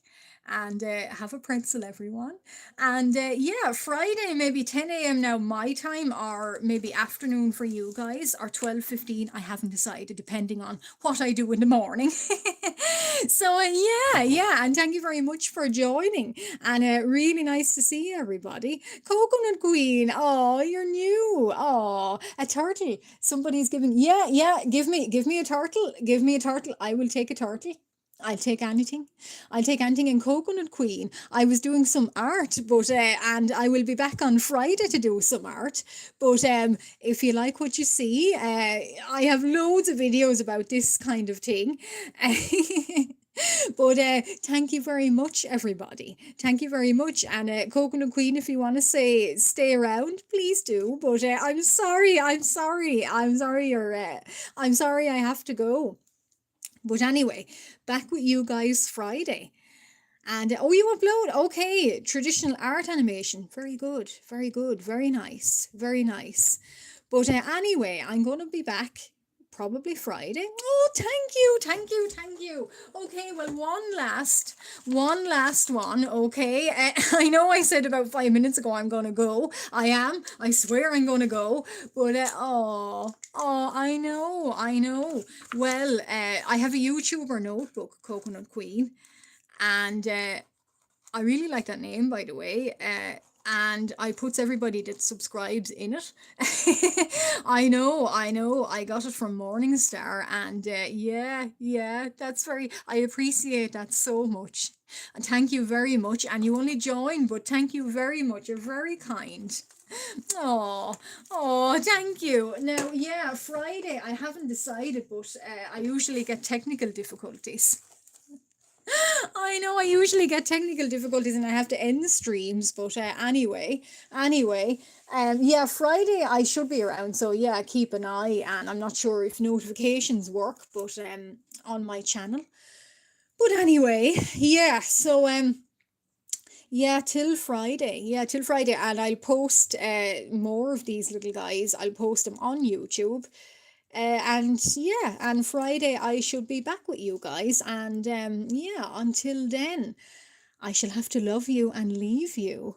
And have a pretzel, everyone. And yeah, Friday, maybe 10 a.m. now, my time, or maybe afternoon for you guys, or 12:15. I haven't decided, depending on what I do in the morning. So yeah. And thank you very much for joining. And really nice to see everybody. Coconut Queen, oh, you're new. Oh, a turtle. Somebody's giving. Yeah. Give me a turtle. Give me a turtle. I will take a turtle. I'll take anything. I'll take anything. In Coconut Queen, I was doing some art, but and I will be back on Friday to do some art. But if you like what you see, I have loads of videos about this kind of thing. But thank you very much, everybody. Thank you very much. And Coconut Queen, if you want to say stay around, please do. But I'm sorry I have to go. But anyway, back with you guys Friday. And oh, you upload. Okay, traditional art animation. Very good. Very good. Very nice. Very nice. But anyway, I'm going to be back probably Friday. Oh, thank you. Okay, well, one last one. Okay, I know I said about 5 minutes ago I'm gonna go. I am. I swear I'm gonna go. But I know. Well, I have a YouTuber notebook, Coconut Queen, and I really like that name, by the way. And I puts everybody that subscribes in it. I know. I got it from Morningstar, and yeah. That's very. I appreciate that so much, and thank you very much. And you only joined, but thank you very much. You're very kind. Oh, thank you. Now, yeah, Friday. I haven't decided, but I usually get technical difficulties. I know I usually get technical difficulties and I have to end streams, but anyway, yeah, Friday I should be around, so yeah, keep an eye, and I'm not sure if notifications work, but on my channel. But anyway, yeah, so yeah, till Friday, and I'll post more of these little guys. I'll post them on YouTube. And yeah, and Friday I should be back with you guys. And yeah, until then, I shall have to love you and leave you.